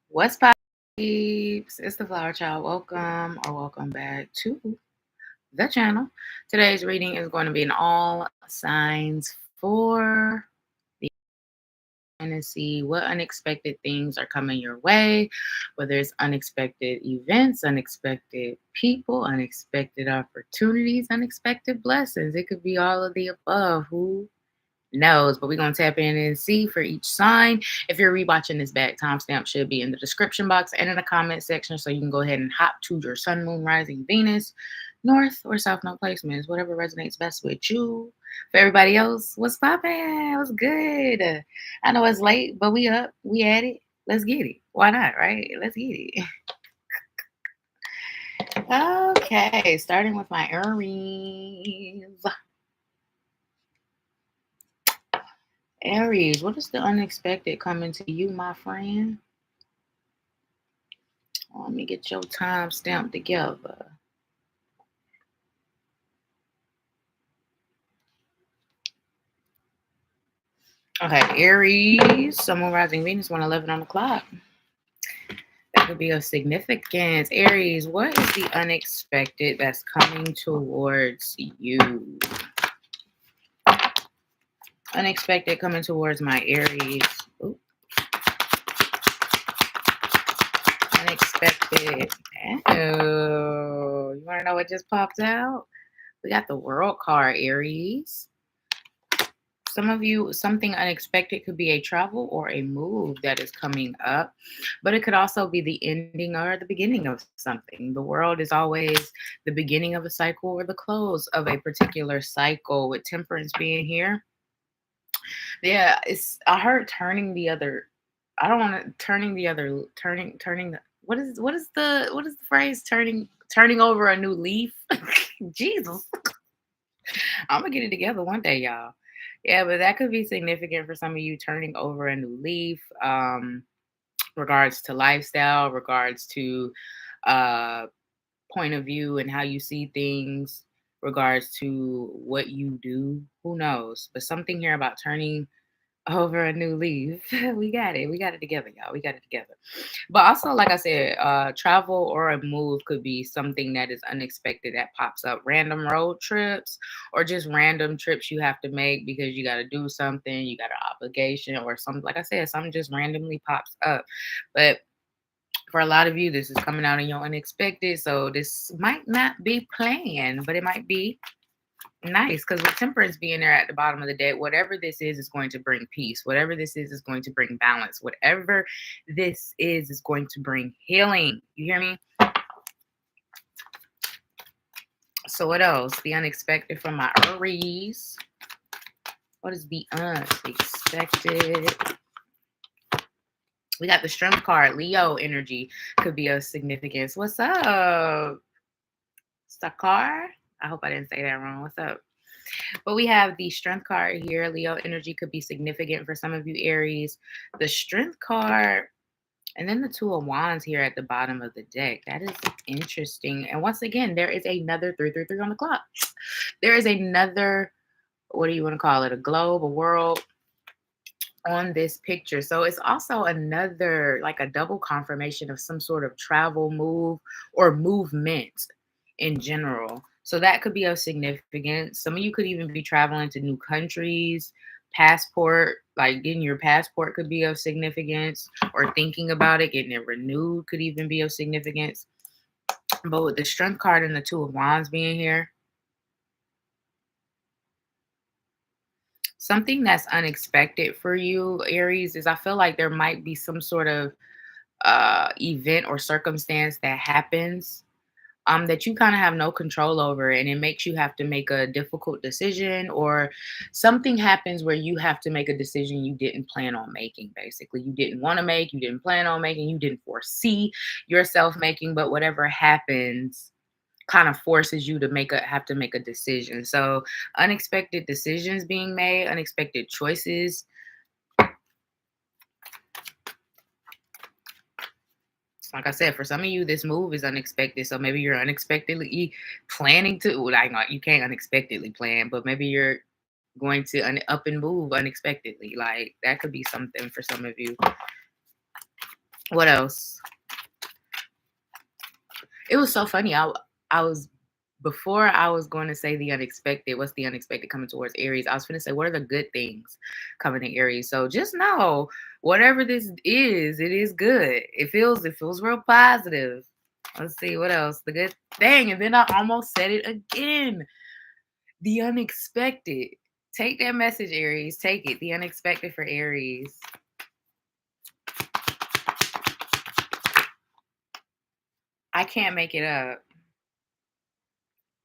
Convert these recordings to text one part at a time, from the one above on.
What's poppin', peeps? It's the Flower Child. Welcome or welcome back to the channel. Today's reading is going to be in all signs for the and see what unexpected things are coming your way, whether it's unexpected events, unexpected people, unexpected opportunities, unexpected blessings. It could be all of the above. Who knows? But we're going to tap in and see for each sign. If you're rewatching this back, timestamp should be in the description box and in the comment section, so you can go ahead and hop to your sun, moon, rising, Venus, north or south node placements, whatever resonates best with you. For everybody else, what's poppin'? What's good? I know it's late, but we up, we at it. Let's get it. Why not, right? Let's get it. Okay, starting with my Aries. Aries, what is the unexpected coming to you, my friend? Let me get your time stamped together. Okay, Aries, Sun, Moon, Rising, Venus, 111 on the clock. That could be of significance. Aries, what is the unexpected that's coming towards you? Unexpected coming towards my Aries. Ooh. Unexpected. Oh, you want to know what just popped out? We got the World card, Aries. Some of you, something unexpected could be a travel or a move that is coming up, but it could also be the ending or the beginning of something. The world is always the beginning of a cycle or the close of a particular cycle, with Temperance being here. Yeah, I heard turning the other. I don't want to turning the other turning the what is the phrase turning over a new leaf? Jesus. I'm gonna get it together one day, y'all. Yeah, but that could be significant for some of you, turning over a new leaf, regards to lifestyle, regards to uh point of view and how you see things, regards to what you do. Who knows? But something here about turning over a new leaf. We got it. We got it together, y'all. We got it together. But also, like I said, travel or a move could be something that is unexpected that pops up. Random road trips or just random trips you have to make because you got to do something, you got an obligation or something. Like I said, something just randomly pops up. But for a lot of you, this is coming out in your unexpected. So this might not be planned, but it might be nice, because with Temperance being there at the bottom of the deck, whatever this is going to bring peace. Whatever this is going to bring balance. Whatever this is going to bring healing. You hear me? So what else? The unexpected from my Aries. What is the unexpected? We got the Strength card. Leo energy could be of significance. What's up, Sakar? I hope I didn't say that wrong. What's up? But we have the Strength card here. Leo energy could be significant for some of you, Aries. The Strength card, and then the Two of Wands here at the bottom of the deck. That is interesting. And once again, there is another 333 on the clock. There is another, what do you want to call it? A globe, a world on this picture. So it's also another, like a double confirmation of some sort of travel, move, or movement in general. So that could be of significance. Some of you could even be traveling to new countries. Passport, like getting your passport could be of significance, or thinking about it, getting it renewed could even be of significance. But with the Strength card and the Two of Wands being here, something that's unexpected for you, Aries, is I feel like there might be some sort of event or circumstance that happens that you kind of have no control over, and it makes you have to make a difficult decision, or something happens where you have to make a decision you didn't plan on making. Basically, you didn't want to make, you didn't plan on making, you didn't foresee yourself making, but whatever happens kind of forces you to have to make a decision. So unexpected decisions being made, unexpected choices. Like I said, for some of you, this move is unexpected. So maybe you're unexpectedly planning to, like, you can't unexpectedly plan, but maybe you're going to up and move unexpectedly. Like, that could be something for some of you. What else? It was so funny. I was before I was going to say the unexpected. What's the unexpected coming towards Aries? I was going to say what are the good things coming to Aries. So just know whatever this is, it is good. It feels real positive. Let's see what else. The good thing, and then I almost said it again. The unexpected. Take that message, Aries. Take it. The unexpected for Aries. I can't make it up.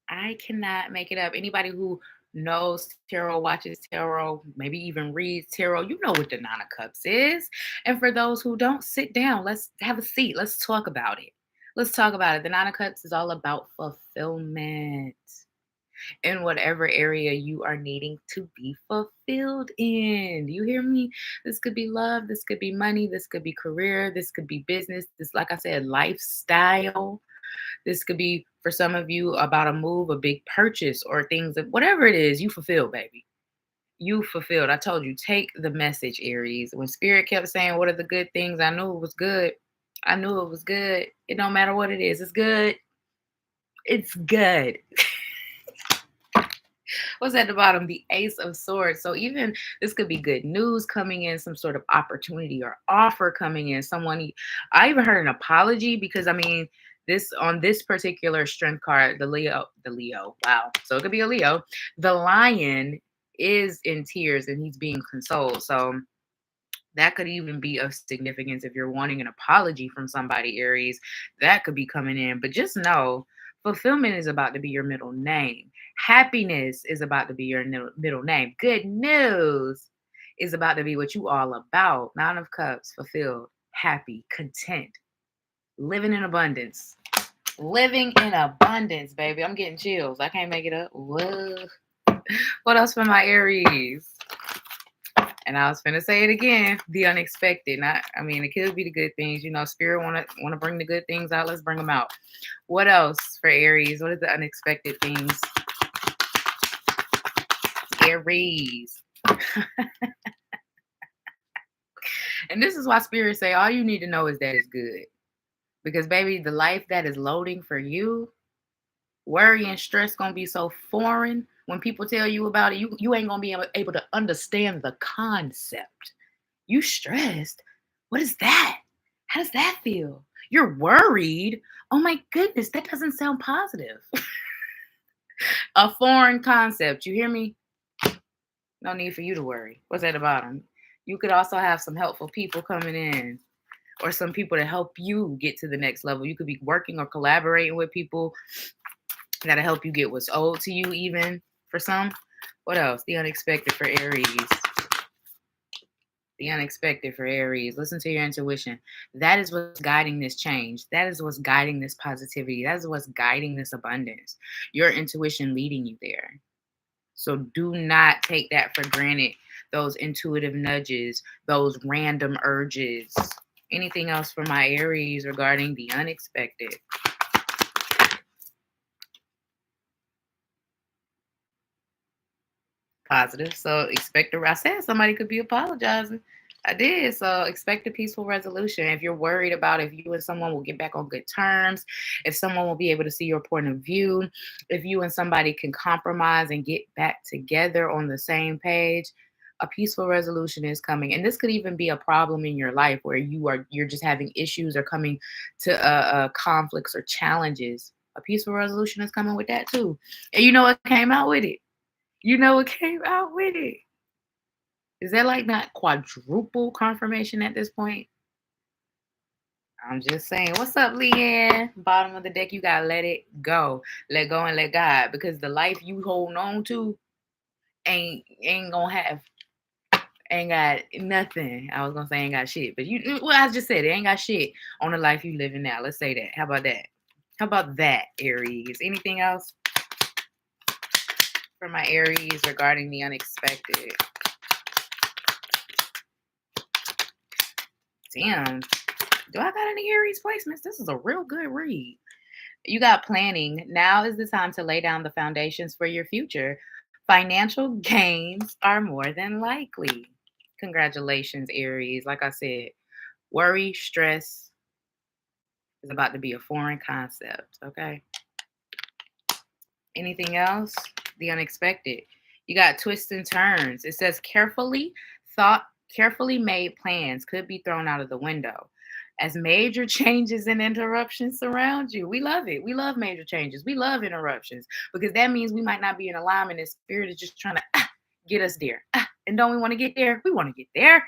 I cannot make it up. Anybody who knows tarot, watches tarot, maybe even reads tarot, you know what the Nine of Cups is. And for those who don't, sit down. Let's have a seat. Let's talk about it. Let's talk about it. The Nine of Cups is all about fulfillment in whatever area you are needing to be fulfilled in. Do you hear me? This could be love. This could be money. This could be career. This could be business. This, like I said, lifestyle. This could be for some of you about a move, a big purchase, or things that whatever it is, you fulfill, baby. You fulfilled. I told you, take the message, Aries. When Spirit kept saying, what are the good things? I knew it was good. I knew it was good. It don't matter what it is. It's good. It's good. What's at the bottom? The Ace of Swords. So even this could be good news coming in, some sort of opportunity or offer coming in. I even heard an apology because I mean, this on this particular strength card, the Leo. Wow. So it could be a Leo. The lion is in tears and he's being consoled. So that could even be of significance if you're wanting an apology from somebody, Aries. That could be coming in. But just know fulfillment is about to be your middle name. Happiness is about to be your middle name. Good news is about to be what you all about. Nine of Cups, fulfilled, happy, content, living in abundance. Living in abundance, baby. I'm getting chills. I can't make it up. Whoa. What else for my Aries? And I was gonna say it again, the unexpected. I mean, it could be the good things. You know, Spirit wanna bring the good things out. Let's bring them out. What else for Aries? What is the unexpected things? Aries. And this is why Spirit say all you need to know is that it's good. Because baby, the life that is loading for you, worry and stress gonna be so foreign. When people tell you about it, you ain't gonna be able to understand the concept. You stressed? What is that? How does that feel? You're worried? Oh my goodness, that doesn't sound positive. A foreign concept. You hear me? No need for you to worry. What's at the bottom? You could also have some helpful people coming in or some people to help you get to the next level. You could be working or collaborating with people that'll help you get what's owed to you, even for some. What else? The unexpected for Aries. The unexpected for Aries. Listen to your intuition. That is what's guiding this change. That is what's guiding this positivity. That is what's guiding this abundance. Your intuition leading you there. So do not take that for granted. Those intuitive nudges, those random urges. Anything else for my Aries regarding the unexpected? Positive. So expect I said somebody could be apologizing. I did. So expect a peaceful resolution. If you're worried about if you and someone will get back on good terms, if someone will be able to see your point of view, if you and somebody can compromise and get back together on the same page, a peaceful resolution is coming. And this could even be a problem in your life where you're just having issues or coming to conflicts or challenges. A peaceful resolution is coming with that too. And you know what came out with it? You know what came out with it? Is that like not quadruple confirmation at this point? I'm just saying. What's up, Leanne? Bottom of the deck, you gotta let it go. Let go and let God. Because the life you holding on to ain't gonna have ain't got nothing. I was gonna say ain't got shit. But I just said it ain't got shit on the life you living now. Let's say that. How about that? How about that, Aries? Anything else for my Aries regarding the unexpected? Damn. Do I got any Aries placements? This is a real good read. You got planning. Now is the time to lay down the foundations for your future. Financial gains are more than likely. Congratulations, Aries. Like I said, Worry, stress is about to be a foreign concept, okay? Anything else? The unexpected. You got twists and turns. It says carefully made plans could be thrown out of the window as major changes and interruptions surround you. We love it. We love major changes. We love interruptions because that means we might not be in alignment and spirit is just trying to get us there. And don't we want to get there? We want to get there.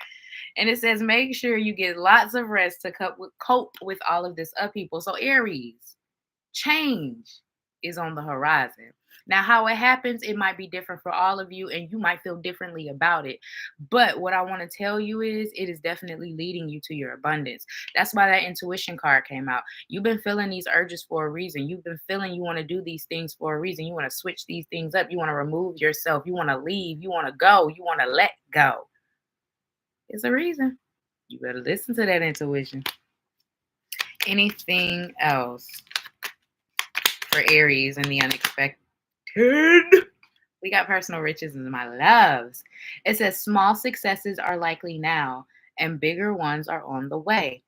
And it says make sure you get lots of rest to cope with all of this upheaval. So Aries, change is on the horizon. Now, how it happens, it might be different for all of you, and you might feel differently about it. But what I want to tell you is it is definitely leading you to your abundance. That's why that intuition card came out. You've been feeling these urges for a reason. You've been feeling you want to do these things for a reason. You want to switch these things up. You want to remove yourself. You want to leave. You want to go. You want to let go. It's a reason. You better listen to that intuition. Anything else for Aries and the unexpected? We got personal riches and my loves. It says small successes are likely now and bigger ones are on the way.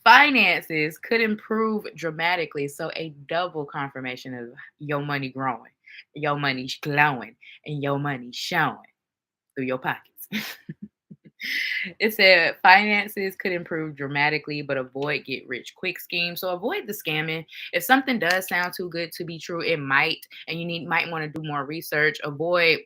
Finances could improve dramatically. So a double confirmation of your money growing, your money glowing, and your money showing through your pockets. It said finances could improve dramatically, but avoid get rich quick schemes. So avoid the scamming. If something does sound too good to be true, it might, and you might want to do more research. Avoid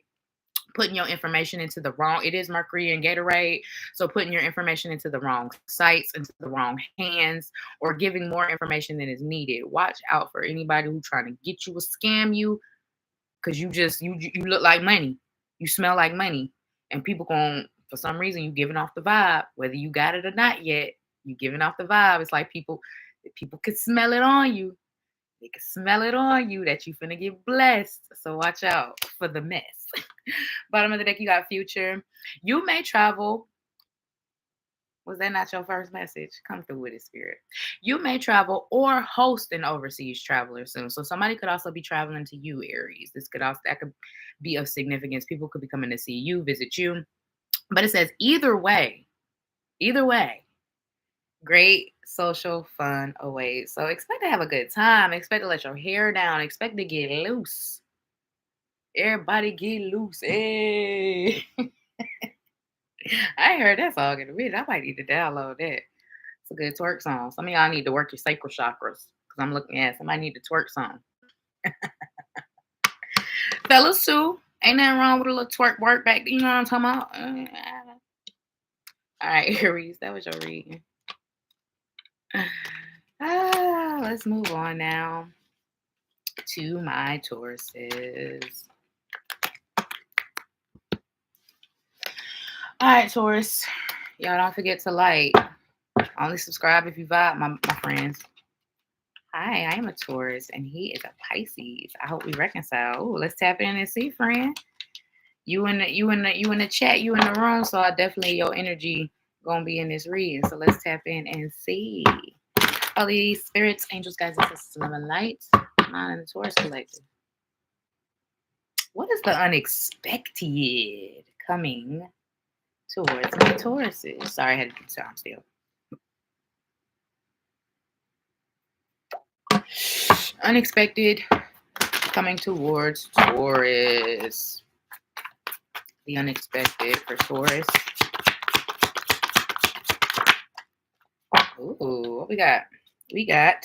putting your information into the wrong. It is Mercury and Gatorade, so putting your information into the wrong sites, into the wrong hands, or giving more information than is needed. Watch out for anybody who's trying to get you or scam you, because you look like money, you smell like money, and people going for some reason you giving off the vibe, whether you got it or not yet. You giving off the vibe. It's like people could smell it on you. They can smell it on you that you finna get blessed. So watch out for the mess. Bottom of the deck, you got future. You may travel. Was that not your first message? Come through with it, spirit. You may travel or host an overseas traveler soon. So somebody could also be traveling to you, Aries. That could be of significance. People could be coming to see you, visit you. But it says either way, great social fun awaits. So expect to have a good time. Expect to let your hair down. Expect to get loose. Everybody get loose. Hey. I ain't heard that song in a minute. I might need to download that. It's a good twerk song. Some of y'all need to work your sacral chakras because I'm looking at somebody need to twerk song. Fellas too. Ain't nothing wrong with a little twerk work back. You know what I'm talking about? All right, Aries, that was your reading. Let's move on now to my Tauruses. All right, Taurus. Y'all don't forget to like. Only subscribe if you vibe, my friends. Hi, I am a Taurus, and he is a Pisces. I hope we reconcile. Ooh, let's tap in and see, friend. You in the chat, you in the room, so definitely your energy gonna be in this reading. So let's tap in and see. Holy spirits, angels, guides, and sisters of the light. Mine and the Taurus collective. What is the unexpected coming towards my Tauruses? Sorry, I had to do time still. Unexpected coming towards Taurus. The unexpected for Taurus. Ooh, what we got? We got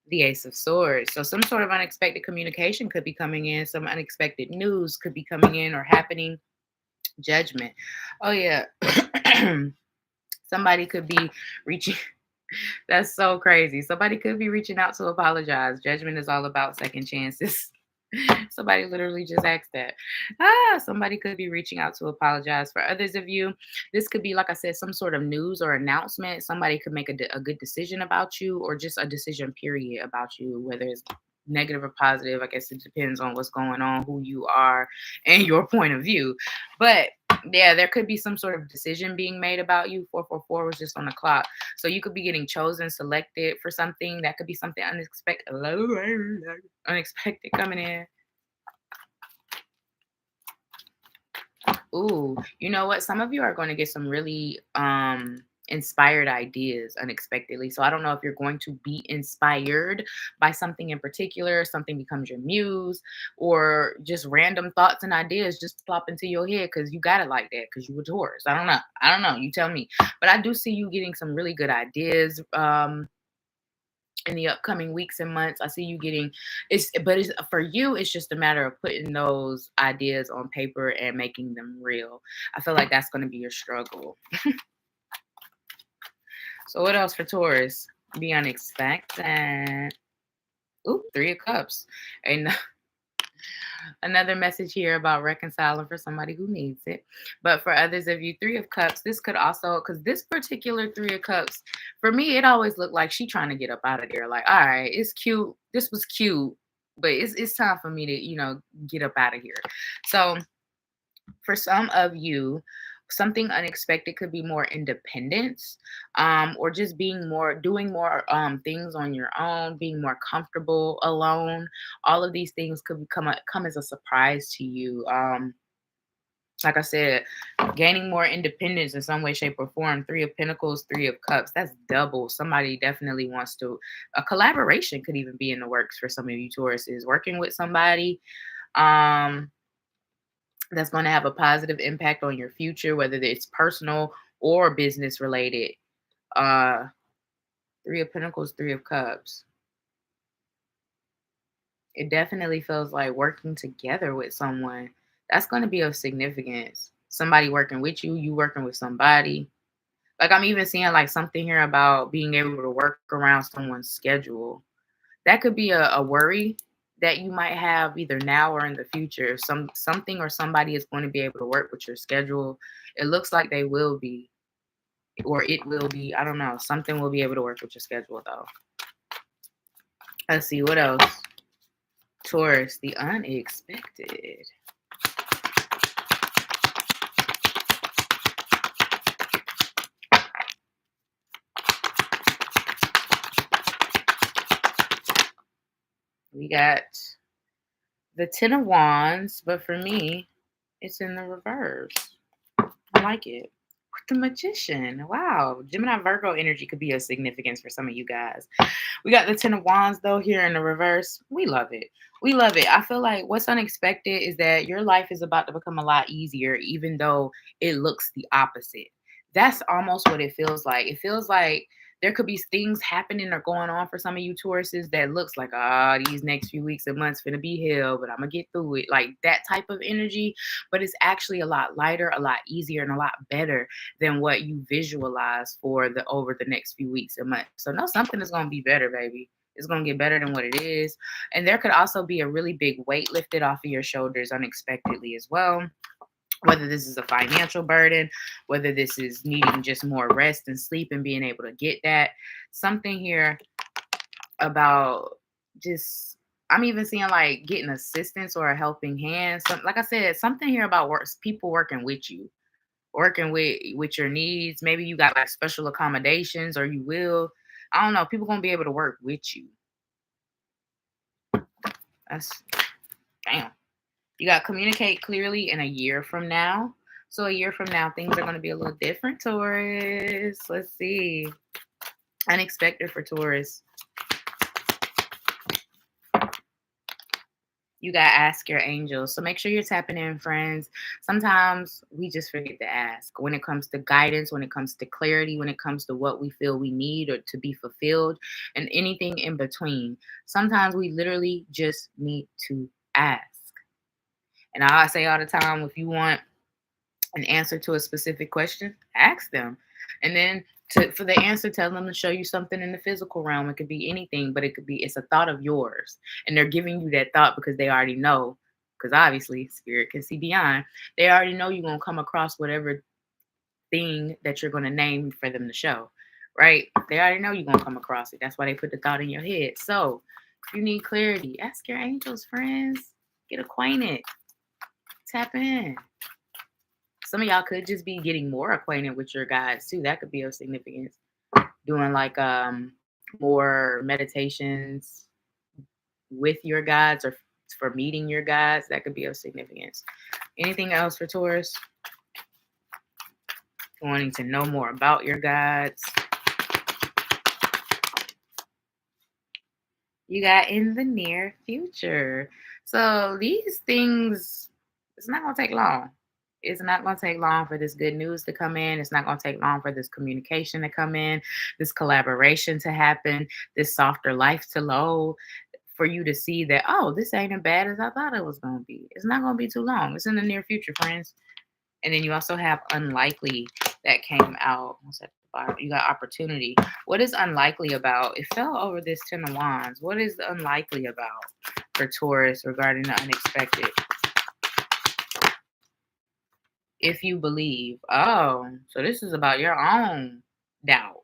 the Ace of Swords. So some sort of unexpected communication could be coming in. Some unexpected news could be coming in or happening. Judgment. Oh, yeah. Somebody could be reaching. That's so crazy. Somebody could be reaching out to apologize. Judgment is all about second chances. Somebody literally just asked that. Somebody could be reaching out to apologize. For others of you, this could be, like I said, some sort of news or announcement. Somebody could make a good decision about you, or just a decision period about you, whether it's negative or positive. I guess it depends on what's going on, who you are, and your point of view. But yeah, there could be some sort of decision being made about you. 444 was just on the clock. So you could be getting chosen, selected for something. That could be something unexpected coming in. Ooh, you know what? Some of you are going to get some really inspired ideas unexpectedly. So I don't know if you're going to be inspired by something in particular, something becomes your muse, or just random thoughts and ideas just plop into your head because you got it like that because you were Taurus. I don't know. I don't know. You tell me. But I do see you getting some really good ideas. In the upcoming weeks and months, I see you getting it's for you, it's just a matter of putting those ideas on paper and making them real. I feel like that's going to be your struggle. So what else for Taurus? Be unexpected. Ooh, 3 of Cups. And another message here about reconciling for somebody who needs it. But for others of you, 3 of Cups, this could also, because this particular 3 of Cups, for me, it always looked like she trying to get up out of there. Like, all right, it's cute. This was cute, but it's time for me to, get up out of here. So for some of you, something unexpected could be more independence, or just doing more things on your own, being more comfortable alone. All of these things could come as a surprise to you. Like I said, gaining more independence in some way, shape, or form. 3 of Pentacles, 3 of Cups. That's double. Somebody definitely wants to. A collaboration could even be in the works for some of you Tauruses. Working with somebody. That's going to have a positive impact on your future, whether it's personal or business related. 3 of Pentacles, 3 of Cups. It definitely feels like working together with someone. That's going to be of significance. Somebody working with you, you working with somebody. Like I'm even seeing like something here about being able to work around someone's schedule. That could be a worry that you might have either now or in the future. Something or somebody is going to be able to work with your schedule. It looks like they will be, or it will be. I don't know. Something will be able to work with your schedule though. Let's see what else. Taurus, the unexpected. We got the 10 of Wands, but for me, it's in the reverse. I like it. The Magician. Wow. Gemini Virgo energy could be of significance for some of you guys. We got the 10 of Wands though here in the reverse. We love it. We love it. I feel like what's unexpected is that your life is about to become a lot easier, even though it looks the opposite. That's almost what it feels like. It feels like there could be things happening or going on for some of you Tauruses that looks like, these next few weeks and months finna be hell, but I'm gonna get through it. Like that type of energy, but it's actually a lot lighter, a lot easier, and a lot better than what you visualize for the over the next few weeks and months. So no, something is gonna be better, baby. It's gonna get better than what it is. And there could also be a really big weight lifted off of your shoulders unexpectedly as well. Whether this is a financial burden, whether this is needing just more rest and sleep and being able to get that. Something here about just I'm even seeing like getting assistance or a helping hand. Like I said, something here about people working with you, working with your needs. Maybe you got like special accommodations, or you will. I don't know. People gonna be able to work with you. That's damn. You got to communicate clearly in a year from now. So a year from now, things are going to be a little different, Taurus. Let's see. Unexpected for Taurus. You got to ask your angels. So make sure you're tapping in, friends. Sometimes we just forget to ask when it comes to guidance, when it comes to clarity, when it comes to what we feel we need or to be fulfilled, and anything in between. Sometimes we literally just need to ask. And I say all the time, if you want an answer to a specific question, ask them. And then for the answer, tell them to show you something in the physical realm. It could be anything, but it's a thought of yours. And they're giving you that thought because they already know, because obviously spirit can see beyond. They already know you're going to come across whatever thing that you're going to name for them to show, right? They already know you're going to come across it. That's why they put the thought in your head. So if you need clarity, ask your angels, friends. Get acquainted. Tap in. Some of y'all could just be getting more acquainted with your guides too. That could be of significance. Doing like more meditations with your guides or for meeting your guides. That could be of significance. Anything else for Taurus? wanting to know more about your guides. You got in the near future. So these things, it's not going to take long. It's not going to take long for this good news to come in. It's not going to take long for this communication to come in, this collaboration to happen, this softer life to load, for you to see that, oh, this ain't as bad as I thought it was going to be. It's not going to be too long. It's in the near future, friends. And then you also have unlikely that came out. What's that? You got opportunity. What is unlikely about? It fell over this Ten of Wands. What is unlikely about for Taurus regarding the unexpected? If you believe. Oh, so this is about your own doubt.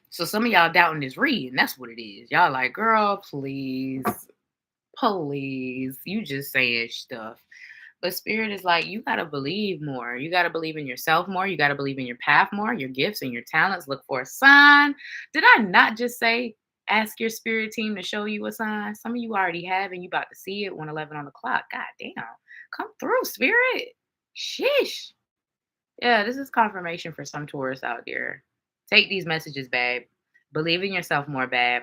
So some of y'all doubting this reading. That's what it is. Y'all like, girl, please, please. You just saying stuff. But Spirit is like, you got to believe more. You got to believe in yourself more. You got to believe in your path more, your gifts and your talents. Look for a sign. Did I not just say, ask your spirit team to show you a sign? Some of you already have, and you about to see it 1:11 on the clock. God damn. Come through, Spirit. Sheesh. Yeah, this is confirmation for some Taurus out there. Take these messages, babe. Believe in yourself more, babe.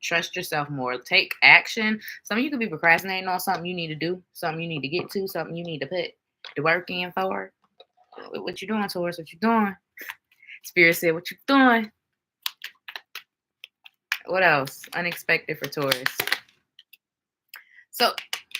Trust yourself more. Take action. Some of you could be procrastinating on something you need to do, something you need to get to, something you need to put the work in for. What you doing, Taurus? What you doing? Spirit said, what you doing? What else? Unexpected for Taurus. So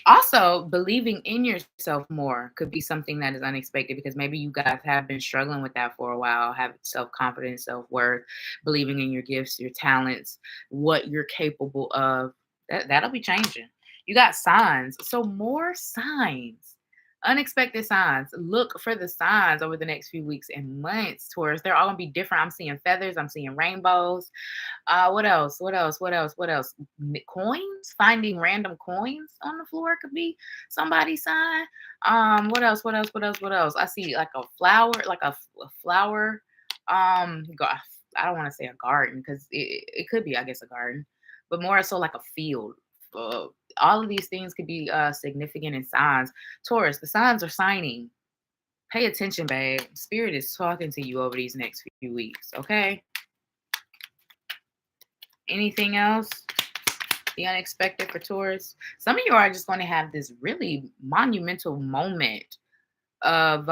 also, believing in yourself more could be something that is unexpected, because maybe you guys have been struggling with that for a while. Have self-confidence, self-worth, believing in your gifts, your talents, what you're capable of. That'll be changing. You got signs. So more signs. Unexpected signs. Look for the signs over the next few weeks and months, Taurus. They're all going to be different. I'm seeing feathers. I'm seeing rainbows. What else? What else? What else? What else? Coins. Finding random coins on the floor could be somebody's sign. What else? What else? What else? What else? I see like a flower, a flower. I don't want to say a garden, because it could be, I guess, a garden, but more so like a field. All of these things could be significant in signs. Taurus, the signs are signing. Pay attention, babe. Spirit is talking to you over these next few weeks, okay? Anything else? The unexpected for Taurus. Some of you are just going to have this really monumental moment of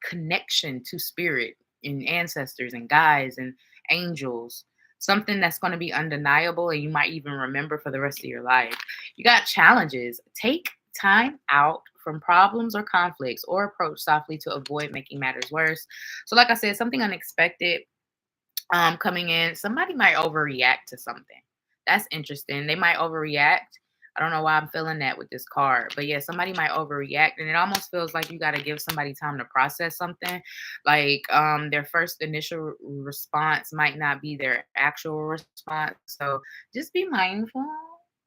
connection to spirit and ancestors and guides and angels. Something that's going to be undeniable, and you might even remember for the rest of your life. You got challenges. Take time out from problems or conflicts, or approach softly to avoid making matters worse. So like I said, something unexpected coming in. Somebody might overreact to something. That's interesting. They might overreact. I don't know why I'm feeling that with this card, but yeah, somebody might overreact, and it almost feels like you got to give somebody time to process something. Like their first initial response might not be their actual response. So just be mindful.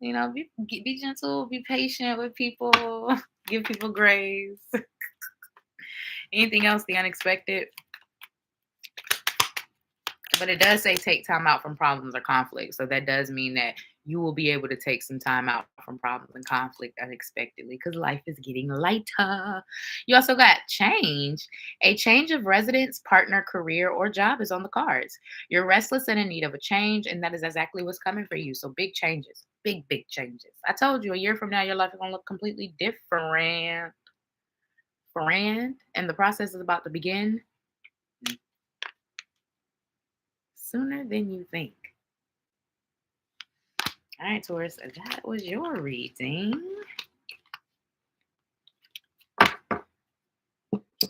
You know, be gentle, be patient with people, give people grace. Anything else? The unexpected. But it does say take time out from problems or conflict. So that does mean that you will be able to take some time out from problems and conflict unexpectedly, because life is getting lighter. You also got change. A change of residence, partner, career, or job is on the cards. You're restless and in need of a change, and that is exactly what's coming for you. So big changes. Big, big changes. I told you, a year from now, your life is going to look completely different. And the process is about to begin sooner than you think. All right, Taurus, that was your reading.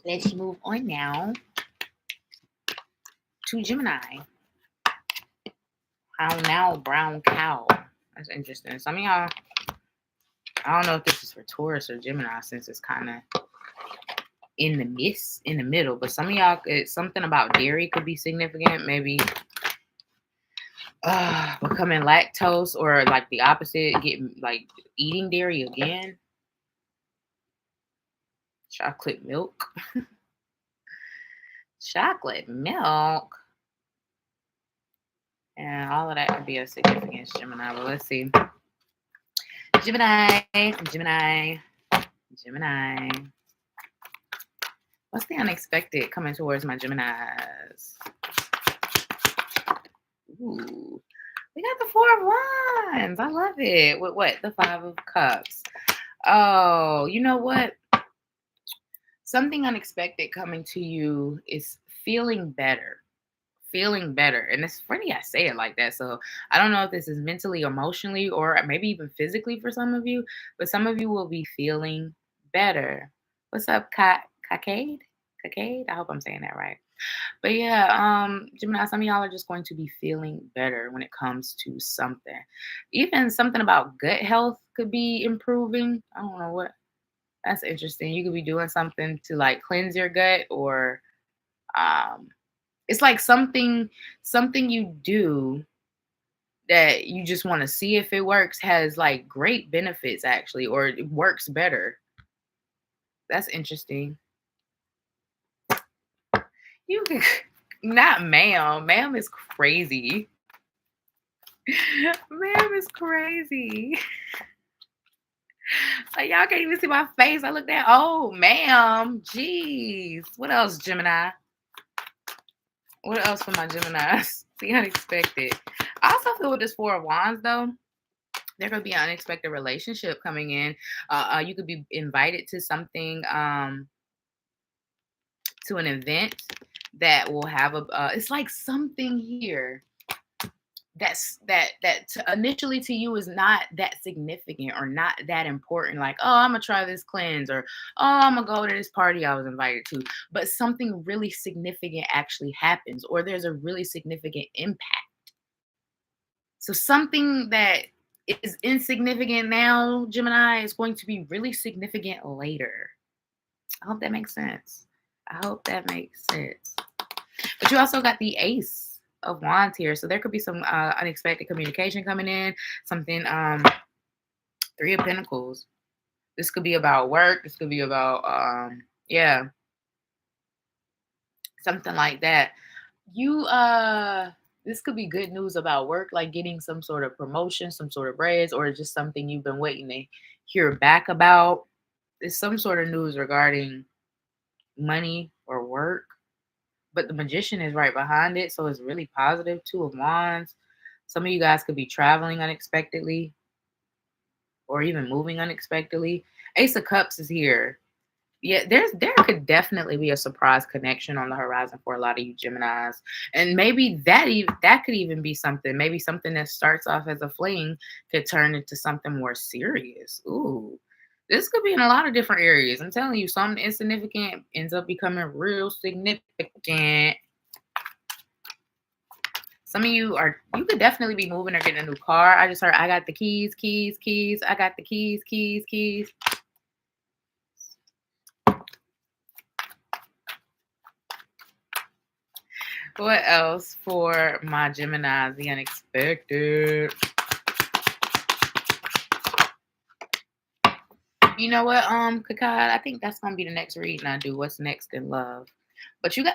Let's move on now to Gemini. How now, brown cow. That's interesting. Some of y'all, I don't know if this is for Taurus or Gemini, since it's kind of in the middle. But some of y'all, something about dairy could be significant. Maybe becoming lactose, or like the opposite, getting like eating dairy again. Chocolate milk. Chocolate milk. And all of that could be a significance, Gemini. But let's see. Gemini. What's the unexpected coming towards my Geminis? Ooh, we got the Four of Wands. I love it. With what? The Five of Cups. Oh, you know what? Something unexpected coming to you is feeling better. Feeling better. And it's funny I say it like that. So I don't know if this is mentally, emotionally, or maybe even physically for some of you, but some of you will be feeling better. What's up, Cockade? Cockade? I hope I'm saying that right. But yeah, Gemini, some of y'all are just going to be feeling better when it comes to something. Even something about gut health could be improving. I don't know what. That's interesting. You could be doing something to like cleanse your gut, or um it's like something you do that you just want to see if it works has like great benefits actually, or it works better. That's interesting. You can not ma'am. Ma'am is crazy. Ma'am is crazy. Like y'all can't even see my face. I looked at ma'am. Jeez. What else, Gemini? What else for my Geminis? The unexpected. I also feel with this Four of Wands though, there could be an unexpected relationship coming in. You could be invited to something, to an event that will have a. It's like something here initially to you is not that significant or not that important. Like, oh, I'm gonna try this cleanse, or oh, I'm gonna go to this party I was invited to. But something really significant actually happens, or there's a really significant impact. So something that is insignificant now, Gemini, is going to be really significant later. I hope that makes sense. I hope that makes sense. But you also got the Ace of Wands here. So there could be some unexpected communication coming in. Something, Three of Pentacles. This could be about work. This could be about, yeah, something like that. You, this could be good news about work, like getting some sort of promotion, some sort of raise, or just something you've been waiting to hear back about. It's some sort of news regarding money or work, but the Magician is right behind it, so it's really positive. Two of Wands. Some of you guys could be traveling unexpectedly or even moving unexpectedly. Ace of Cups is here. Yeah, there could definitely be a surprise connection on the horizon for a lot of you Geminis, and maybe that could even be something. Maybe something that starts off as a fling could turn into something more serious. Ooh, this could be in a lot of different areas. I'm telling you, something insignificant ends up becoming real significant. Some of you could definitely be moving or getting a new car. I just heard I got the keys, keys, keys. I got the keys, keys, keys. What else for my Geminis? The unexpected. You know what, Kakad? I think that's gonna be the next reading I do. What's next in love? But you got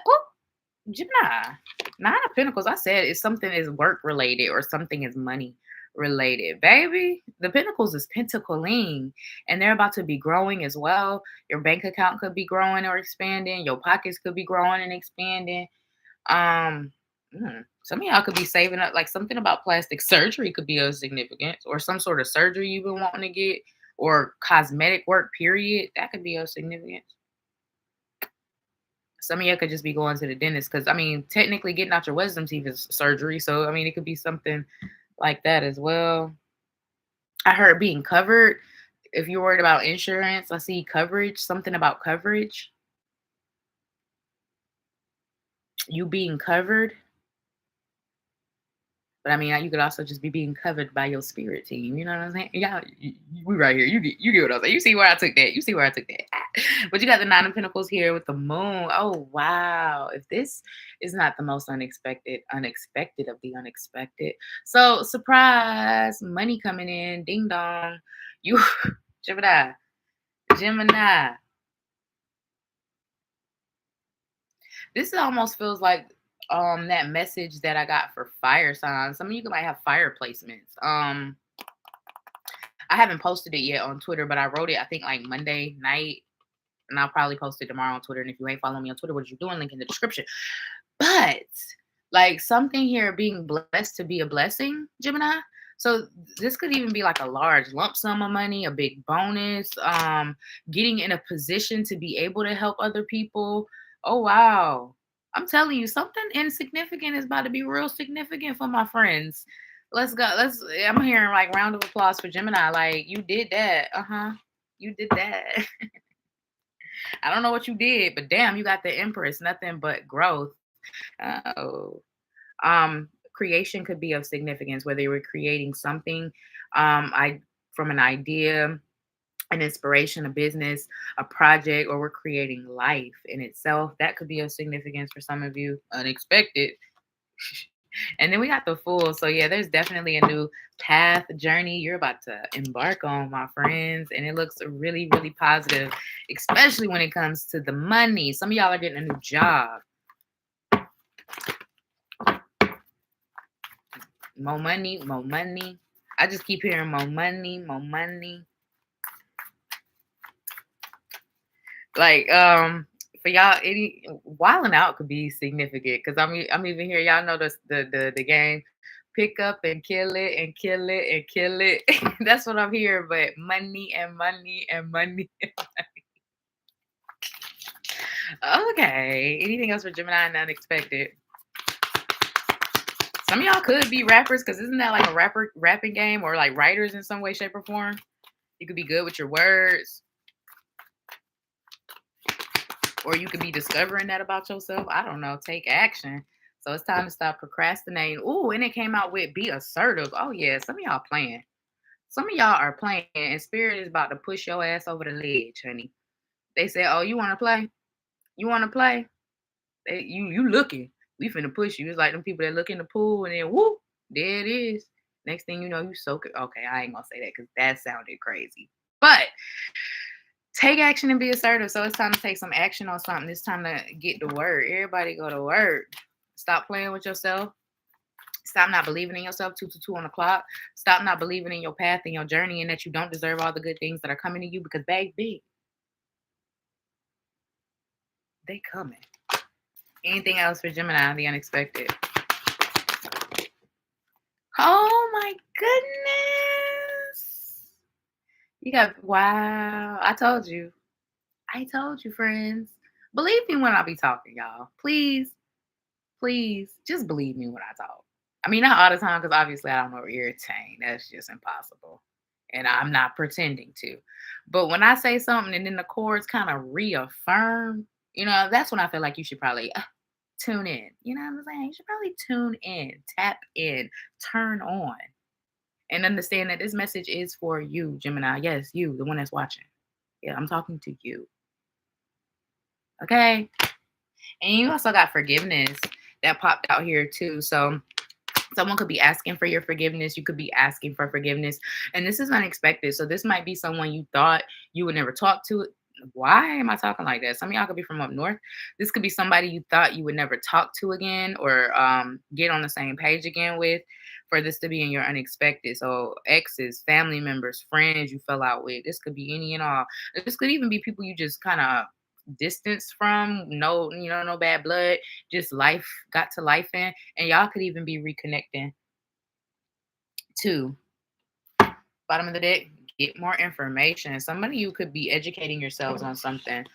Gemini. Nine of Pentacles. I said it's something is work related or something is money related. Baby, the Pentacles is pentacling and they're about to be growing as well. Your bank account could be growing or expanding. Your pockets could be growing and expanding. Um, some of y'all could be saving up, like something about plastic surgery could be of significance, or some sort of surgery you've been wanting to get, or cosmetic work, period. That could be of significance. Some of y'all could just be going to the dentist because, I mean, technically getting out your wisdom teeth is surgery. So, I mean, it could be something like that as well. I heard being covered. If you're worried about insurance, I see coverage, something about coverage. You being covered. But I mean, you could also just be being covered by your spirit team. You know what I'm saying? Yeah, we right here. You get what I'm saying. You see where I took that. You see where I took that. But you got the Nine of Pentacles here with the Moon. Oh wow! If this is not the most unexpected of the unexpected, so surprise, money coming in, ding dong. You, Gemini. This almost feels like that message that I got for fire signs. Some of you might have fire placements. I haven't posted it yet on Twitter, but I wrote it I think like Monday night. And I'll probably post it tomorrow on Twitter. And if you ain't following me on Twitter, what you doing? Link in the description. But like something here being blessed to be a blessing, Gemini. So this could even be like a large lump sum of money, a big bonus, getting in a position to be able to help other people. Oh wow. I'm telling you, something insignificant is about to be real significant for my friends. Let's go. I'm hearing like round of applause for Gemini. Like you did that. Uh-huh. You did that. I don't know what you did, but damn, you got the Empress, nothing but growth. Oh, creation could be of significance, whether you were creating something, I from an idea, an inspiration, a business, a project, or we're creating life in itself. That could be of significance for some of you, unexpected. And then we got the Fool. So yeah, there's definitely a new path, journey you're about to embark on, my friends. And it looks really, really positive, especially when it comes to the money. Some of y'all are getting a new job. More money, more money. I just keep hearing more money, more money. Like, for y'all, any wilding out could be significant because I'm even here. Y'all know the game. Pick up and kill it and kill it and kill it. That's what I'm hearing. But money and money and money. Okay. Anything else for Gemini and unexpected? Some of y'all could be rappers because isn't that like a rapping game or like writers in some way, shape, or form? You could be good with your words. Or you could be discovering that about yourself. I don't know. Take action. So it's time to stop procrastinating. Ooh, and it came out with be assertive. Oh, yeah. Some of y'all playing. Some of y'all are playing, and Spirit is about to push your ass over the ledge, honey. They say, oh, you want to play? You want to play? You looking. We finna push you. It's like them people that look in the pool, and then, whoop, there it is. Next thing you know, you soak it. Okay, I ain't going to say that because that sounded crazy. But take action and be assertive. So it's time to take some action on something. It's time to get to work. Everybody go to work. Stop playing with yourself. Stop not believing in yourself 2 on the clock. Stop not believing in your path and your journey and that you don't deserve all the good things that are coming to you because baby, they coming. Anything else for Gemini, the unexpected? Oh my goodness. You got, wow. I told you, friends. Believe me when I be talking, y'all. Please, just believe me when I talk. I mean, not all the time, because obviously I don't know irritate. That's just impossible. And I'm not pretending to. But when I say something and then the chords kind of reaffirm, that's when I feel like you should probably tune in. You know what I'm saying? You should probably tune in, tap in, turn on, and understand that this message is for you, Gemini. Yes, you, the one that's watching. Yeah, I'm talking to you. Okay? And you also got forgiveness that popped out here too. So someone could be asking for your forgiveness. You could be asking for forgiveness. And this is unexpected. So this might be someone you thought you would never talk to. Why am I talking like that? Some of y'all could be from up north. This could be somebody you thought you would never talk to again or get on the same page again with, for this to be in your unexpected. So exes, family members, friends you fell out with. This could be any and all. This could even be people you just kind of distance from, no bad blood, just life got to life in, and y'all could even be reconnecting too. Bottom of the deck, get more information. Some of you could be educating yourselves on something,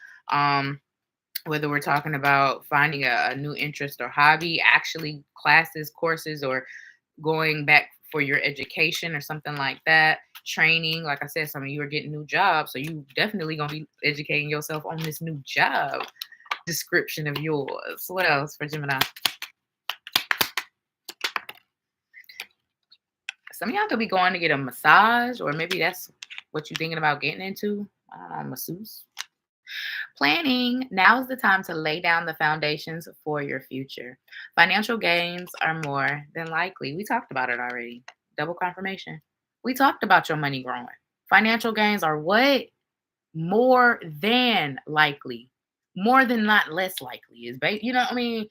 whether we're talking about finding a new interest or hobby, actually classes, courses, or going back for your education or something like that. Training, like I said, some of you are getting new jobs, so you definitely gonna be educating yourself on this new job description of yours. What else for Gemini? Some of y'all could be going to get a massage, or maybe that's what you're thinking about getting into. I don't know, masseuse. Planning. Now is the time to lay down the foundations for your future. Financial gains are more than likely. We talked about it already. Double confirmation. We talked about your money growing. Financial gains are what? More than likely. More than not less likely. Is I mean,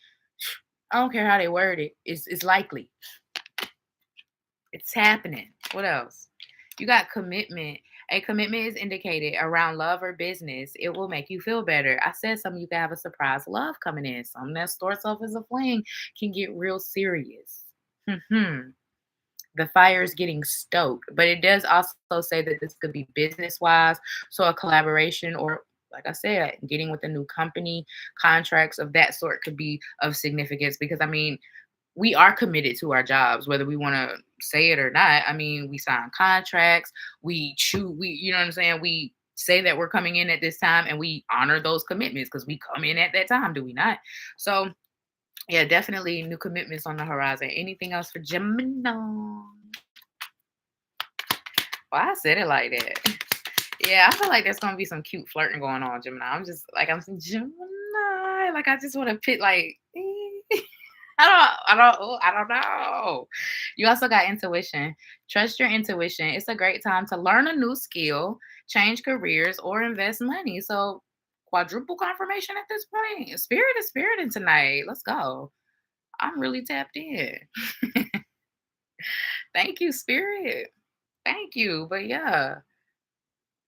I don't care how they word it. It's likely. It's happening. What else? You got commitment A commitment is indicated around love or business. It will make you feel better. I said some of you can have a surprise love coming in. Something that starts off as a fling can get real serious. The fire is getting stoked, but it does also say that this could be business wise. So a collaboration or like I said, getting with a new company, contracts of that sort could be of significance because I mean, we are committed to our jobs, whether we want to say it or not. I mean, we sign contracts, we choose, you know what I'm saying? We say that we're coming in at this time and we honor those commitments because we come in at that time, do we not? So, yeah, definitely new commitments on the horizon. Anything else for Gemini? Well, I said it like that. Yeah, I feel like there's gonna be some cute flirting going on, Gemini. I'm some Gemini. Like I just want to pit like I don't know. You also got intuition. Trust your intuition. It's a great time to learn a new skill, change careers, or invest money. So quadruple confirmation at this point. Spirit is spiriting tonight. Let's go. I'm really tapped in. Thank you, Spirit. Thank you. But yeah,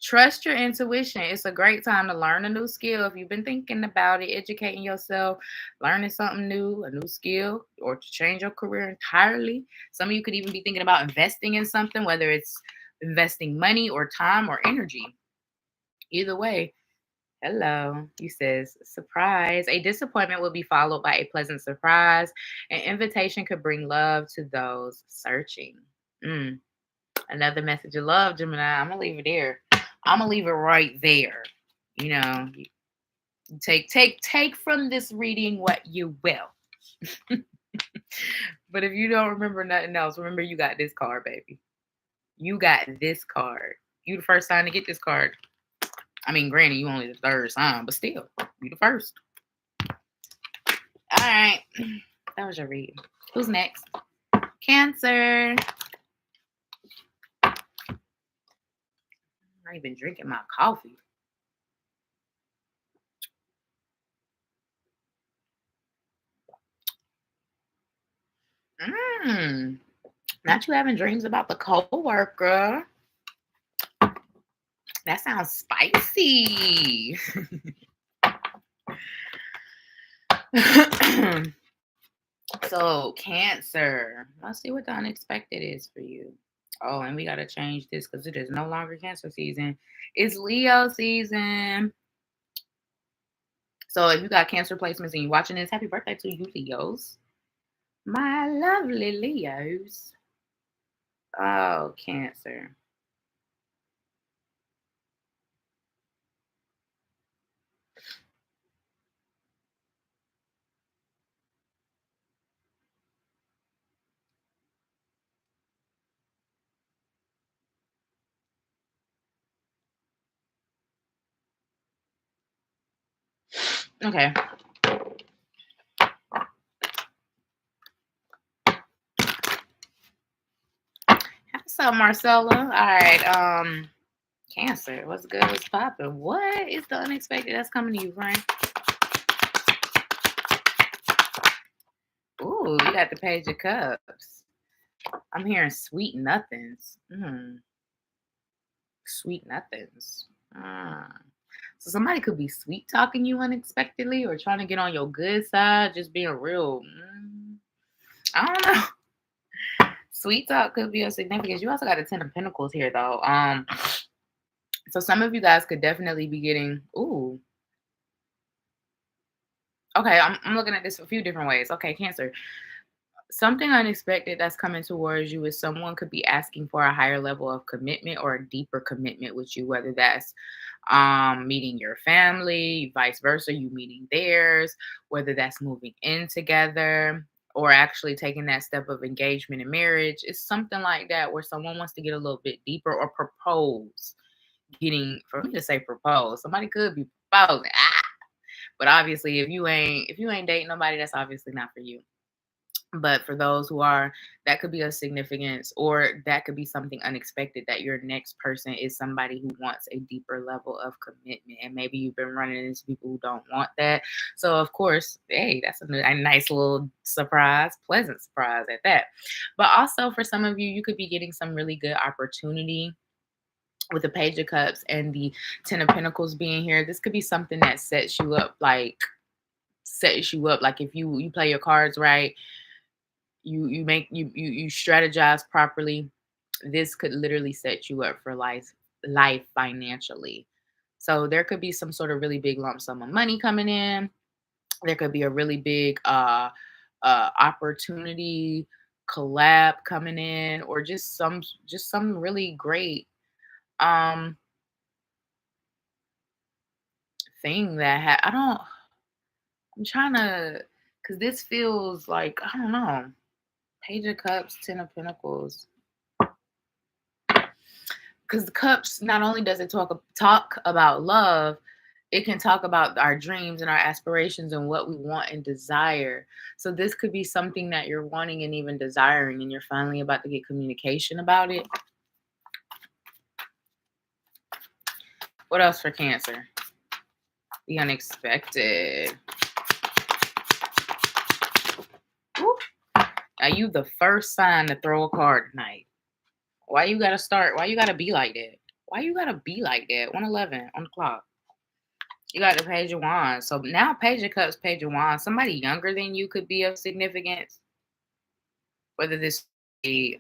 trust your intuition. It's a great time to learn a new skill. If you've been thinking about it, educating yourself, learning something new, a new skill, or to change your career entirely. Some of you could even be thinking about investing in something, whether it's investing money or time or energy. Either way, hello. He says, surprise. A disappointment will be followed by a pleasant surprise. An invitation could bring love to those searching. Mm. Another message of love, Gemini. I'm gonna leave it there. I'm gonna leave it right there. You know, take from this reading what you will. But if you don't remember nothing else, remember you got this card, baby. You got this card. You the first sign to get this card. I mean, granted, you only the third sign, but still, you the first. All right, that was your read. Who's next? Cancer. I'm not even drinking my coffee. Not you having dreams about the coworker. That sounds spicy. So, Cancer. Let's see what the unexpected is for you. Oh, and we got to change this because it is no longer Cancer season. It's Leo season. So, if you got Cancer placements and you're watching this, happy birthday to you, Leos. My lovely Leos. Oh, Cancer. Okay. What's up, Marcella? All right. Cancer. What's good? What's popping? What is the unexpected that's coming to you, Frank? Ooh, you got the Page of Cups. I'm hearing sweet nothings. Sweet nothings. So somebody could be sweet talking you unexpectedly or trying to get on your good side, just being real. I don't know. Sweet talk could be of significance. You also got a Ten of Pentacles here, though. So some of you guys could definitely be getting. Ooh. Okay, I'm looking at this a few different ways. Okay, Cancer. Something unexpected that's coming towards you is someone could be asking for a higher level of commitment or a deeper commitment with you, whether that's meeting your family, vice versa, you meeting theirs, whether that's moving in together or actually taking that step of engagement and marriage. It's something like that where someone wants to get a little bit deeper or propose. Getting for me to say propose, somebody could be proposing. But obviously if you ain't dating nobody, that's obviously not for you. But for those who are, that could be a significance, or that could be something unexpected that your next person is somebody who wants a deeper level of commitment. And maybe you've been running into people who don't want that. So, of course, hey, that's a nice little surprise, pleasant surprise at that. But also, for some of you, you could be getting some really good opportunity with the Page of Cups and the Ten of Pentacles being here, this could be something that sets you up, like if you play your cards right, you strategize properly. This could literally set you up for life financially. So there could be some sort of really big lump sum of money coming in. There could be a really big opportunity collab coming in, or just some really great um thing that I'm trying to, because this feels like, I don't know, Page of Cups, Ten of Pentacles. Because the cups, not only does it talk about love, it can talk about our dreams and our aspirations and what we want and desire. So this could be something that you're wanting and even desiring, and you're finally about to get communication about it. What else for Cancer? The unexpected. Woo. Now you the first sign to throw a card tonight. Why you gotta start? Why you gotta be like that? Why you gotta be like that? 111 on the clock. You got the Page of Wands. So now Page of Cups, Page of Wands. Somebody younger than you could be of significance. Whether this be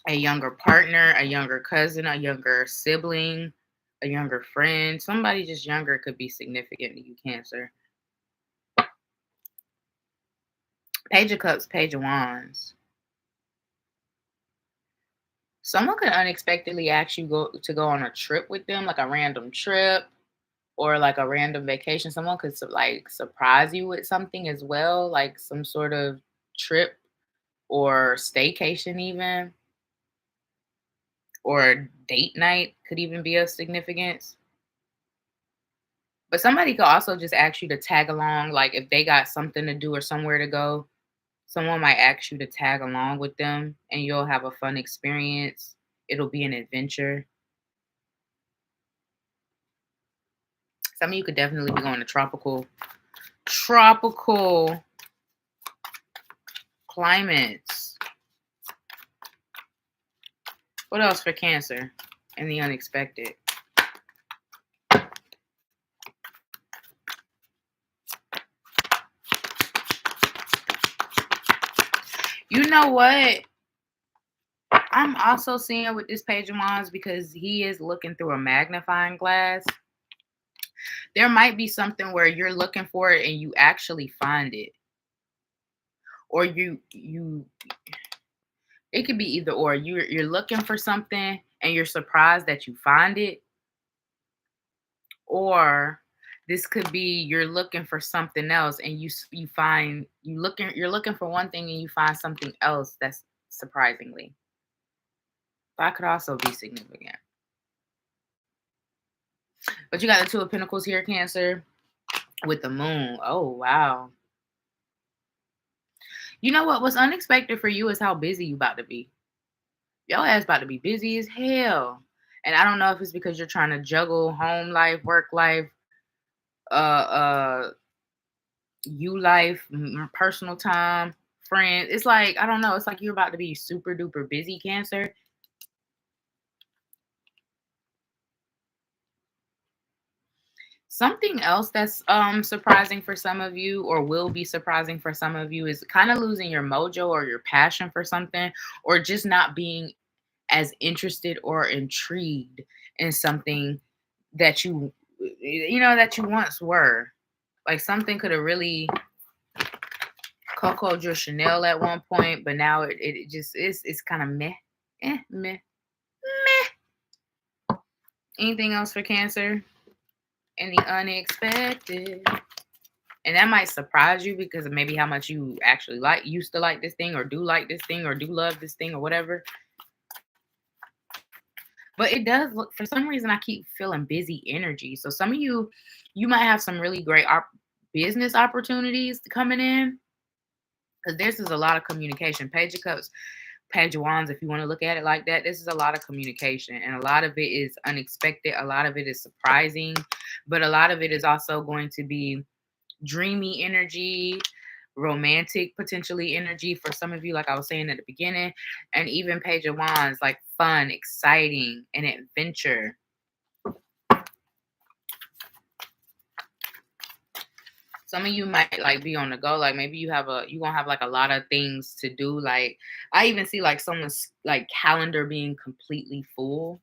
a younger partner, a younger cousin, a younger sibling, a younger friend. Somebody just younger could be significant to you, Cancer. Page of Cups, Page of Wands. Someone could unexpectedly ask you to go on a trip with them, like a random trip or like a random vacation. Someone could like surprise you with something as well, like some sort of trip or staycation even, or date night could even be of significance. But somebody could also just ask you to tag along, like if they got something to do or somewhere to go. Someone might ask you to tag along with them and you'll have a fun experience. It'll be an adventure. Some of you could definitely be going to tropical climates. What else for Cancer and the unexpected? You know what? I'm also seeing with this Page of Wands, because he is looking through a magnifying glass. There might be something where you're looking for it and you actually find it. Or it could be either or. You're looking for something and you're surprised that you find it. Or this could be you're looking for something else and you're looking for one thing and you find something else that's surprisingly. That could also be significant. But you got the Two of Pentacles here, Cancer, with the Moon. Oh, wow. You know what? What's unexpected for you is how busy you about to be. Your ass about to be busy as hell. And I don't know if it's because you're trying to juggle home life, work life, you life, personal time, friends. It's like, I don't know. It's like you're about to be super duper busy, Cancer. Something else that's surprising for some of you, or will be surprising for some of you, is kind of losing your mojo or your passion for something, or just not being as interested or intrigued in something that you once were. Like something could have really Coco your Chanel at one point, but now it just is, it's kind of meh. Meh. Anything else for Cancer? And the unexpected. And that might surprise you because of maybe how much you actually used to like this thing, or do like this thing, or do love this thing, or whatever. But it does look, for some reason, I keep feeling busy energy. So some of you might have some really great business opportunities coming in, because this is a lot of communication. Page of Cups, Page of Wands, if you want to look at it like that, this is a lot of communication, and a lot of it is unexpected. A lot of it is surprising, but a lot of it is also going to be dreamy energy, romantic potentially energy for some of you, like I was saying at the beginning, and even Page of Wands, like fun, exciting, and adventure. Some of you might like be on the go, like maybe you gonna have like a lot of things to do. Like I even see like someone's like calendar being completely full.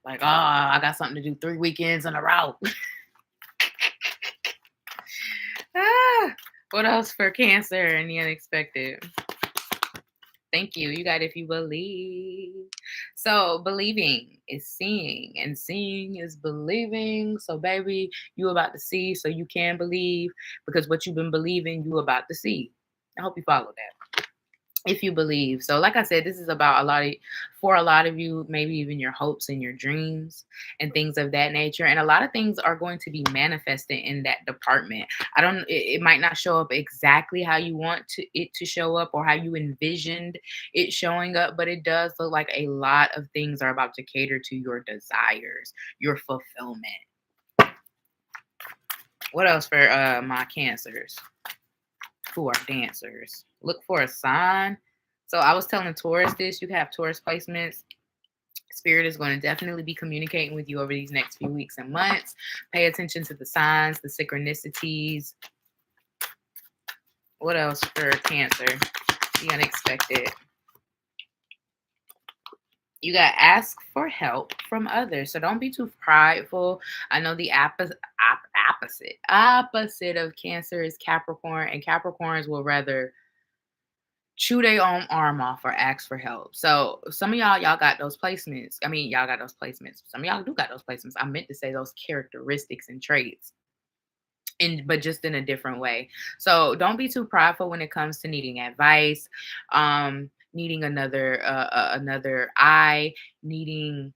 Like, oh, I got something to do 3 weekends in a row. What else for Cancer and the unexpected? Thank you. You got if you believe. So believing is seeing, and seeing is believing. So baby, you about to see so you can believe, because what you've been believing, you about to see. I hope you follow that. If you believe. So like I said, this is about for a lot of you, maybe even your hopes and your dreams and things of that nature. And a lot of things are going to be manifested in that department. It might not show up exactly how you want it to show up or how you envisioned it showing up, but it does look like a lot of things are about to cater to your desires, your fulfillment. What else for my Cancers who are dancers? Look for a sign. So I was telling Taurus this. You have Taurus placements. Spirit is going to definitely be communicating with you over these next few weeks and months. Pay attention to the signs, the synchronicities. What else for Cancer? The unexpected. You got to ask for help from others. So don't be too prideful. I know the opposite of Cancer is Capricorn, and Capricorns will rather chew their own arm off or ask for help. So some of y'all got those placements. I mean, y'all got those placements. Some of y'all do got those placements. I meant to say those characteristics and traits, but just in a different way. So don't be too prideful when it comes to needing advice, needing another eye, needing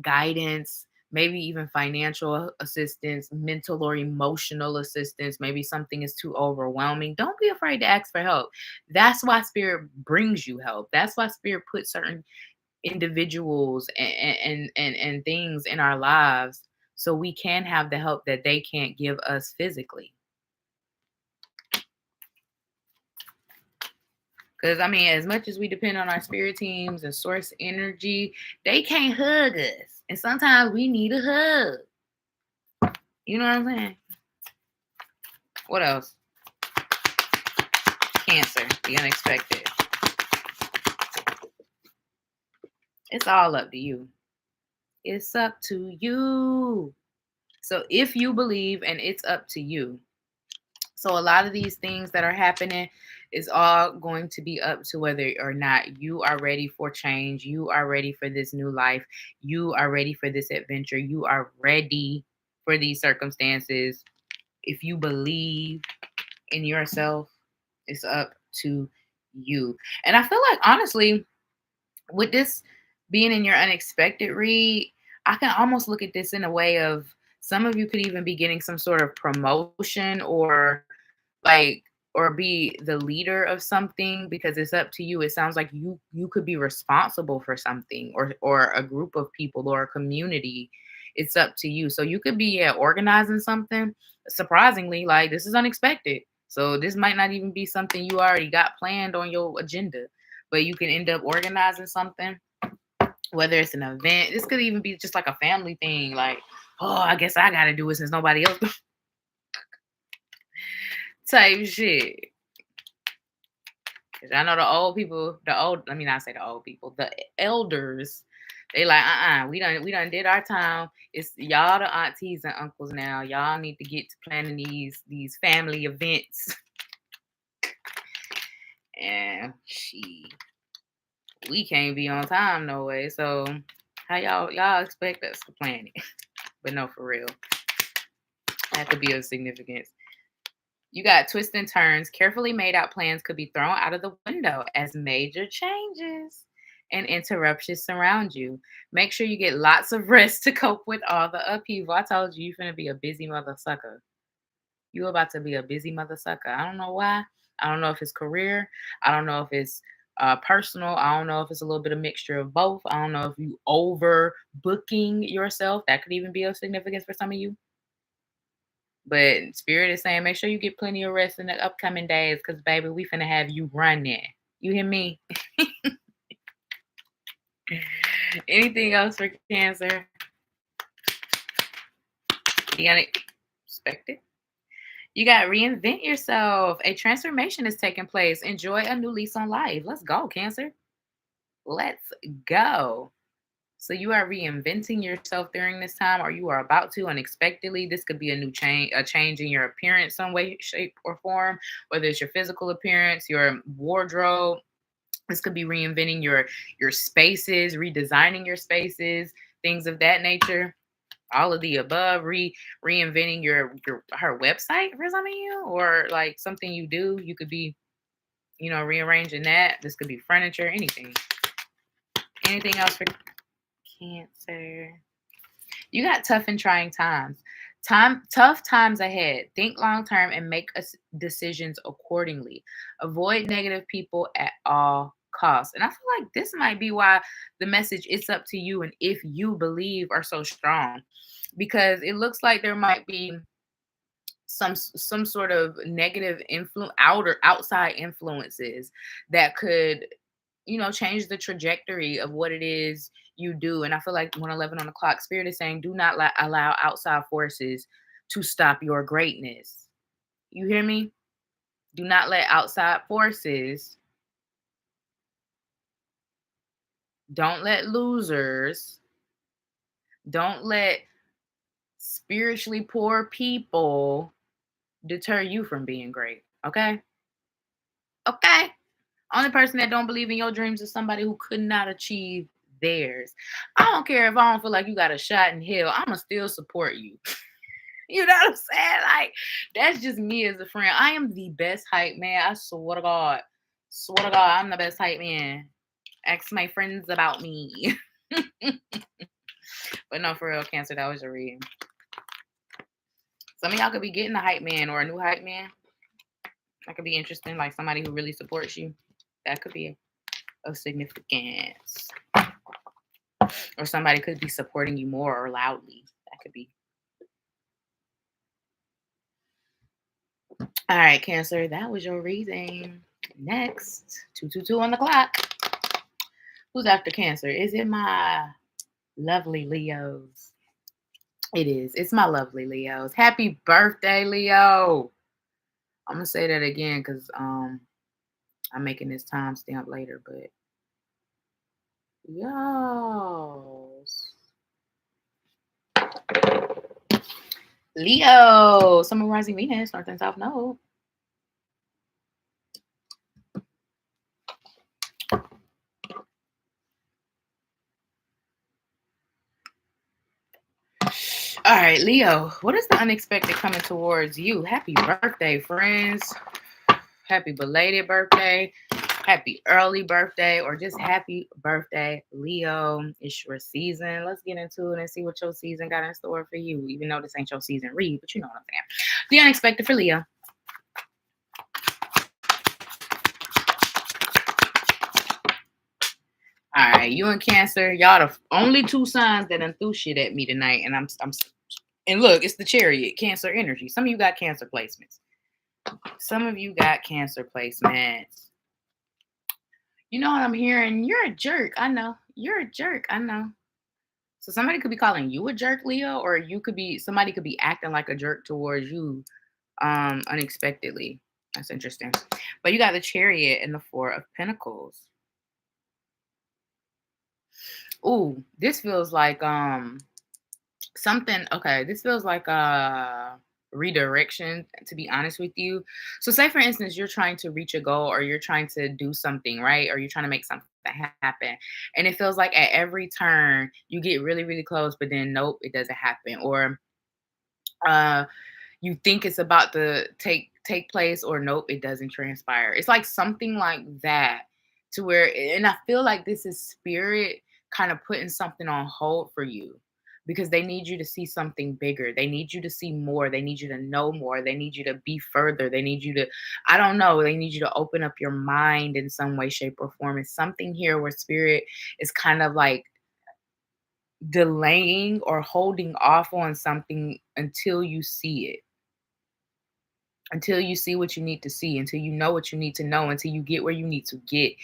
guidance, maybe even financial assistance, mental or emotional assistance. Maybe something is too overwhelming. Don't be afraid to ask for help. That's why Spirit brings you help. That's why Spirit puts certain individuals and things in our lives so we can have the help that they can't give us physically. Because, I mean, as much as we depend on our spirit teams and source energy, they can't hug us. And sometimes we need a hug. You know what I'm saying? What else? Cancer, the unexpected. It's all up to you. It's up to you. So if you believe, and it's up to you. So a lot of these things that are happening is all going to be up to whether or not you are ready for change. You are ready for this new life. You are ready for this adventure. You are ready for these circumstances. If you believe in yourself, it's up to you. And I feel like, honestly, with this being in your unexpected read, I can almost look at this in a way of some of you could even be getting some sort of promotion or be the leader of something, because it's up to you. It sounds like you could be responsible for something or a group of people or a community. It's up to you. So you could be organizing something. Surprisingly, like, this is unexpected. So this might not even be something you already got planned on your agenda, but you can end up organizing something, whether it's an event. This could even be just like a family thing. Like, oh, I guess I got to do it since nobody else type shit. Cause I know the old people, let me not say the old people, the elders, they like, we done did our time. It's y'all the aunties and uncles now. Y'all need to get to planning these family events. And we can't be on time no way. So how y'all expect us to plan it? But no, for real. That could be of significance. You got twists and turns. Carefully made out plans could be thrown out of the window as major changes and interruptions surround you. Make sure you get lots of rest to cope with all the upheaval. I told you, you're going to be a busy mother sucker. You're about to be a busy mother sucker. I don't know why. I don't know if it's career. I don't know if it's personal. I don't know if it's a little bit of mixture of both. I don't know if you overbooking yourself. That could even be of significance for some of you. But Spirit is saying, make sure you get plenty of rest in the upcoming days, because baby, we finna have you running. You hear me? Anything else for Cancer? The unexpected. You got reinvent yourself. A transformation is taking place. Enjoy a new lease on life. Let's go, Cancer. Let's go. So you are reinventing yourself during this time, or you are about to unexpectedly. This could be a new change, a change in your appearance, some way, shape, or form. Whether it's your physical appearance, your wardrobe. This could be reinventing your spaces, redesigning your spaces, things of that nature. All of the above. Reinventing your her website for some of you, or like something you do. You could be, rearranging that. This could be furniture, anything. Anything else for Cancer? You got tough and trying times. Tough times ahead. Think long term and make decisions accordingly. Avoid negative people at all costs. And I feel like this might be why the message "it's up to you and if you believe" are so strong, because it looks like there might be some sort of negative influence, outside influences that could, change the trajectory of what it is you do. And I feel like 111 on the clock, Spirit is saying, do not allow outside forces to stop your greatness. You hear me? Do not let outside forces, don't let losers, don't let spiritually poor people deter you from being great. Okay? Okay? Only person that don't believe in your dreams is somebody who could not achieve theirs. I don't care if I don't feel like you got a shot in hell. I'ma still support you. You know what I'm saying? Like, that's just me as a friend. I am the best hype man. I swear to God. Swear to God, I'm the best hype man. Ask my friends about me. But no, for real, Cancer, that was a reading. Some of y'all could be getting a hype man or a new hype man. That could be interesting, like somebody who really supports you. That could be of significance. Or somebody could be supporting you more or loudly. That could be. All right, Cancer, that was your reading. Next, 222 on the clock. Who's after Cancer? Is it my lovely Leos? It is. It's my lovely Leos. Happy birthday, Leo. I'm gonna say that again because I'm making this timestamp later, but Leos. Leo, Summer Rising Venus, North and South Node. All right, Leo, what is the unexpected coming towards you? Happy birthday, friends. Happy belated birthday. Happy early birthday, or just happy birthday, Leo. It's your season. Let's get into it and see what your season got in store for you, even though this ain't your season read, but you know what I'm saying. The unexpected for Leo. All right, you and Cancer, y'all the only two signs that done threw shit at me tonight, and I'm and look, it's the Chariot, Cancer energy. Some of you got Cancer placements. Some of you got Cancer placements. You know what I'm hearing? You're a jerk. I know. You're a jerk. I know. So somebody could be calling you a jerk, Leo, or somebody could be acting like a jerk towards you unexpectedly. That's interesting. But you got the Chariot and the Four of Pentacles. Ooh, this feels like something. Okay, this feels like redirection, to be honest with you. So say for instance you're trying to reach a goal, or you're trying to do something, right? Or you're trying to make something happen, and it feels like at every turn you get really really close, but then nope, it doesn't happen. Or uh you think it's about to take place, or nope, it doesn't transpire. It's like something like that, to where, and I feel like this is Spirit kind of putting something on hold for you, because they need you to see something bigger. They need you to see more. They need you to know more. They need you to be further. They need you to, I don't know, they need you to open up your mind in some way, shape, or form. It's something here where Spirit is kind of like delaying or holding off on something until you see it. until you see what you need to see, until you know what you need to know, until you get where you need to get.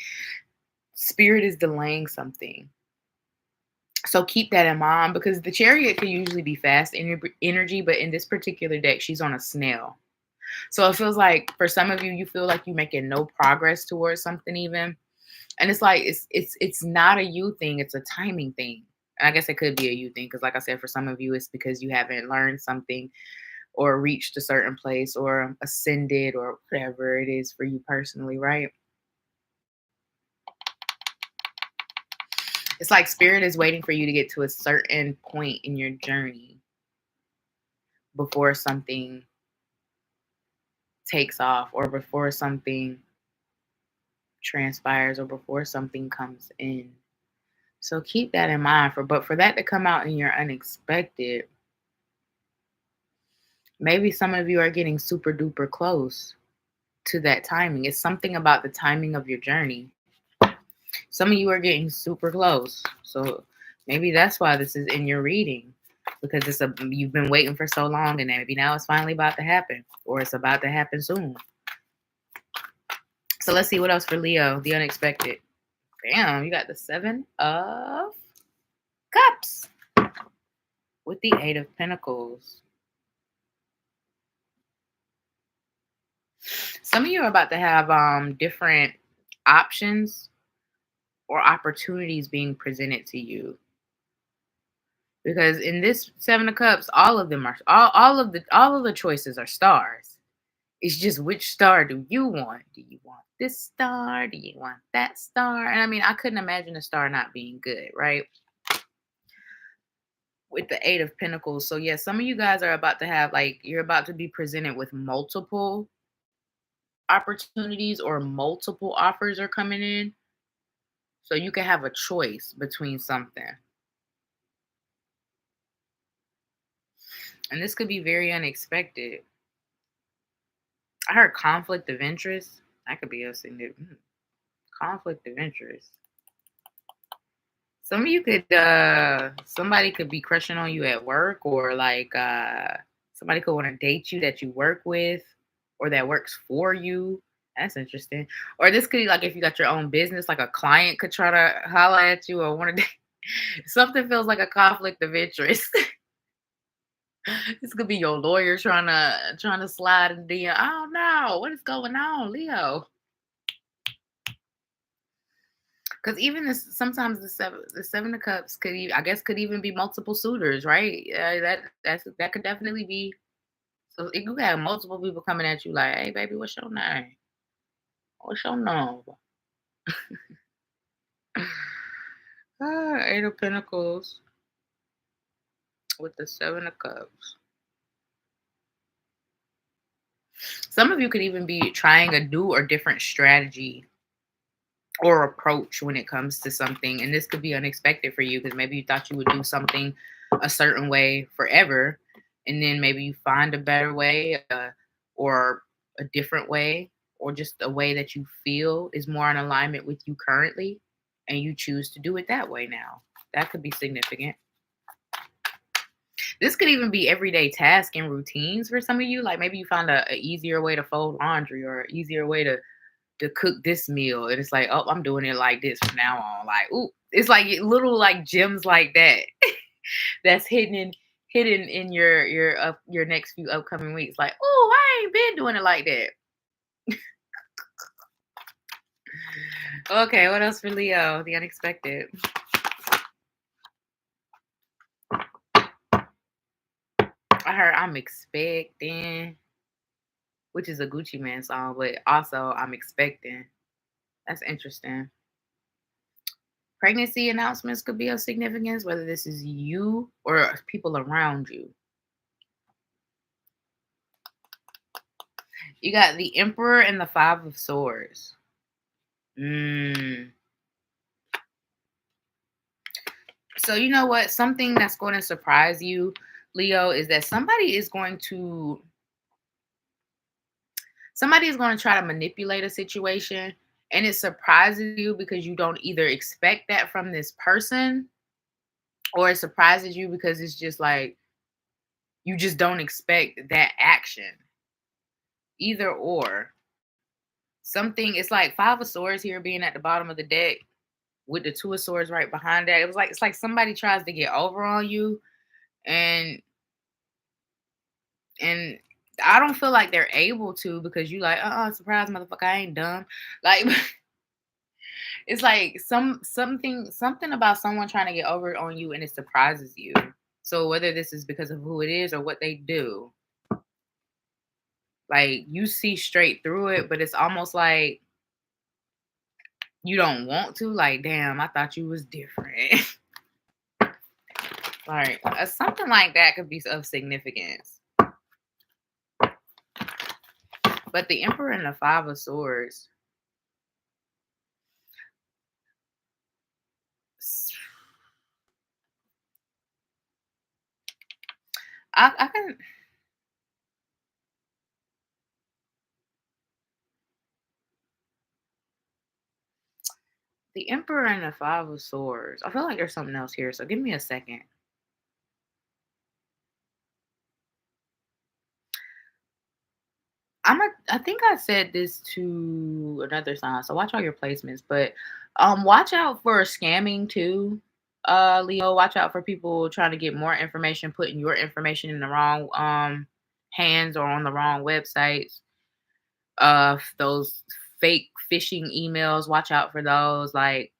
Spirit is delaying something. So keep that in mind, because the Chariot could usually be fast energy, but in this particular deck, she's on a snail. So it feels like for some of you, you feel like you're making no progress towards something even. And it's like it's not a you thing, it's a timing thing. And I guess it could be a you thing, because like I said, for some of you, it's because you haven't learned something or reached a certain place or ascended or whatever it is for you personally, right? It's like spirit is waiting for you to get to a certain point in your journey before something takes off, or before something transpires, or before something comes in. So keep that in mind. But for that to come out in your unexpected, maybe some of you are getting super duper close to that timing. It's something about the timing of your journey. Some of you are getting super close. So maybe that's why this is in your reading, because you've been waiting for so long, and maybe now it's finally about to happen, or it's about to happen soon. So let's see what else for Leo, the unexpected. Bam, you got the 7 of Cups with the 8 of Pentacles. Some of you are about to have different options or opportunities being presented to you. Because in this 7 of Cups, all of them are all of the choices are stars. It's just, which star do you want? Do you want this star? Do you want that star? And I mean, I couldn't imagine a star not being good, right? With the 8 of Pentacles. So yeah, some of you guys are about to have, like, you're about to be presented with multiple opportunities, or multiple offers are coming in. So you can have a choice between something. And this could be very unexpected. I heard conflict of interest. That could be a significant conflict of interest. Some of you could somebody could be crushing on you at work, or like somebody could want to date you that you work with, or that works for you. That's interesting. Or this could be like if you got your own business, like a client could try to holler at you or want to something feels like a conflict of interest. This could be your lawyer trying to slide in DM. I don't know what is going on, Leo. Because even this, sometimes the 7 of Cups could could even be multiple suitors, right? That could definitely be. So you could have multiple people coming at you like, "Hey, baby, what's your name? What's your number?" 8 of Pentacles with the 7 of Cups. Some of you could even be trying a new or different strategy or approach when it comes to something, and this could be unexpected for you, because maybe you thought you would do something a certain way forever, and then maybe you find a better way, or a different way, or just a way that you feel is more in alignment with you currently, and you choose to do it that way now. That could be significant. This could even be everyday tasks and routines for some of you. Like maybe you found a easier way to fold laundry, or an easier way to cook this meal, and it's like, oh, I'm doing it like this from now on. Like, ooh, it's like little like gems like that that's hidden in your next few upcoming weeks. Like, oh, I ain't been doing it like that. Okay, what else for Leo? The unexpected. I heard I'm expecting, which is a Gucci Man song, but also I'm expecting. That's interesting. Pregnancy announcements could be of significance, whether this is you or people around you. You got the Emperor and the 5 of Swords. So you know what? Something that's going to surprise you, Leo, is that somebody is going to try to manipulate a situation, and it surprises you because you don't either expect that from this person, or it surprises you because it's just like you just don't expect that action. Either or. Something, it's like Five of Swords here being at the bottom of the deck with the Two of Swords right behind that. It's like somebody tries to get over on you, and I don't feel like they're able to, because you like, surprise motherfucker, I ain't dumb. Like it's like something about someone trying to get over on you and it surprises you. So whether this is because of who it is or what they do, like you see straight through it, but it's almost like you don't want to. Like, damn, I thought you was different. Like something like that could be of significance. But the Emperor and the Five of Swords, I can. The Emperor and the Five of Swords. I feel like there's something else here, so give me a second. I think I said this to another sign, so watch all your placements, but watch out for scamming too. Leo, watch out for people trying to get more information, putting your information in the wrong hands or on the wrong websites. Those fake phishing emails, watch out for those. Like,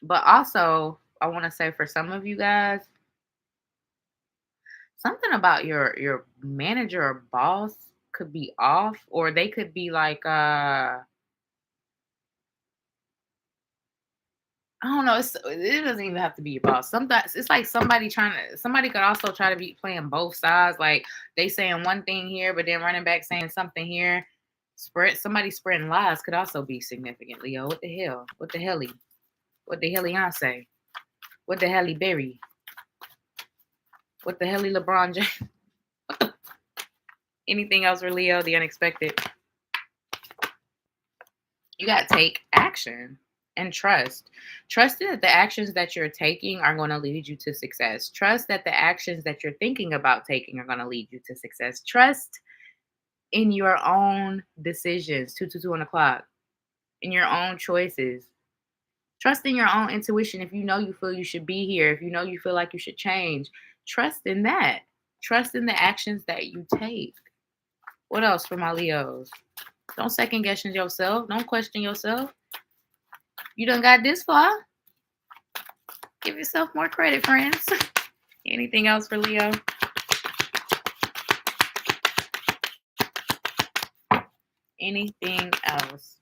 but also I want to say for some of you guys, something about your manager or boss could be off, or they could be like I don't know. It doesn't even have to be your boss. Sometimes it's like somebody could also try to be playing both sides. Like they saying one thing here, but then running back saying something here. Somebody spreading lies could also be significant, Leo. What the hell? What the helly? What the helly I say? What the helly Berry? What the helly LeBron James? Anything else for Leo? The unexpected. You got to take action and trust. Trust that the actions that you're taking are going to lead you to success. Trust that the actions that you're thinking about taking are going to lead you to success. Trust in your own decisions, 2 on the clock, in your own choices. Trust in your own intuition. If you know you feel you should be here, if you know you feel like you should change, trust in that. Trust in the actions that you take. What else for my Leos? Don't second guess yourself. Don't question yourself. You done got this far. Give yourself more credit, friends. Anything else for Leo? Anything else?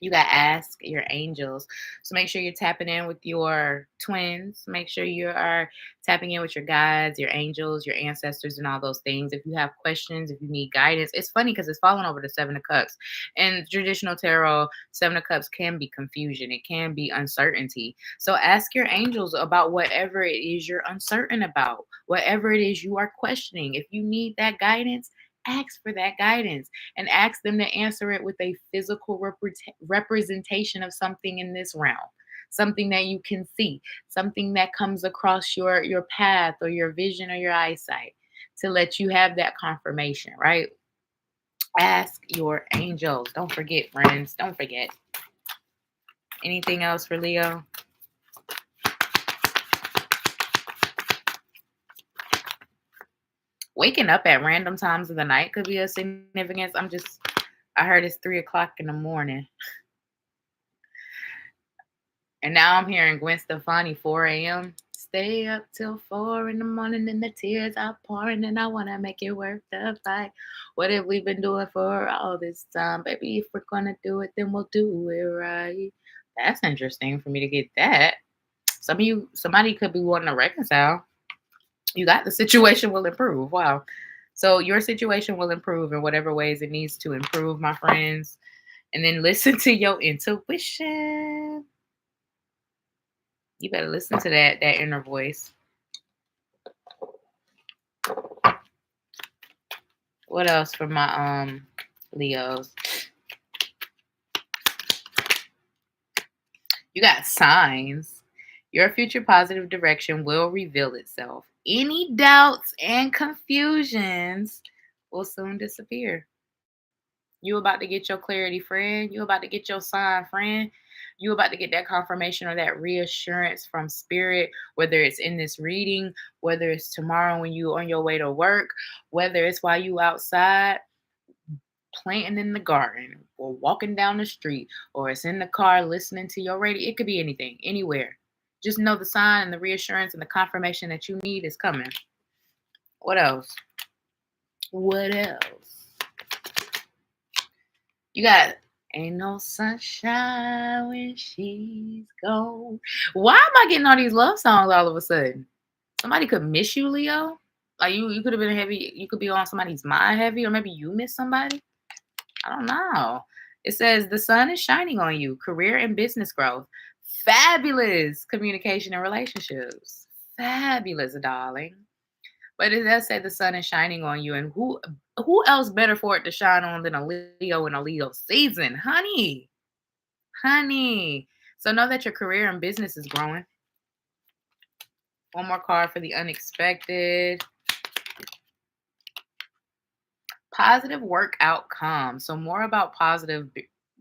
You got to ask your angels. So make sure you're tapping in with your twins. Make sure you are tapping in with your guides, your angels, your ancestors, and all those things. If you have questions, if you need guidance, it's funny because it's falling over the Seven of Cups. And traditional tarot, Seven of Cups can be confusion. It can be uncertainty. So ask your angels about whatever it is you're uncertain about, whatever it is you are questioning. If you need that guidance, ask for that guidance and ask them to answer it with a physical representation of something in this realm, something that you can see, something that comes across your path or your vision or your eyesight to let you have that confirmation, right? Ask your angels. Don't forget, friends. Don't forget. Anything else for Leo? Waking up at random times of the night could be a significance. I heard it's 3 o'clock in the morning. And now I'm hearing Gwen Stefani, 4 a.m. Stay up till 4 in the morning and the tears are pouring and I want to make it worth the fight. What have we been doing for all this time? Baby, if we're going to do it, then we'll do it right. That's interesting for me to get that. Somebody could be wanting to reconcile. You got the situation will improve. Wow. So your situation will improve in whatever ways it needs to improve, my friends. And then listen to your intuition. You better listen to that inner voice. What else for my Leos? You got signs. Your future positive direction will reveal itself. Any doubts and confusions will soon disappear. You about to get your clarity, friend. You about to get your sign, friend. You about to get that confirmation or that reassurance from spirit, whether it's in this reading, whether it's tomorrow when you on your way to work, whether it's while you outside planting in the garden or walking down the street, or it's in the car listening to your radio. It could be anything, anywhere. Just know the sign and the reassurance and the confirmation that you need is coming. What else? What else? You got ain't no sunshine when she's gone. Why am I getting all these love songs all of a sudden? Somebody could miss you, Leo. Like you could have been heavy. You could be on somebody's mind heavy, or maybe you miss somebody. I don't know. It says the sun is shining on you, career and business growth, fabulous communication and relationships, fabulous, darling. But it does say the sun is shining on you, and who else better for it to shine on than a Leo in a Leo season, honey, honey. So know that your career and business is growing. One more card for the unexpected. Positive work outcome. So more about positive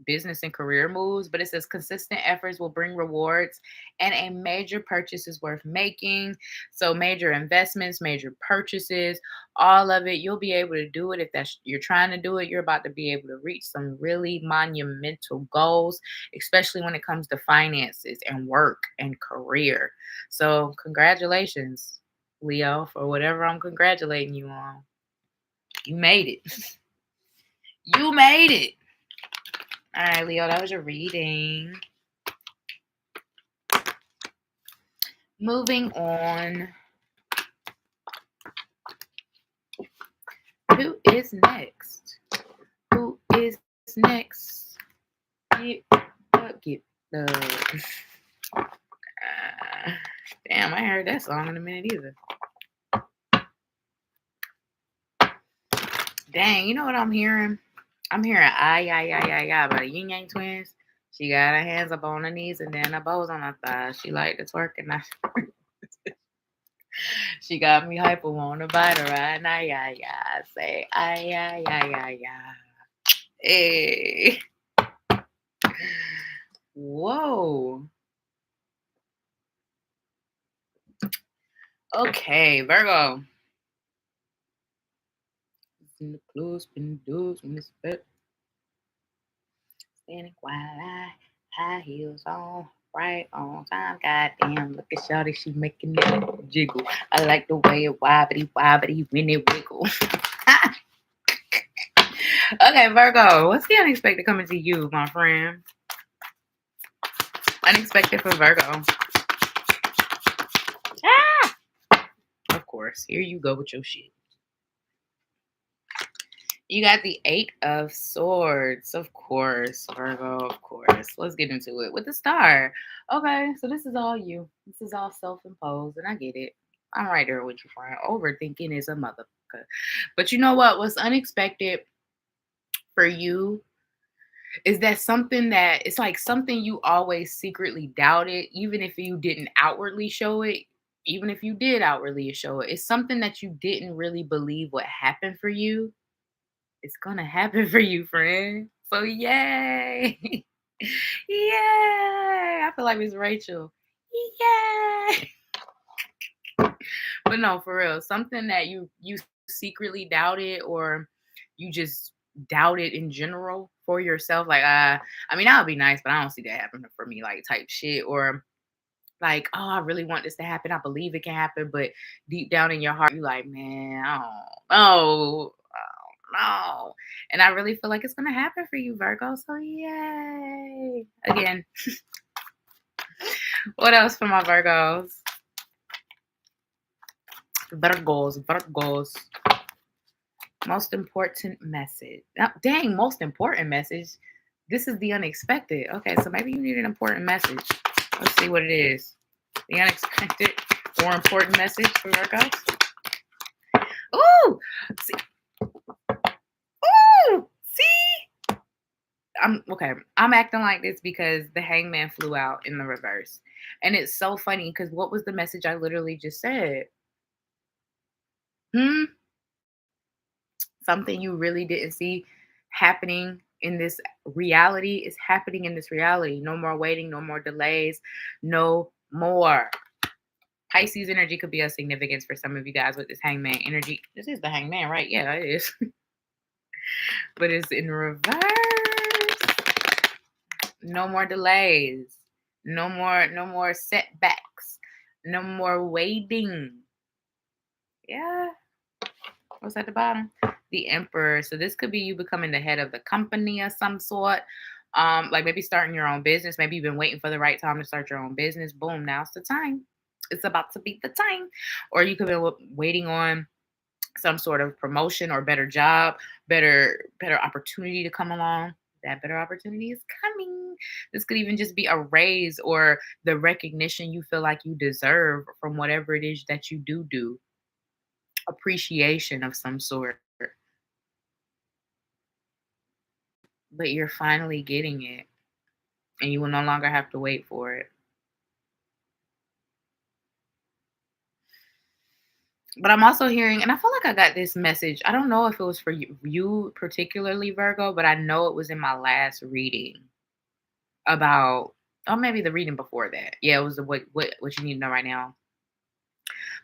business and career moves, but it says consistent efforts will bring rewards and a major purchase is worth making. So major investments, major purchases, all of it, you'll be able to do it. If that's you're trying to do it, you're about to be able to reach some really monumental goals, especially when it comes to finances and work and career. So congratulations, Leo, for whatever I'm congratulating you on. You made it. You made it. All right, Leo, that was your reading. Moving on. Who is next? Who is next? Get the. Damn, I ain't heard that song in a minute either. Dang, you know what I'm hearing? I'm hearing by the Yin Yang Twins. She got her hands up on her knees and then her bows on her thighs. She like to twerk and I she got me hyper, wanna bite her right now, yeah. Say, yeah. Hey. Whoa. Okay, Virgo. In the clothes, been doors when it's bed. Standing while high heels on, right on time. Goddamn, look at Shawty, she making it jiggle. I like the way it wobbly when it wiggle. Okay, Virgo, what's the unexpected coming to you, my friend? Unexpected for Virgo. Of course, here you go with your shit. You got the 8 of Swords, of course, Virgo, of course. Let's get into it with the star. Okay, so this is all you. This is all self-imposed, and I get it. I'm right there with you, friend. Overthinking is a motherfucker. But you know what? What's unexpected for you is that something that it's like something you always secretly doubted, even if you didn't outwardly show it. Even if you did outwardly show it, it's something that you didn't really believe would happen for you. It's gonna happen for you, friend. So yay. Yay. I feel like Miss Rachel. Yay. But no, for real. Something that you secretly doubted or you just doubted in general for yourself. Like I mean that would be nice, but I don't see that happening for me, like type shit. Or like, oh, I really want this to happen. I believe it can happen, but deep down in your heart, you like, man, I don't know. No. And I really feel like it's going to happen for you, Virgo. So, yay. Again. What else for my Virgos? Virgos. Most important message. Oh, dang, most important message. This is the unexpected. Okay, so maybe you need an important message. Let's see what it is. The unexpected or important message for Virgos. Ooh! See. Ooh! See? I'm acting like this because the hangman flew out in the reverse. And it's so funny because what was the message I literally just said? Hmm. Something you really didn't see happening in this reality is happening in this reality. No more waiting, no more delays, no more. Pisces energy could be of significance for some of you guys with this hangman energy. This is the hangman, right? Yeah, it is. But it's in reverse. No more delays. No more setbacks. No more waiting. Yeah. What's at the bottom? The Emperor. So this could be you becoming the head of the company of some sort. Like maybe starting your own business. Maybe you've been waiting for the right time to start your own business. Boom, now's the time. It's about to be the time. Or you could be waiting on some sort of promotion or better job, better opportunity to come along. That better opportunity is coming. This could even just be a raise or the recognition you feel like you deserve from whatever it is that you do. Appreciation of some sort, but you're finally getting it and you will no longer have to wait for it. But I'm also hearing, and I feel like I got this message. I don't know if it was for you particularly, Virgo, but I know it was in my last reading about, or maybe the reading before that. Yeah, it was the what you need to know right now.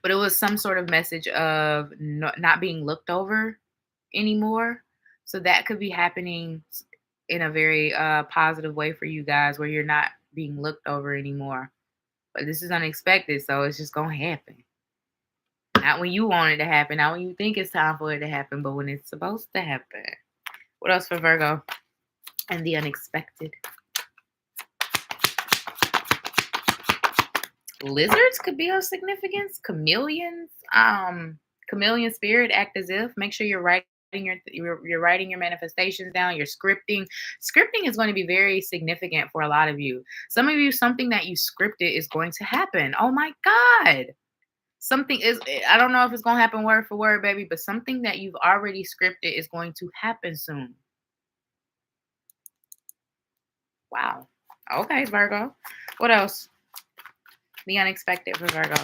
But it was some sort of message of not being looked over anymore. So that could be happening in a very positive way for you guys, where you're not being looked over anymore. But this is unexpected, so it's just gonna happen. Not when you want it to happen, not when you think it's time for it to happen, but when it's supposed to happen. What else for Virgo? And the unexpected. Lizards could be of significance. Chameleons, chameleon spirit, act as if. Make sure you're writing your manifestations down. You're scripting. Scripting is going to be very significant for a lot of you. Some of you, something that you scripted is going to happen. Oh my God. Something is, I don't know if it's going to happen word for word, baby, but something that you've already scripted is going to happen soon. Wow. Okay, Virgo. What else? The unexpected for Virgo.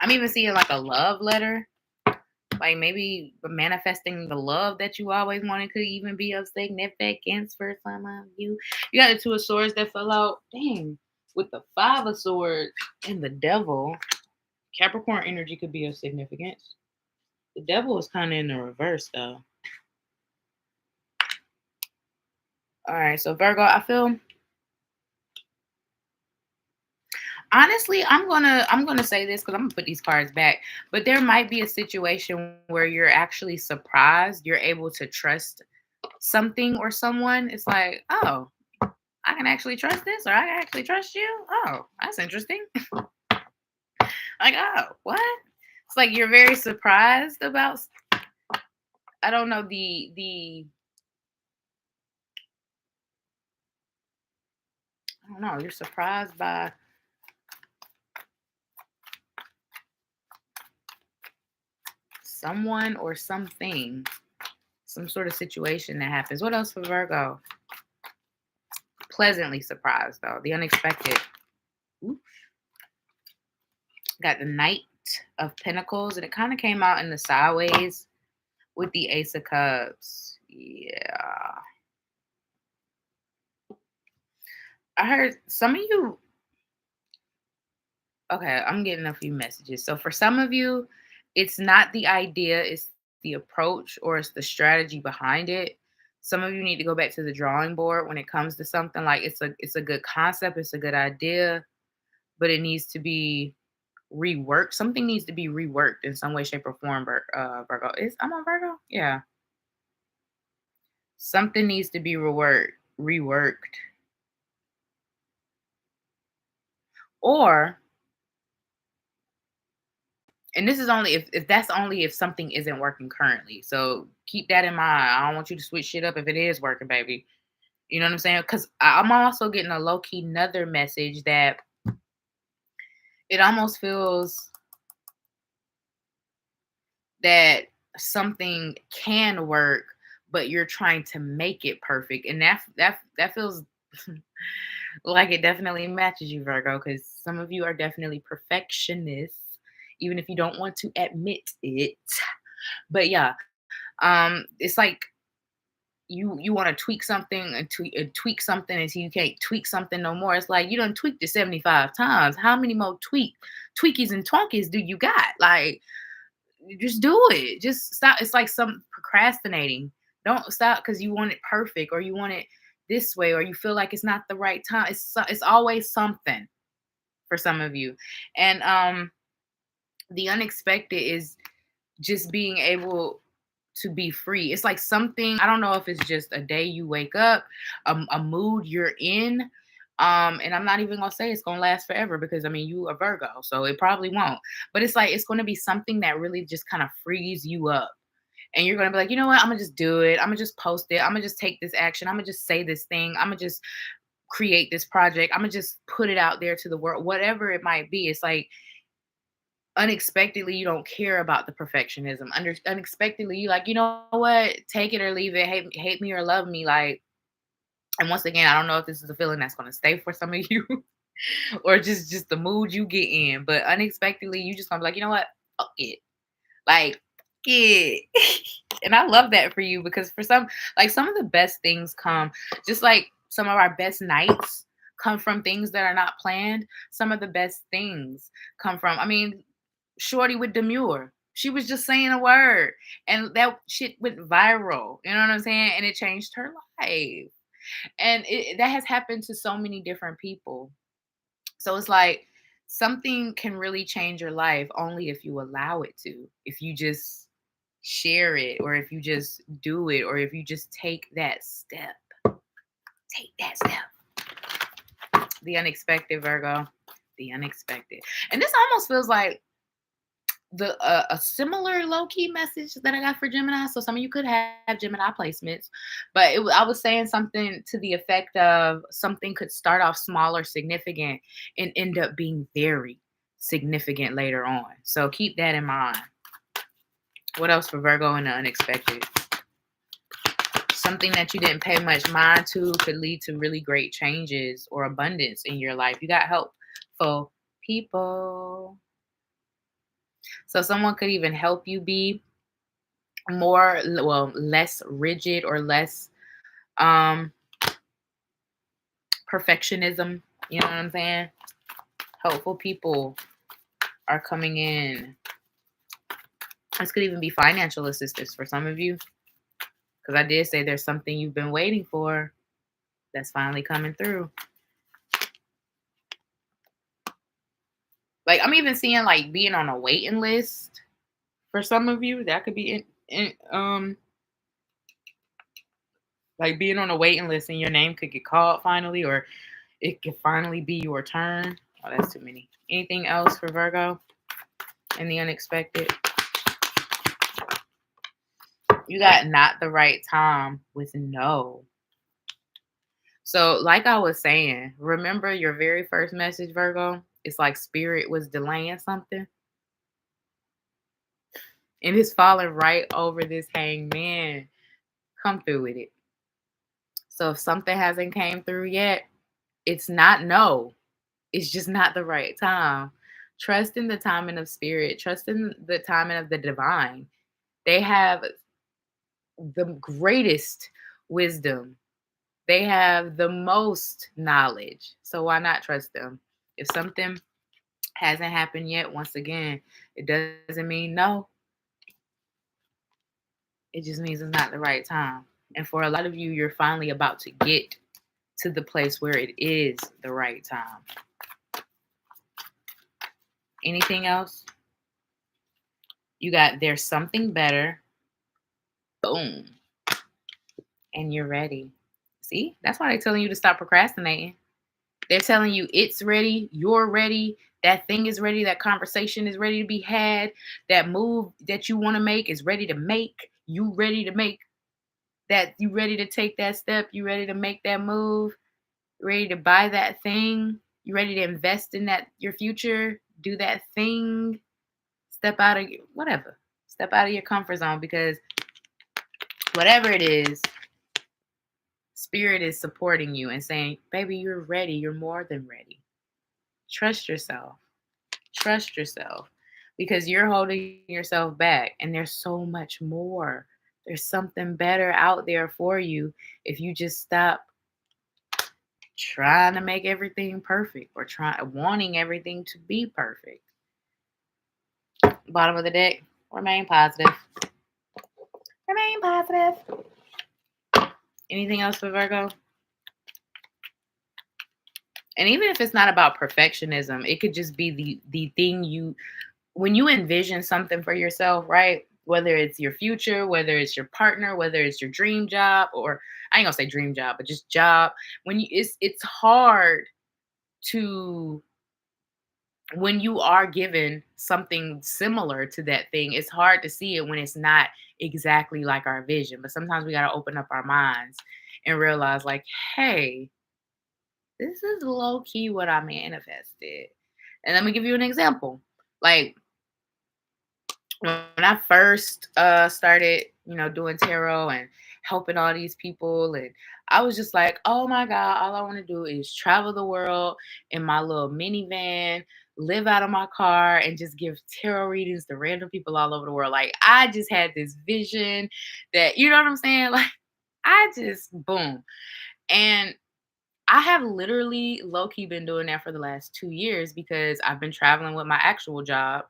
I'm even seeing like a love letter. Like maybe manifesting the love that you always wanted could even be of significance for some of you. You got the Two of Swords that fell out. Dang. With the Five of Swords and the Devil. Capricorn energy could be of significance. The Devil is kind of in the reverse though. All right, so Virgo, I feel honestly, I'm gonna say this because I'm gonna put these cards back. But there might be a situation where you're actually surprised. You're able to trust something or someone. It's like, oh, I can actually trust this, or I can actually trust you. Oh, that's interesting. Like, oh, what? It's like you're very surprised about. I don't know the. I don't know. You're surprised by someone or something, some sort of situation that happens. What else for Virgo? Pleasantly surprised though, the unexpected. Ooh. Got the Knight of Pentacles, and it kind of came out in the sideways with the Ace of Cups. Yeah. I heard some of you. Okay, I'm getting a few messages. So for some of you, it's not the idea, it's the approach or it's the strategy behind it. Some of you need to go back to the drawing board when it comes to something. Like it's a good concept, it's a good idea, but it needs to be reworked. Something needs to be reworked in some way, shape, or form. Virgo. I'm on Virgo? Yeah. Something needs to be reworked. Or, and this is only if that's only if something isn't working currently. So keep that in mind. I don't want you to switch shit up if it is working, baby. You know what I'm saying? Because I'm also getting a low key another message that it almost feels that something can work, but you're trying to make it perfect, and that feels like it definitely matches you, Virgo, because some of you are definitely perfectionists even if you don't want to admit it. But yeah, it's like you want to tweak something and tweak something until you can't tweak something no more. It's like you done tweaked it 75 times. How many more tweakies and twonkies do you got? Like, just do it. Just stop. It's like some procrastinating. Don't stop because you want it perfect or you want it this way or you feel like it's not the right time. It's always something for some of you. And the unexpected is just being able to be free. It's like something, I don't know if it's just a day you wake up, a mood you're in. And I'm not even gonna say it's gonna last forever because I mean you a Virgo, so it probably won't. But it's like it's gonna be something that really just kind of frees you up. And you're gonna be like, you know what, I'm gonna just do it. I'm gonna just post it. I'm gonna just take this action. I'm gonna just say this thing. I'm gonna just create this project. I'm gonna just put it out there to the world, whatever it might be. It's like unexpectedly you don't care about the perfectionism. Unexpectedly you like, you know what, take it or leave it, hate me or love me. Like, and once again, I don't know if this is a feeling that's going to stay for some of you or just the mood you get in, but unexpectedly you just gonna be like, you know what, fuck it, like it. And I love that for you because for some, like some of the best things come, just like some of our best nights come from things that are not planned. Some of the best things come from, I mean, Shorty with Demure. She was just saying a word and that shit went viral. You know what I'm saying? And it changed her life. And that has happened to so many different people. So it's like something can really change your life only if you allow it to. If you just share it or if you just do it or if you just take that step. Take that step. The unexpected, Virgo. The unexpected. And this almost feels like a similar low-key message that I got for Gemini. So some of you could have Gemini placements, but I was saying something to the effect of something could start off small or significant and end up being very significant later on. So keep that in mind. What else for Virgo in the unexpected? Something that you didn't pay much mind to could lead to really great changes or abundance in your life. You got helpful people. So someone could even help you be more, well, less rigid or less perfectionism. You know what I'm saying? Helpful people are coming in. This could even be financial assistance for some of you. Because I did say there's something you've been waiting for that's finally coming through. Like I'm even seeing like being on a waiting list for some of you. That could be like being on a waiting list and your name could get called finally, or it could finally be your turn. Oh, that's too many. Anything else for Virgo in the unexpected? You got not the right time with no. So like I was saying, remember your very first message, Virgo? It's like spirit was delaying something. And it's falling right over this hangman. Come through with it. So if something hasn't came through yet, it's not no. It's just not the right time. Trust in the timing of spirit. Trust in the timing of the divine. They have the greatest wisdom. They have the most knowledge. So why not trust them? If something hasn't happened yet, once again, it doesn't mean no. It just means it's not the right time. And for a lot of you, you're finally about to get to the place where it is the right time. Anything else? You got there's something better. Boom. And you're ready. See? That's why they're telling you to stop procrastinating. They're telling you it's ready. You're ready. That thing is ready. That conversation is ready to be had. That move that you want to make is ready to make. You ready to make that. You ready to take that step. You ready to make that move. Ready to buy that thing. You ready to invest in that your future. Do that thing. Step out of whatever. Step out of your comfort zone because whatever it is, spirit is supporting you and saying, baby, you're ready. You're more than ready. Trust yourself. Trust yourself. because you're holding yourself back, and there's so much more. There's something better out there for you if you just stop trying to make everything perfect or wanting everything to be perfect. Bottom of the deck, remain positive. Remain positive. Anything else for Virgo? And even if it's not about perfectionism, it could just be the thing when you envision something for yourself, right? Whether it's your future, whether it's your partner, whether it's your dream job, or I ain't gonna say dream job, but just job. It's hard to, when you are given something similar to that thing, it's hard to see it when it's not exactly like our vision. But sometimes we gotta open up our minds and realize, like, hey, this is low key what I manifested. And let me give you an example. Like, when I first started, doing tarot and helping all these people, and I was just like, oh my God, all I want to do is travel the world in my little minivan, live out of my car, and just give tarot readings to random people all over the world. Like, I just had this vision that, you know what I'm saying? Like, I just, boom. And I have literally low key been doing that for the last 2 years because I've been traveling with my actual job.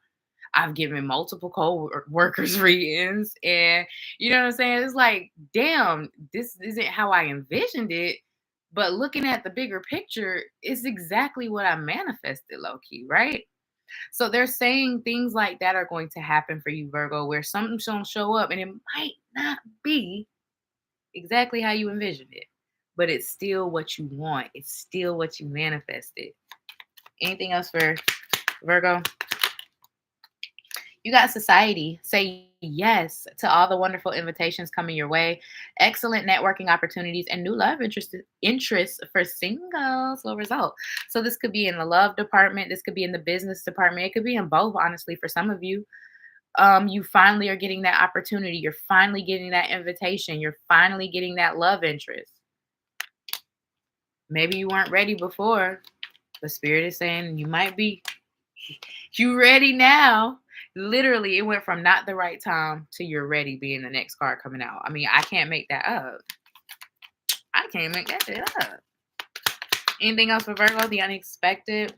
I've given multiple co-workers readings, and you know what I'm saying? It's like, damn, this isn't how I envisioned it. But looking at the bigger picture, it's exactly what I manifested, low key, right? So they're saying things like that are going to happen for you, Virgo, where something's gonna show up and it might not be exactly how you envisioned it, but it's still what you want. It's still what you manifested. Anything else for Virgo? You got society. Say yes to all the wonderful invitations coming your way. Excellent networking opportunities and new love interests for singles will result. So this could be in the love department. This could be in the business department. It could be in both, honestly, for some of you. You finally are getting that opportunity. You're finally getting that invitation. You're finally getting that love interest. Maybe you weren't ready before, but Spirit is saying you might be. You ready now. Literally, it went from not the right time to you're ready being the next card coming out. I mean, I can't make that up. I can't make that shit up. Anything else for Virgo? The unexpected.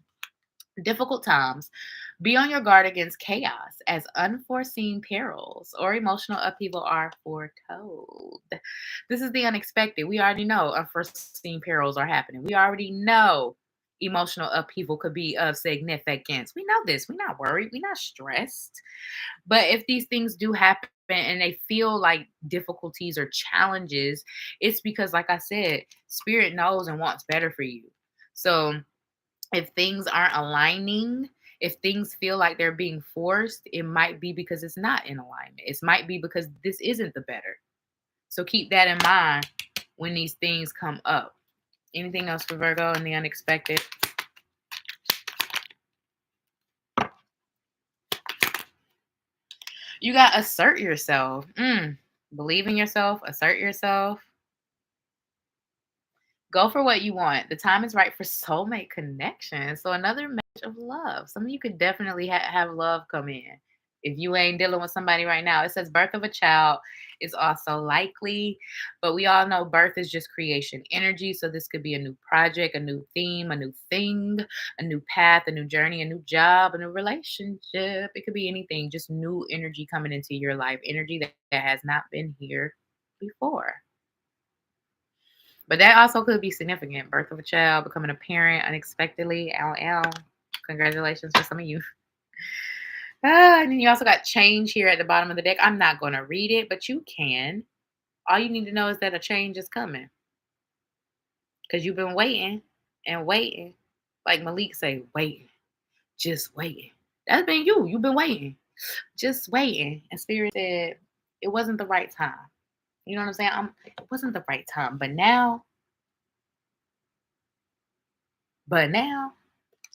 Difficult times. Be on your guard against chaos as unforeseen perils or emotional upheaval are foretold. This is the unexpected. We already know unforeseen perils are happening. We already know emotional upheaval could be of significance. We know this. We're not worried. We're not stressed. But if these things do happen and they feel like difficulties or challenges, it's because, like I said, Spirit knows and wants better for you. So if things aren't aligning, if things feel like they're being forced, it might be because it's not in alignment. It might be because this isn't the better. So keep that in mind when these things come up. Anything else for Virgo and the unexpected? You got assert yourself. Believe in yourself, assert yourself. Go for what you want. The time is right for soulmate connection. So another match of love. Some of you could definitely have love come in. If you ain't dealing with somebody right now, it says birth of a child is also likely, but we all know birth is just creation energy. So this could be a new project, a new theme, a new thing, a new path, a new journey, a new job, a new relationship. It could be anything, just new energy coming into your life, energy that has not been here before. But that also could be significant. Birth of a child, becoming a parent unexpectedly. LL. Congratulations for some of you. And then you also got change here at the bottom of the deck. I'm not going to read it, but you can. All you need to know is that a change is coming. Because you've been waiting and waiting. Like Malik say, waiting. Just waiting. That's been you. You've been waiting. Just waiting. And Spirit said, it wasn't the right time. You know what I'm saying? It wasn't the right time. But now. All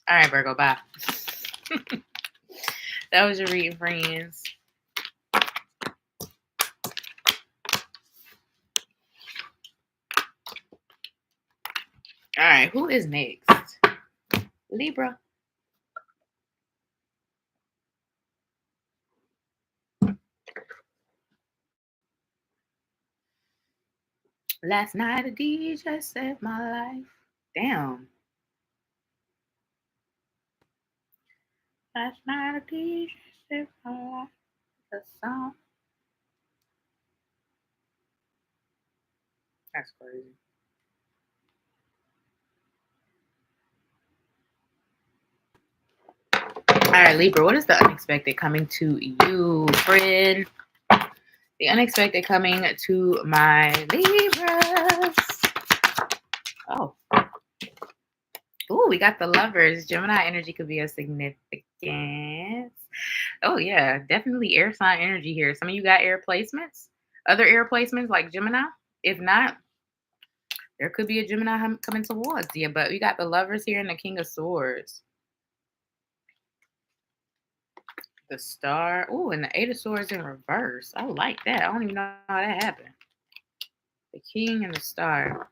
right, Virgo, bye. That was your reading, friends. All right, who is next? Libra. Last night a DJ saved my life. Damn. Last night a DJ saved my life. The song. That's crazy. All right, Libra, what is the unexpected coming to you, friend? The unexpected coming to my Libras. Oh. Ooh, we got the Lovers. Gemini energy could be a significance. Oh, yeah. Definitely air sign energy here. Some of you got air placements. Other air placements like Gemini. If not, there could be a Gemini coming towards you. But we got the Lovers here and the King of Swords. The Star. Ooh, and the Eight of Swords in reverse. I like that. I don't even know how that happened. The King and the Star.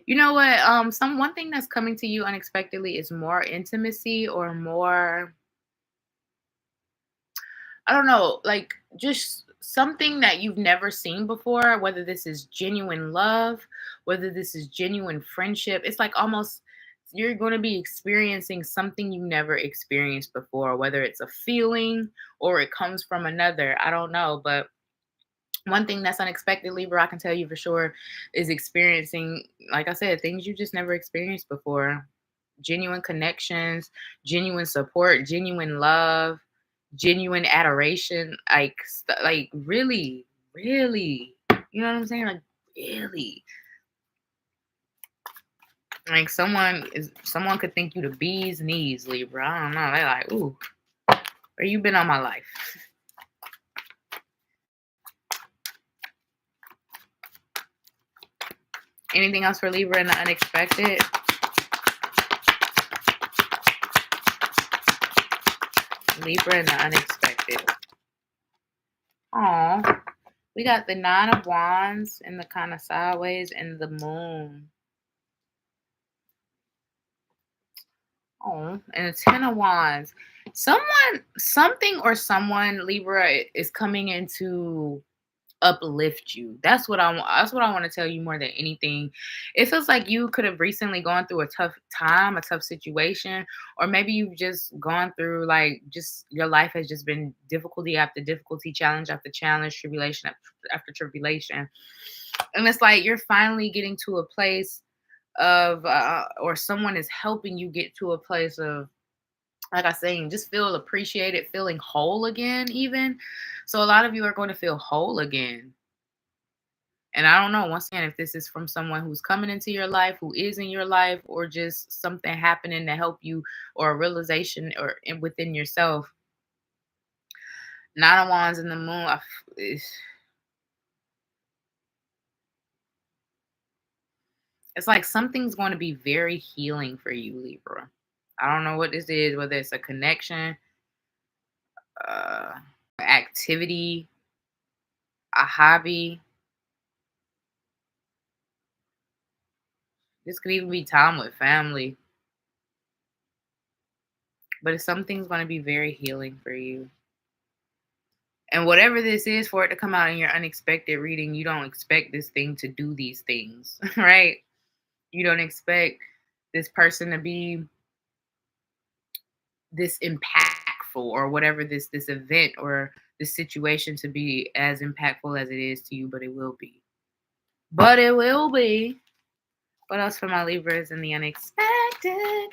You know what? One thing that's coming to you unexpectedly is more intimacy or more, I don't know, like just something that you've never seen before, whether this is genuine love, whether this is genuine friendship. It's like almost you're going to be experiencing something you never experienced before, whether it's a feeling or it comes from another. I don't know, but one thing that's unexpected, Libra, I can tell you for sure, is experiencing, like I said, things you just never experienced before. Genuine connections, genuine support, genuine love, genuine adoration. Like really, really. You know what I'm saying? Like really. Like someone could think you the bee's knees, Libra. I don't know. They're like, ooh, where you been all my life? Anything else for Libra in the unexpected? Libra in the unexpected. Oh, we got the Nine of Wands and the kind of sideways and the Moon. Oh, and the Ten of Wands. Something or someone, Libra, is coming into uplift you. That's what I want. That's what I want to tell you more than anything. It feels like you could have recently gone through a tough time, a tough situation, or maybe you've just gone through like just your life has just been difficulty after difficulty, challenge after challenge, tribulation after tribulation. And it's like you're finally getting to a place of or someone is helping you get to a place of, like I saying, just feel appreciated, feeling whole again, even. So a lot of you are going to feel whole again. And I don't know, once again, if this is from someone who's coming into your life, who is in your life, or just something happening to help you, or a realization or within yourself. Nine of Wands in the Moon. It's like something's going to be very healing for you, Libra. I don't know what this is, whether it's a connection, uh, activity, a hobby. This could even be time with family. But it's something's going to be very healing for you. And whatever this is, for it to come out in your unexpected reading, you don't expect this thing to do these things, right? You don't expect this person to be this impactful, or whatever this event or this situation to be as impactful as it is to you, but it will be. But it will be. What else for my Libras in the unexpected?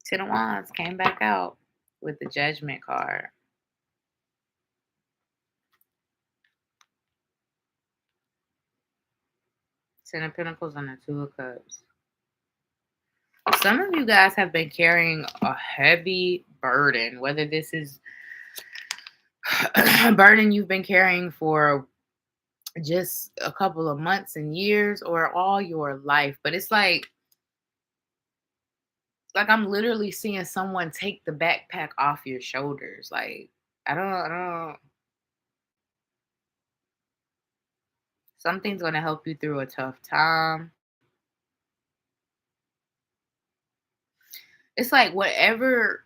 Ten of Wands came back out with the Judgment card. Ten of Pentacles and the Two of Cups. Some of you guys have been carrying a heavy burden, whether this is a burden you've been carrying for just a couple of months and years or all your life. But it's like I'm literally seeing someone take the backpack off your shoulders. Like, I don't, something's going to help you through a tough time. It's like whatever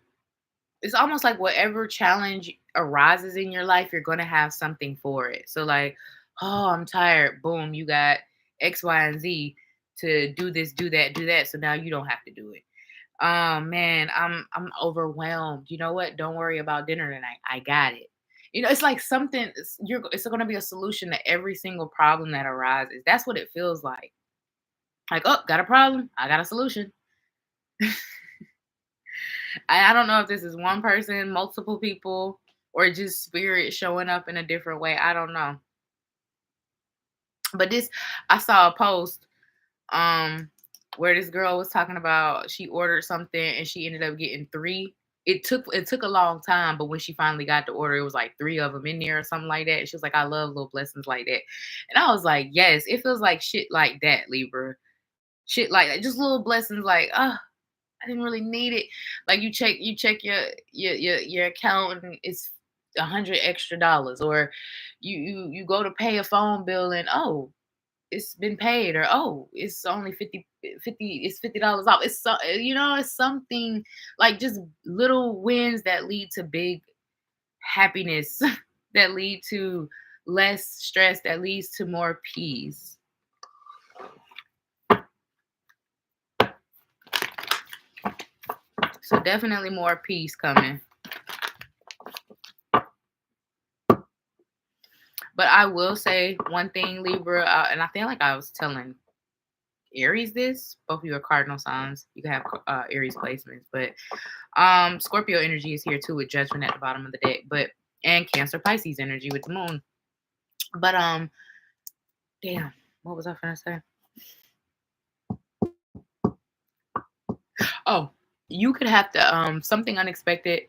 it's almost like whatever challenge arises in your life, you're going to have something for it. So like, oh, I'm tired. Boom, you got X, Y, and Z to do this, do that, do that. So now you don't have to do it. Man, I'm overwhelmed. You know what? Don't worry about dinner tonight. I got it. It's like something it's going to be a solution to every single problem that arises. That's what it feels like. Like, oh, got a problem? I got a solution. I don't know if this is one person, multiple people, or just spirit showing up in a different way. I don't know. But I saw a post where this girl was talking about she ordered something and she ended up getting three. It took a long time, but when she finally got the order, it was like three of them in there or something like that. And she was like, I love little blessings like that. And I was like, yes, it feels like shit like that, Libra. Shit like that. Just little blessings like, I didn't really need it. Like you check your account and it's $100 extra, or you go to pay a phone bill and oh, it's been paid, or oh, it's only 50, it's $50 off. It's it's something like just little wins that lead to big happiness, that lead to less stress, that leads to more peace. So definitely more peace coming. But I will say one thing, Libra, and I feel like I was telling Aries this. Both of you are cardinal signs. You can have Aries placements, but Scorpio energy is here too with Judgment at the bottom of the deck, and Cancer Pisces energy with the moon. But damn, what was I gonna say? Oh, you could have to something unexpected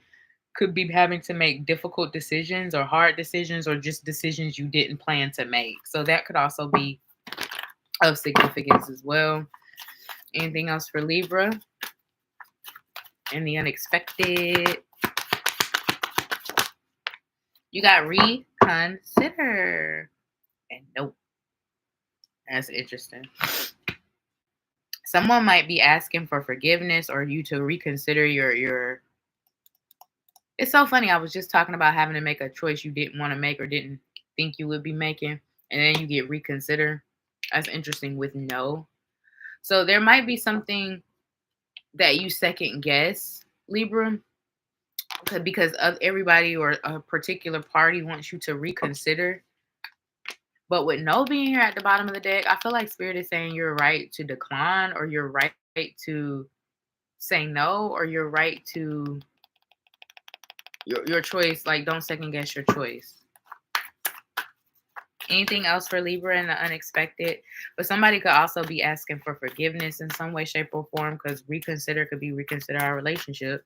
could be having to make difficult decisions or hard decisions or just decisions you didn't plan to make. So that could also be of significance as well. Anything else for Libra? And the unexpected. You got reconsider. And nope. That's interesting. Someone might be asking for forgiveness or you to reconsider your. It's so funny. I was just talking about having to make a choice you didn't want to make or didn't think you would be making, and then you get reconsider. That's interesting with no. So there might be something that you second guess, Libra, because of everybody or a particular party wants you to reconsider. But with no being here at the bottom of the deck, I feel like Spirit is saying you're right to decline, or you're right to say no, or you're right to your choice. Like, don't second guess your choice. Anything else for Libra in the unexpected? But somebody could also be asking for forgiveness in some way, shape, or form, because reconsider could be reconsider our relationship.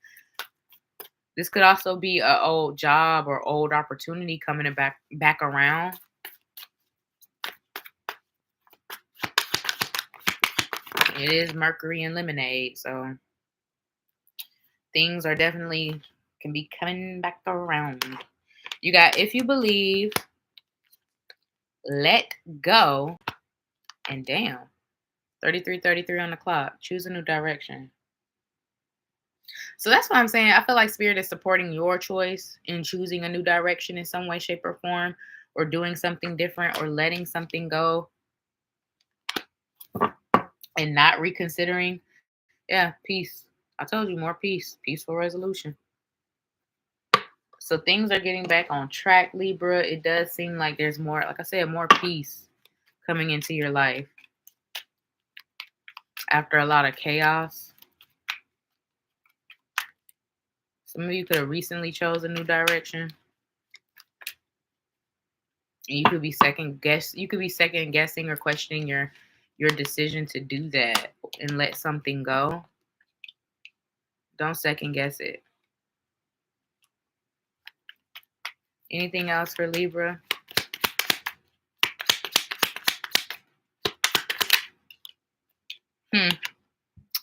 This could also be an old job or old opportunity coming back around. It is Mercury and lemonade, so things are definitely can be coming back around. You got if you believe, let go, and damn, 33:33 on the clock. Choose a new direction. So that's what I'm saying. I feel like Spirit is supporting your choice in choosing a new direction in some way, shape, or form, or doing something different, or letting something go and not reconsidering. Yeah, peace. I told you, more peace, peaceful resolution. So things are getting back on track, Libra. It does seem like there's more, like I said, more peace coming into your life after a lot of chaos. Some of you could have recently chose a new direction. And you could be second guessing or questioning your decision to do that and let something go. Don't second guess it. Anything else for Libra?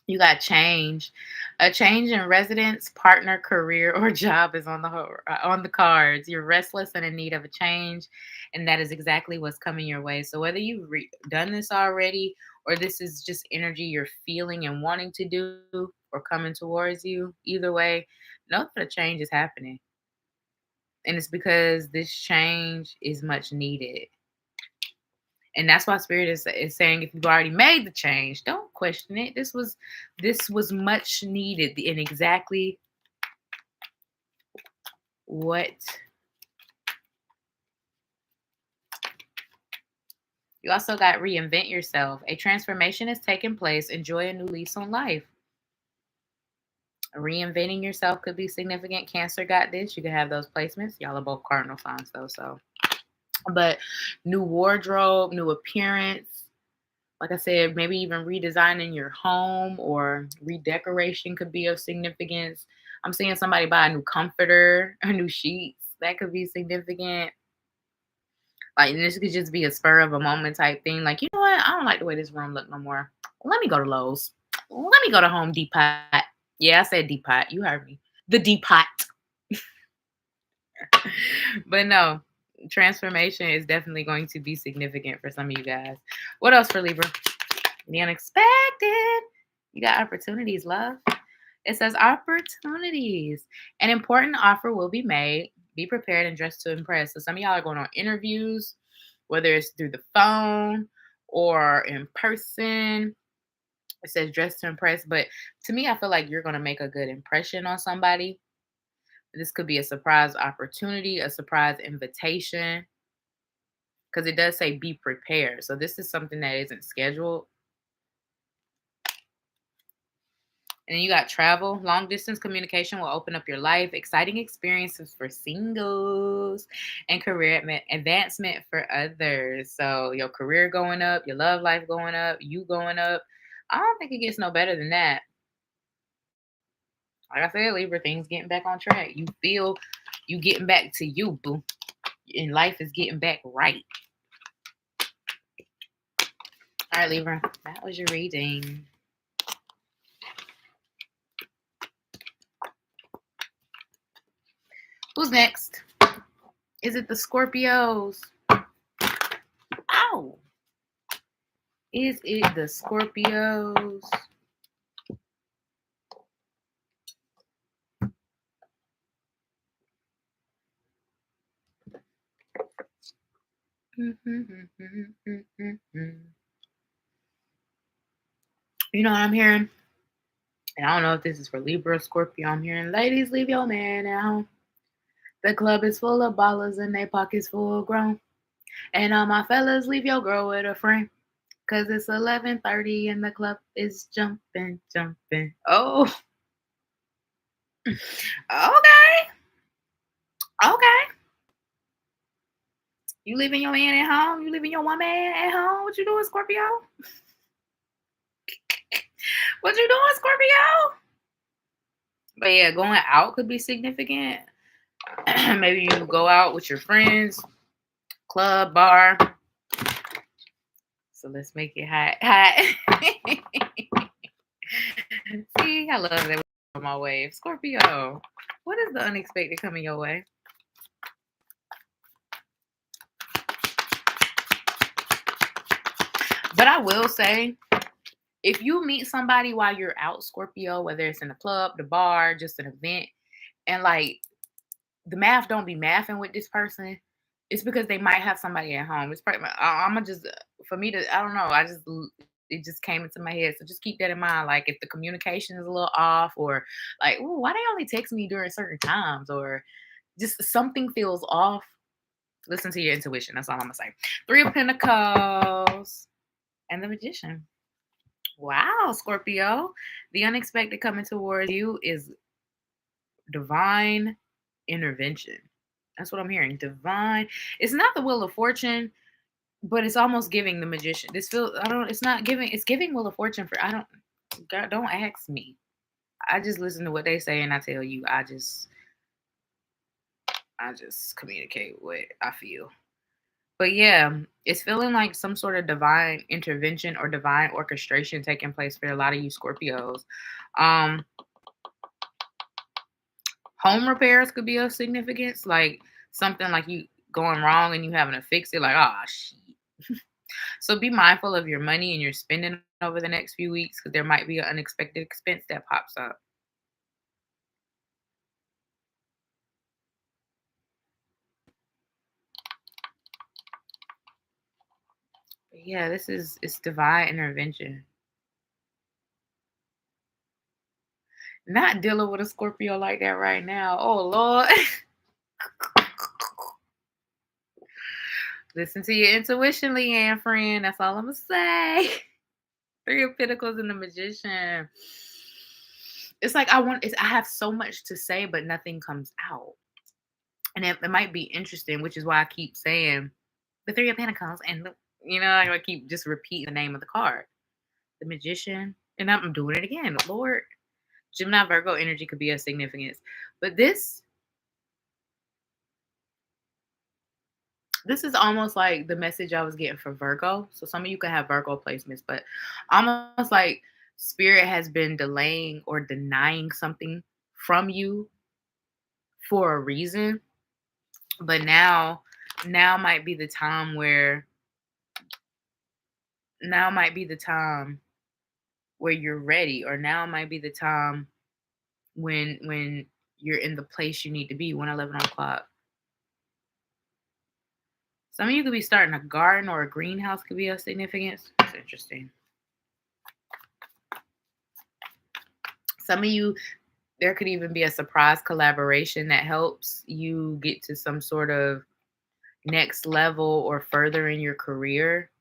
You got change. A change in residence, partner, career, or job is on the cards. You're restless and in need of a change, and that is exactly what's coming your way. So whether you've done this already or this is just energy you're feeling and wanting to do or coming towards you, either way, know that a change is happening. And it's because this change is much needed. And that's why Spirit is saying if you've already made the change, don't question it. This was much needed and exactly what you also got. Reinvent yourself. A transformation is taking place. Enjoy a new lease on life. Reinventing yourself could be significant. Cancer got this. You can have those placements. Y'all are both cardinal signs though, so. But new wardrobe, new appearance. Like I said, maybe even redesigning your home or redecoration could be of significance. I'm seeing somebody buy a new comforter or new sheets. That could be significant. Like, this could just be a spur of a moment type thing. Like, you know what? I don't like the way this room look no more. Let me go to Lowe's. Let me go to Home Depot. Yeah, I said Depot. You heard me. The Depot. But no, transformation is definitely going to be significant for some of you guys. What else for Libra? The unexpected. You got opportunities, love. It says opportunities. An important offer will be made. Be prepared and dressed to impress. So some of y'all are going on interviews, whether it's through the phone or in person. It says dress to impress. But to me, I feel like you're going to make a good impression on somebody. This could be a surprise opportunity, a surprise invitation, because it does say be prepared. So this is something that isn't scheduled. And then you got travel. Long distance communication will open up your life. Exciting experiences for singles and career advancement for others. So your career going up, your love life going up, you going up. I don't think it gets no better than that. Like I said, Libra, things getting back on track. You feel you getting back to you, boo. And life is getting back right. All right, Libra, that was your reading. Who's next? Is it the Scorpios? Ow! Is it the Scorpios? You know what I'm hearing? And I don't know if this is for Libra or Scorpio. I'm hearing, ladies, leave your man at home. The club is full of ballers and they pockets full grown. And all my fellas, leave your girl with a friend. Cause it's 11:30 and the club is jumping, jumping. Oh, okay. Okay. You leaving your man at home? You leaving your woman at home? What you doing, Scorpio? What you doing, Scorpio? But yeah, going out could be significant. Maybe you go out with your friends, club, bar. So let's make it hot. See, I love that on my wave. Scorpio, what is the unexpected coming your way? But I will say, if you meet somebody while you're out, Scorpio, whether it's in the club, the bar, just an event, and like the math don't be mathing with this person, it's because they might have somebody at home. It's probably, I'm gonna just, for me to, I don't know, it just came into my head. So just keep that in mind. Like if the communication is a little off, or like, ooh, why they only text me during certain times, or just something feels off, listen to your intuition. That's all I'm gonna say. 3 of Pentacles and the Magician. Wow, Scorpio. The unexpected coming towards you is divine intervention. That's what I'm hearing. Divine. It's not the Wheel of Fortune, but it's almost giving the Magician. This feels, I don't, it's not giving, it's giving Wheel of Fortune for, I don't, God, don't ask me. I just listen to what they say and I tell you. I just communicate what I feel. But yeah, it's feeling like some sort of divine intervention or divine orchestration taking place for a lot of you Scorpios. Home repairs could be of significance, like something like you going wrong and you having to fix it, like, oh, shit. So be mindful of your money and your spending over the next few weeks because there might be an unexpected expense that pops up. Yeah, it's divine intervention. Not dealing with a Scorpio like that right now. Oh Lord. Listen to your intuition, Leanne friend. That's all I'm gonna say. Three of Pentacles and the Magician. It's like I have so much to say, but nothing comes out. And it might be interesting, which is why I keep saying the Three of Pentacles and I keep just repeating the name of the card. The Magician. And I'm doing it again. Lord. Gemini Virgo energy could be of significance. But this is almost like the message I was getting for Virgo. So some of you could have Virgo placements, but almost like spirit has been delaying or denying something from you for a reason. But now might be the time where you're ready, or now might be the time when you're in the place you need to be. 1:11 o'clock. Some of you could be starting a garden or a greenhouse could be of significance. That's interesting. Some of you, there could even be a surprise collaboration that helps you get to some sort of next level or further in your career.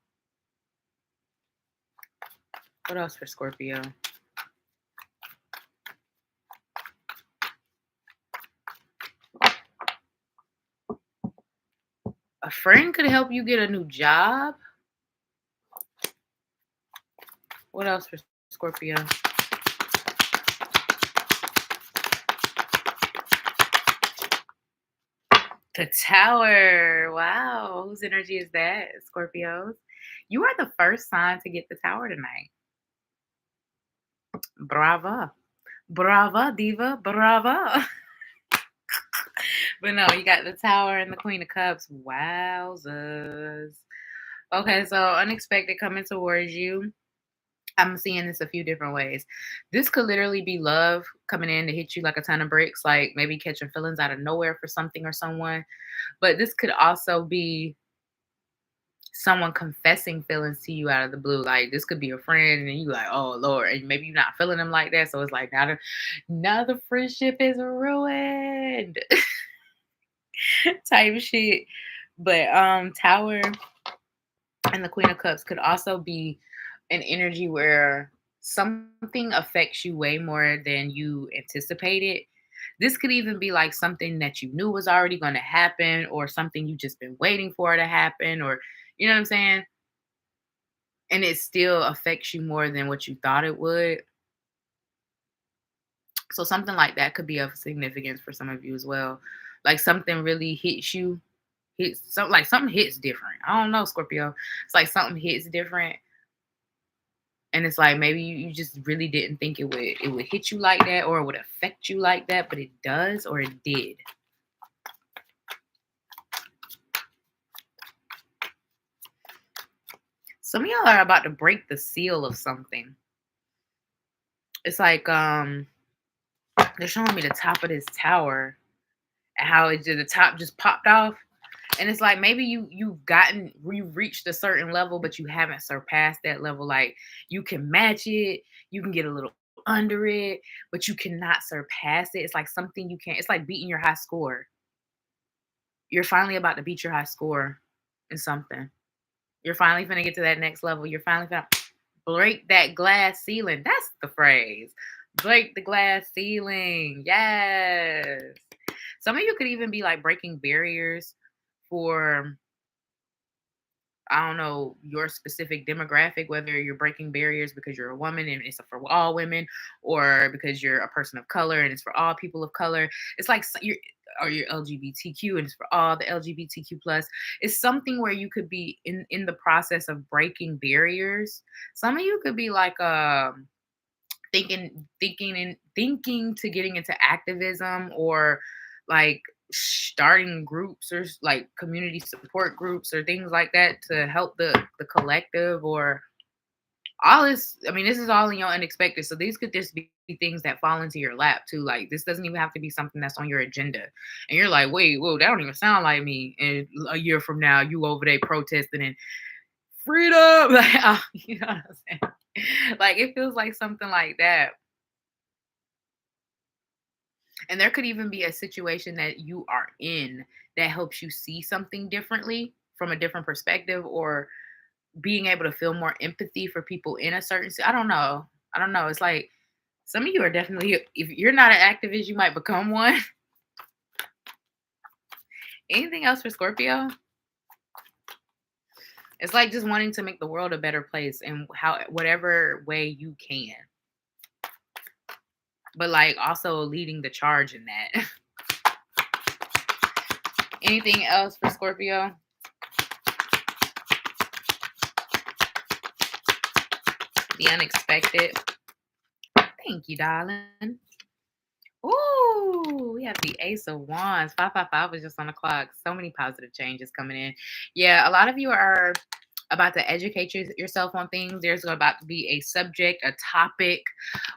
What else for Scorpio? A friend could help you get a new job. What else for Scorpio? The Tower. Wow. Whose energy is that, Scorpios? You are the first sign to get the Tower tonight. Brava. Brava, diva. Brava. But no, you got the Tower and the Queen of Cups. Wowzers. Okay, so unexpected coming towards you. I'm seeing this a few different ways. This could literally be love coming in to hit you like a ton of bricks, like maybe catching feelings out of nowhere for something or someone. But this could also be someone confessing feelings to you out of the blue. Like this could be a friend, and you like, oh Lord, and maybe you're not feeling them like that. So it's like now the friendship is ruined. Type shit. But Tower and the Queen of Cups could also be an energy where something affects you way more than you anticipated. This could even be like something that you knew was already going to happen, or something you just been waiting for to happen, or you know what I'm saying? And it still affects you more than what you thought it would. So something like that could be of significance for some of you as well. Like something really hits you, something hits different. I don't know, Scorpio. It's like something hits different. And it's like maybe you just really didn't think it would hit you like that, or it would affect you like that, but it does, or it did. Some of y'all are about to break the seal of something. It's like they're showing me the top of this tower and how the top just popped off. And it's like maybe you've reached a certain level, but you haven't surpassed that level. Like you can match it, you can get a little under it, but you cannot surpass it. It's like something you can't. It's like beating your high score. You're finally about to beat your high score in something. You're finally gonna get to that next level. You're finally gonna break that glass ceiling. That's the phrase. Break the glass ceiling. Yes. Some of you could even be like breaking barriers for, I don't know, your specific demographic, whether you're breaking barriers because you're a woman and it's for all women, or because you're a person of color and it's for all people of color. It's like you're LGBTQ and it's for all the LGBTQ plus. It's something where you could be in the process of breaking barriers. Some of you could be like thinking to getting into activism, or like starting groups, or like community support groups or things like that to help the collective, or all this. I mean, this is all in your unexpected, so these could just be things that fall into your lap too. Like this doesn't even have to be something that's on your agenda and you're like, wait, whoa, that don't even sound like me. And a year from now you over there protesting and freedom. Like, you know what I'm saying? Like, it feels like something like that. And there could even be a situation that you are in that helps you see something differently from a different perspective, or being able to feel more empathy for people in a certain I don't know. I don't know. It's like some of you are definitely, if you're not an activist, you might become one. Anything else for Scorpio? It's like just wanting to make the world a better place in whatever way you can. But like also leading the charge in that. Anything else for Scorpio? The unexpected. Thank you, darling. Ooh, we have the Ace of Wands. 555 was just on the clock. So many positive changes coming in. Yeah, a lot of you are about to educate yourself on things. There's about to be a subject, a topic,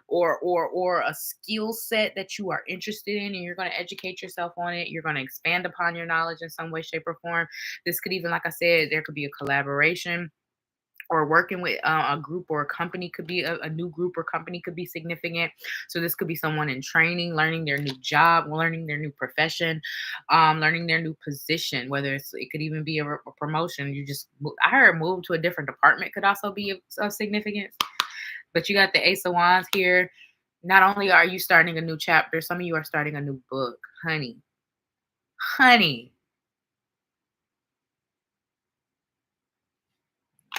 or a skill set that you are interested in, and you're going to educate yourself on it. You're going to expand upon your knowledge in some way, shape, or form. This could even, like I said, there could be a collaboration, or working with a group or a company could be a new group or company could be significant. So this could be someone in training, learning their new job, learning their new profession, learning their new position, whether it could even be a promotion. I heard move to a different department could also be of significance. But you got the Ace of Wands here. Not only are you starting a new chapter, some of you are starting a new book. Honey.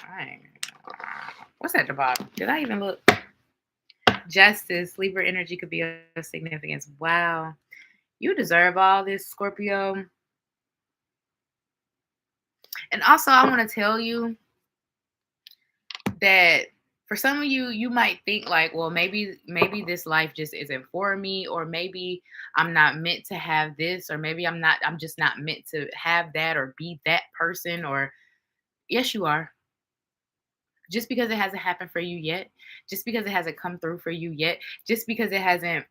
All right. What's at the bottom? Did I even look? Justice, Libra energy could be of significance. Wow. You deserve all this, Scorpio. And also, I want to tell you that for some of you, you might think like, well, maybe this life just isn't for me, or maybe I'm not meant to have this, or maybe I'm just not meant to have that or be that person. Or yes, you are. Just because it hasn't happened for you yet, just because it hasn't come through for you yet, just because it hasn't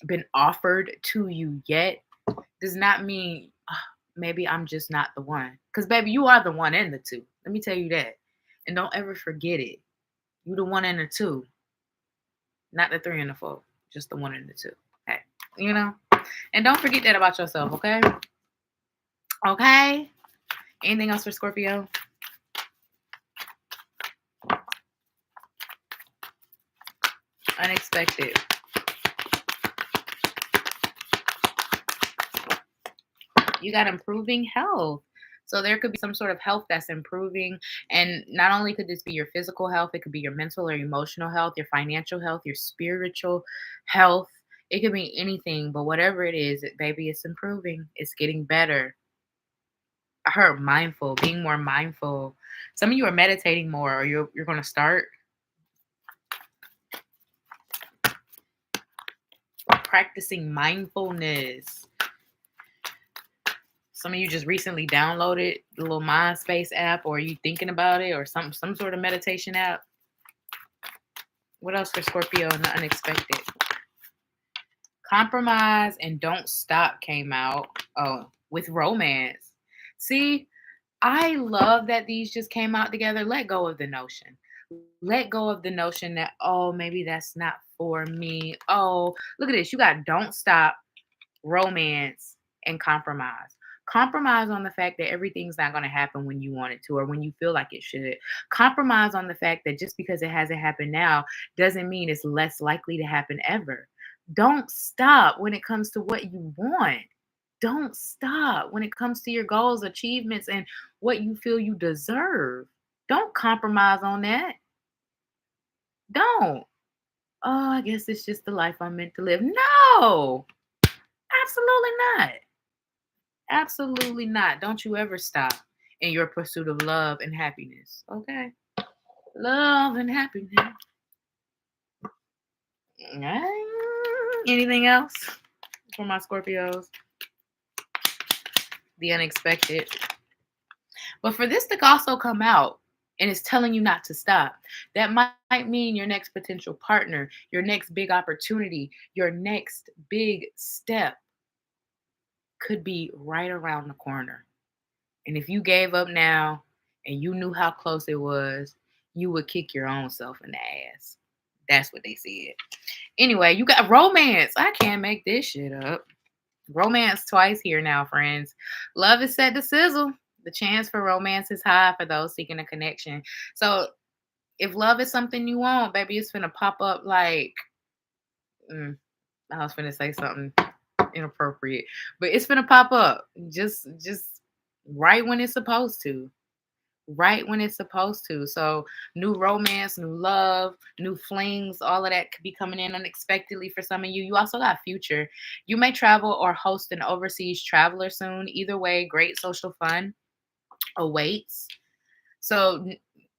been offered to you yet, does not mean maybe I'm just not the one. Because baby, you are the one and the two. Let me tell you that. And don't ever forget it. You the one and the two. Not the three and the four. Just the one and the two. Okay. You know? And don't forget that about yourself, okay? Okay? Anything else for Scorpio? Unexpected. You got improving health. So there could be some sort of health that's improving. And not only could this be your physical health, it could be your mental or emotional health, your financial health, your spiritual health. It could be anything, but whatever it is, baby, it's improving. It's getting better. I heard mindful, being more mindful. Some of you are meditating more, or you're going to start practicing mindfulness. Some of you just recently downloaded the little MindSpace app, or are you thinking about it, or some sort of meditation app. What else for Scorpio and the unexpected? Compromise and don't stop came out. Oh, with romance. See, I love that these just came out together. Let go of the notion. Let go of the notion that, oh, maybe that's not for me. Oh, look at this. You got don't stop, romance, and compromise. Compromise on the fact that everything's not going to happen when you want it to, or when you feel like it should. Compromise on the fact that just because it hasn't happened now doesn't mean it's less likely to happen ever. Don't stop when it comes to what you want. Don't stop when it comes to your goals, achievements, and what you feel you deserve. Don't compromise on that. Don't. Oh, I guess it's just the life I'm meant to live. No, absolutely not. Absolutely not. Don't you ever stop in your pursuit of love and happiness. Okay? Love and happiness. Anything else for my Scorpios? The unexpected. But for this to also come out and it's telling you not to stop, that might mean your next potential partner, your next big opportunity, your next big step could be right around the corner. And if you gave up now and you knew how close it was, you would kick your own self in the ass. That's what they said. Anyway, you got romance. I can't make this shit up. Romance twice here now, friends. Love is set to sizzle. The chance for romance is high for those seeking a connection. So if love is something you want, baby, it's gonna pop up like I was gonna say something inappropriate, but it's gonna pop up just right when it's supposed to. Right when it's supposed to. So new romance, new love, new flings, all of that could be coming in unexpectedly for some of you. You also got future. You may travel or host an overseas traveler soon. Either way, great social fun awaits. So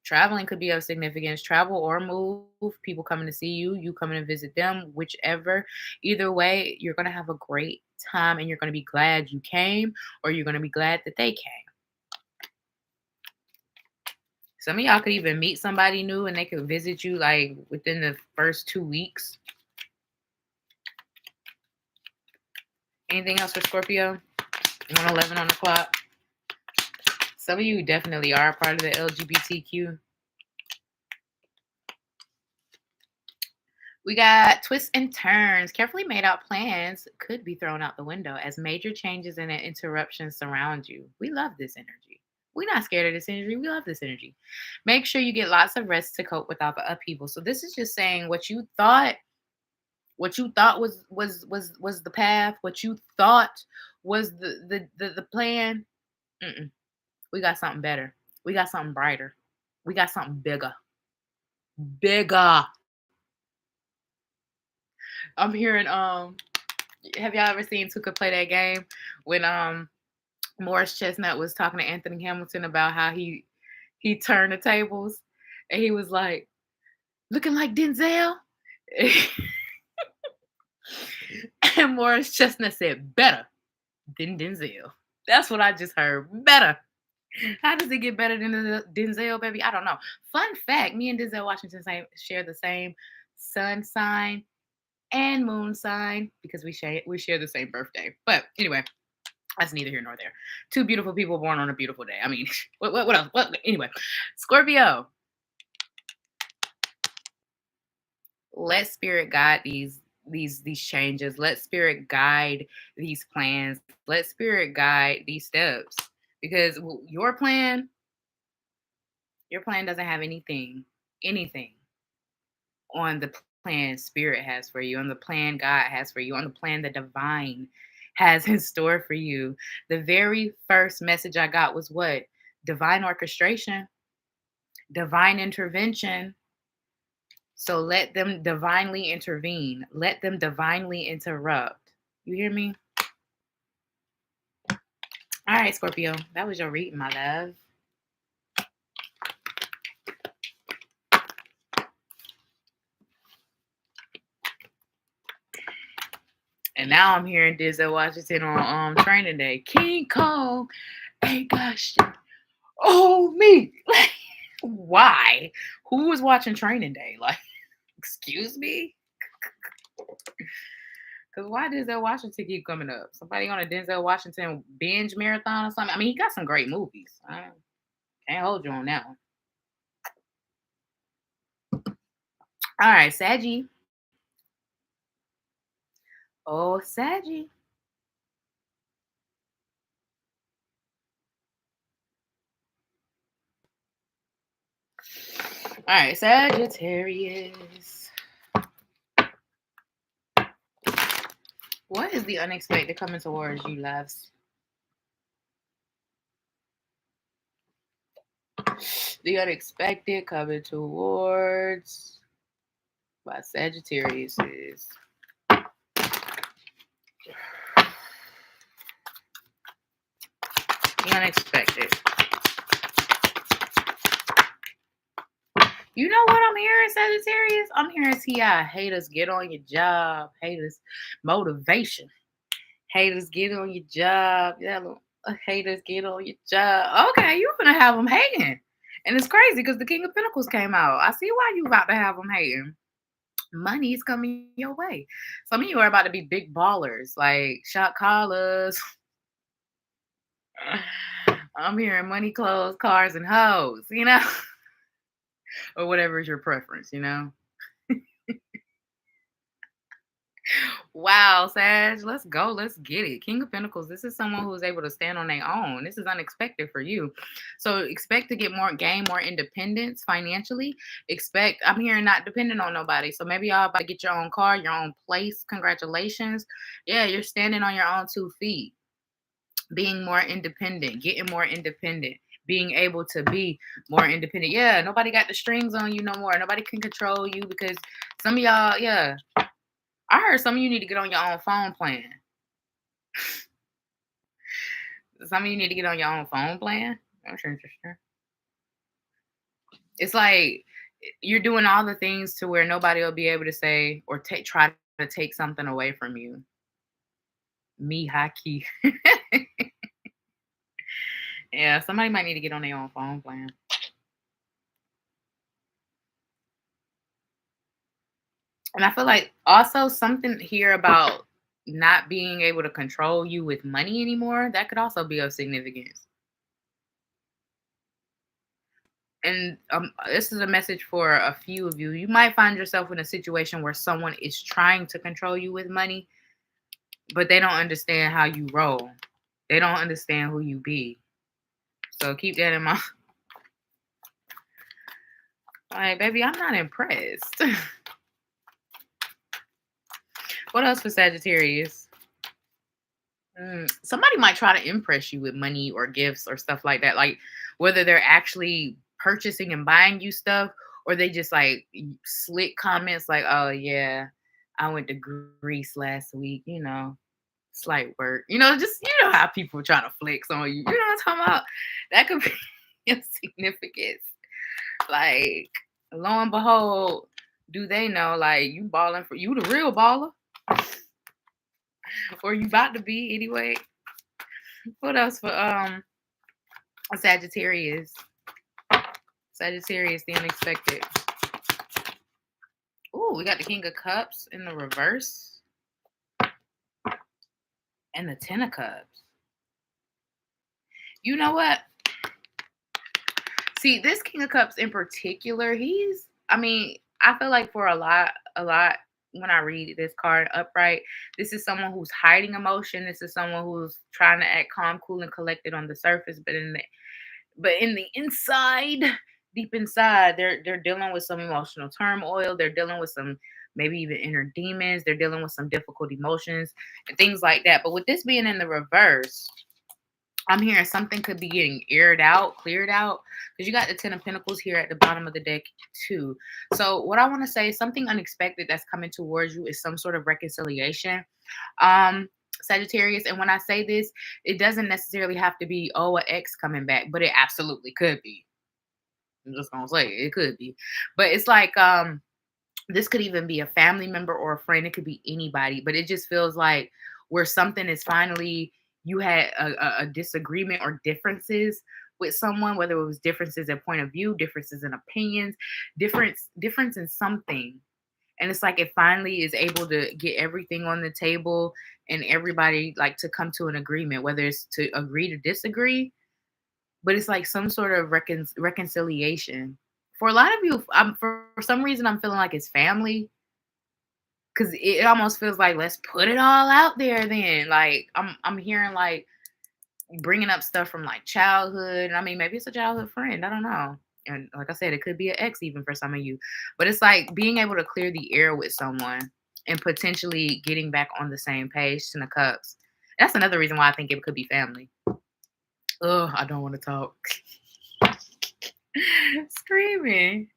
traveling could be of significance. Travel or move, people coming to see you, you coming to visit them, whichever. Either way, you're gonna have a great time and you're gonna be glad you came, or you're gonna be glad that they came. Some of y'all could even meet somebody new and they could visit you like within the first 2 weeks. Anything else for Scorpio? 111 on the clock. Some of you definitely are a part of the LGBTQ. We got twists and turns. Carefully made out plans could be thrown out the window as major changes and interruptions surround you. We love this energy. We're not scared of this energy. We love this energy. Make sure you get lots of rest to cope without the upheaval. So this is just saying what you thought was the path, what you thought was the plan. We got something better. We got something brighter. We got something bigger. Bigger. I'm hearing have y'all ever seen Who Could Play That Game when Morris Chestnut was talking to Anthony Hamilton about how he turned the tables and he was like, looking like Denzel? And Morris Chestnut said, better than Denzel. That's what I just heard. Better. How does it get better than Denzel, baby? I don't know. Fun fact, me and Denzel Washington share the same sun sign and moon sign because we share the same birthday. But anyway, that's neither here nor there. Two beautiful people born on a beautiful day. I mean, what else? What anyway? Scorpio. Let spirit guide these changes. Let spirit guide these plans. Let spirit guide these steps. Because your plan doesn't have anything on the plan spirit has for you, on the plan God has for you, on the plan the divine has in store for you. The very first message I got was what? Divine orchestration, divine intervention. So let them divinely intervene. Let them divinely interrupt. You hear me? All right, Scorpio. That was your reading, my love. And now I'm hearing Denzel Washington on Training Day. King Kong ain't got shit. Oh, me. Why? Who was watching Training Day? Like, excuse me? Because why Denzel Washington keep coming up? Somebody on a Denzel Washington binge marathon or something? I mean, he got some great movies. I can't hold you on that one. All right, Saggy. Oh, Saggy. All right, Sagittarius. What is the unexpected coming towards you, loves? The unexpected coming towards my Sagittarius is the unexpected. You know what I'm hearing, Sagittarius? I'm hearing T.I. Haters get on your job. Haters motivation. Haters get on your job. Yeah, haters get on your job. Okay, you're gonna have them hating. And it's crazy because the King of Pentacles came out. I see why you about to have them hating. Money is coming your way. Some of you are about to be big ballers, like shot callers. I'm hearing money, clothes, cars, and hoes, you know? Or whatever is your preference, you know? Wow, Sag, let's go. Let's get it. King of Pentacles. This is someone who's able to stand on their own. This is unexpected for you. So expect to gain more independence financially. I'm hearing not dependent on nobody. So maybe y'all about to get your own car, your own place. Congratulations. Yeah, you're standing on your own 2 feet. Being more independent, getting more independent, being able to be more independent. Yeah, nobody got the strings on you no more. Nobody can control you because some of y'all, yeah, I heard some of you need to get on your own phone plan. Some of you need to get on your own phone plan. That's interesting. It's like you're doing all the things to where nobody will be able to say or try to take something away from you. Me haki. Yeah, somebody might need to get on their own phone plan. And I feel like also something here about not being able to control you with money anymore, that could also be of significance. And this is a message for a few of you. You might find yourself in a situation where someone is trying to control you with money, but they don't understand how you roll. They don't understand who you be. So keep that in mind. Like, baby, I'm not impressed. What else for Sagittarius? Somebody might try to impress you with money or gifts or stuff like that. Like whether they're actually purchasing and buying you stuff or they just like slick comments like, oh yeah, I went to Greece last week, slight work. Just how people try to flex on you. You know what I'm talking about? That could be of significance. Like, lo and behold, do they know like you balling for you the real baller? Or you about to be anyway. What else for Sagittarius? Sagittarius, the unexpected. Ooh, we got the King of Cups in the reverse. And the Ten of Cups. You know what? See, this King of Cups in particular, I feel like for a lot when I read this card upright, this is someone who's hiding emotion. This is someone who's trying to act calm, cool, and collected on the surface, but in the inside, deep inside, they're dealing with some emotional turmoil. They're dealing with some maybe even inner demons. They're dealing with some difficult emotions and things like that. But with this being in the reverse, I'm hearing something could be getting aired out, cleared out, because you got the Ten of Pentacles here at the bottom of the deck too. So what I want to say, something unexpected that's coming towards you is some sort of reconciliation. Sagittarius, and when I say this, it doesn't necessarily have to be, an ex coming back, but it absolutely could be. I'm just gonna say it could be. But it's like this could even be a family member or a friend. It could be anybody, but it just feels like where something is finally you had a disagreement or differences with someone, whether it was differences in point of view, differences in opinions, difference in something. And it's like it finally is able to get everything on the table and everybody like to come to an agreement, whether it's to agree to disagree, but it's like some sort of reconciliation. For a lot of you, for some reason, I'm feeling like it's family because it almost feels like let's put it all out there. Then, like I'm hearing like bringing up stuff from like childhood. I mean, maybe it's a childhood friend. I don't know. And like I said, it could be an ex even for some of you. But it's like being able to clear the air with someone and potentially getting back on the same page. Ten of Cups. That's another reason why I think it could be family. Oh, I don't want to talk. Screaming.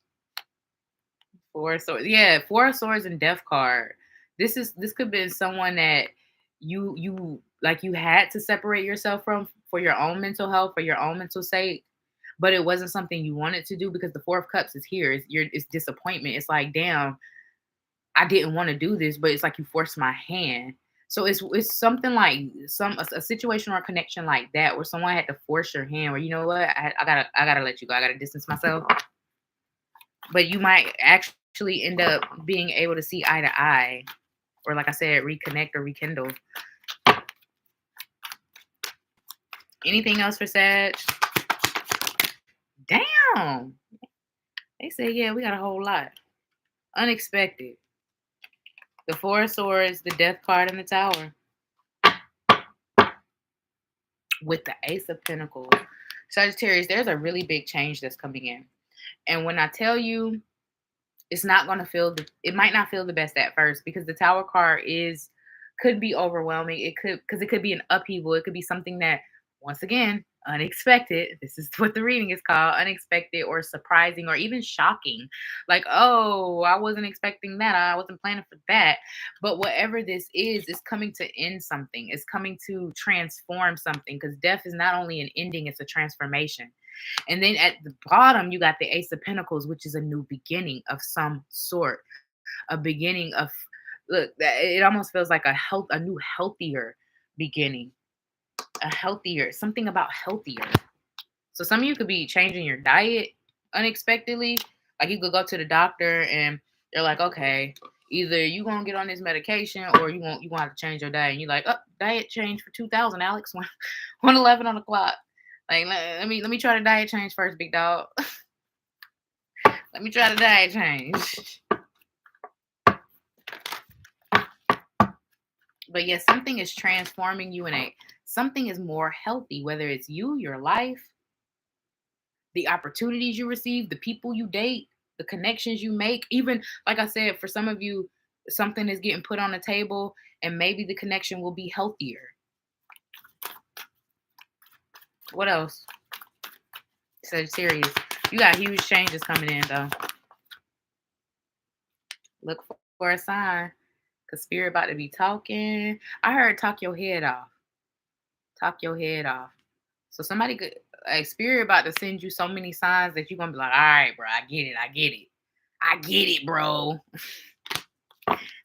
Four of Swords. Yeah, Four of Swords and Death card. This could be someone that you like you had to separate yourself from for your own mental health, for your own mental sake, but it wasn't something you wanted to do because the Four of Cups is here. It's disappointment. It's like, damn, I didn't want to do this, but it's like you forced my hand. So it's something like a situation or a connection like that where someone had to force your hand. Where you know what, I gotta let you go. I gotta distance myself. But you might actually end up being able to see eye to eye, or like I said, reconnect or rekindle. Anything else for Sag? Damn. They say, yeah, we got a whole lot. Unexpected. The Four of Swords, the Death card, and the Tower. With the Ace of Pentacles. Sagittarius, there's a really big change that's coming in. And when I tell you, it's not going to feel, it might not feel the best at first, because the Tower card could be overwhelming. It could be an upheaval. It could be something that, once again, unexpected. This is what the reading is called: unexpected or surprising or even shocking. Like, oh, I wasn't expecting that. I wasn't planning for that. But whatever this is coming to end something. It's coming to transform something, because death is not only an ending, it's a transformation. And then at the bottom, you got the Ace of Pentacles, which is a new beginning of some sort. A beginning of, look, it almost feels like a new healthier beginning. A healthier, something about healthier. So some of you could be changing your diet unexpectedly. Like, you could go to the doctor and they're like, okay, either you gonna get on this medication or you gonna have to change your diet. And you're like, oh, diet change for 2000, Alex. 111 on the clock. Like, let me try the diet change first, big dog. Let me try the diet change. But yes, something is transforming you something is more healthy, whether it's you, your life, the opportunities you receive, the people you date, the connections you make. Even, like I said, for some of you, something is getting put on the table and maybe the connection will be healthier. What else? Sagittarius, you got huge changes coming in, though. Look for a sign, because Spirit about to be talking. I heard talk your head off. Talk your head off. So somebody could, like, Spirit about to send you so many signs that you're going to be like, all right, bro, I get it, bro.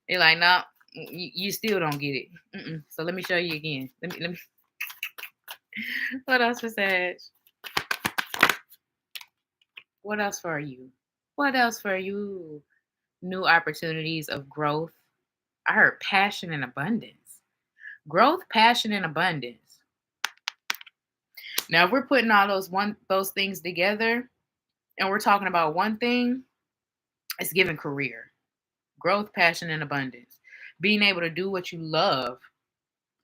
They're like, no, you still don't get it. So let me show you again. Let me. What else for Sag? What else for you? What else for you? New opportunities of growth. I heard passion and abundance. Growth, passion, and abundance. Now, if we're putting all those things together and we're talking about one thing, it's giving career. Growth, passion, and abundance. Being able to do what you love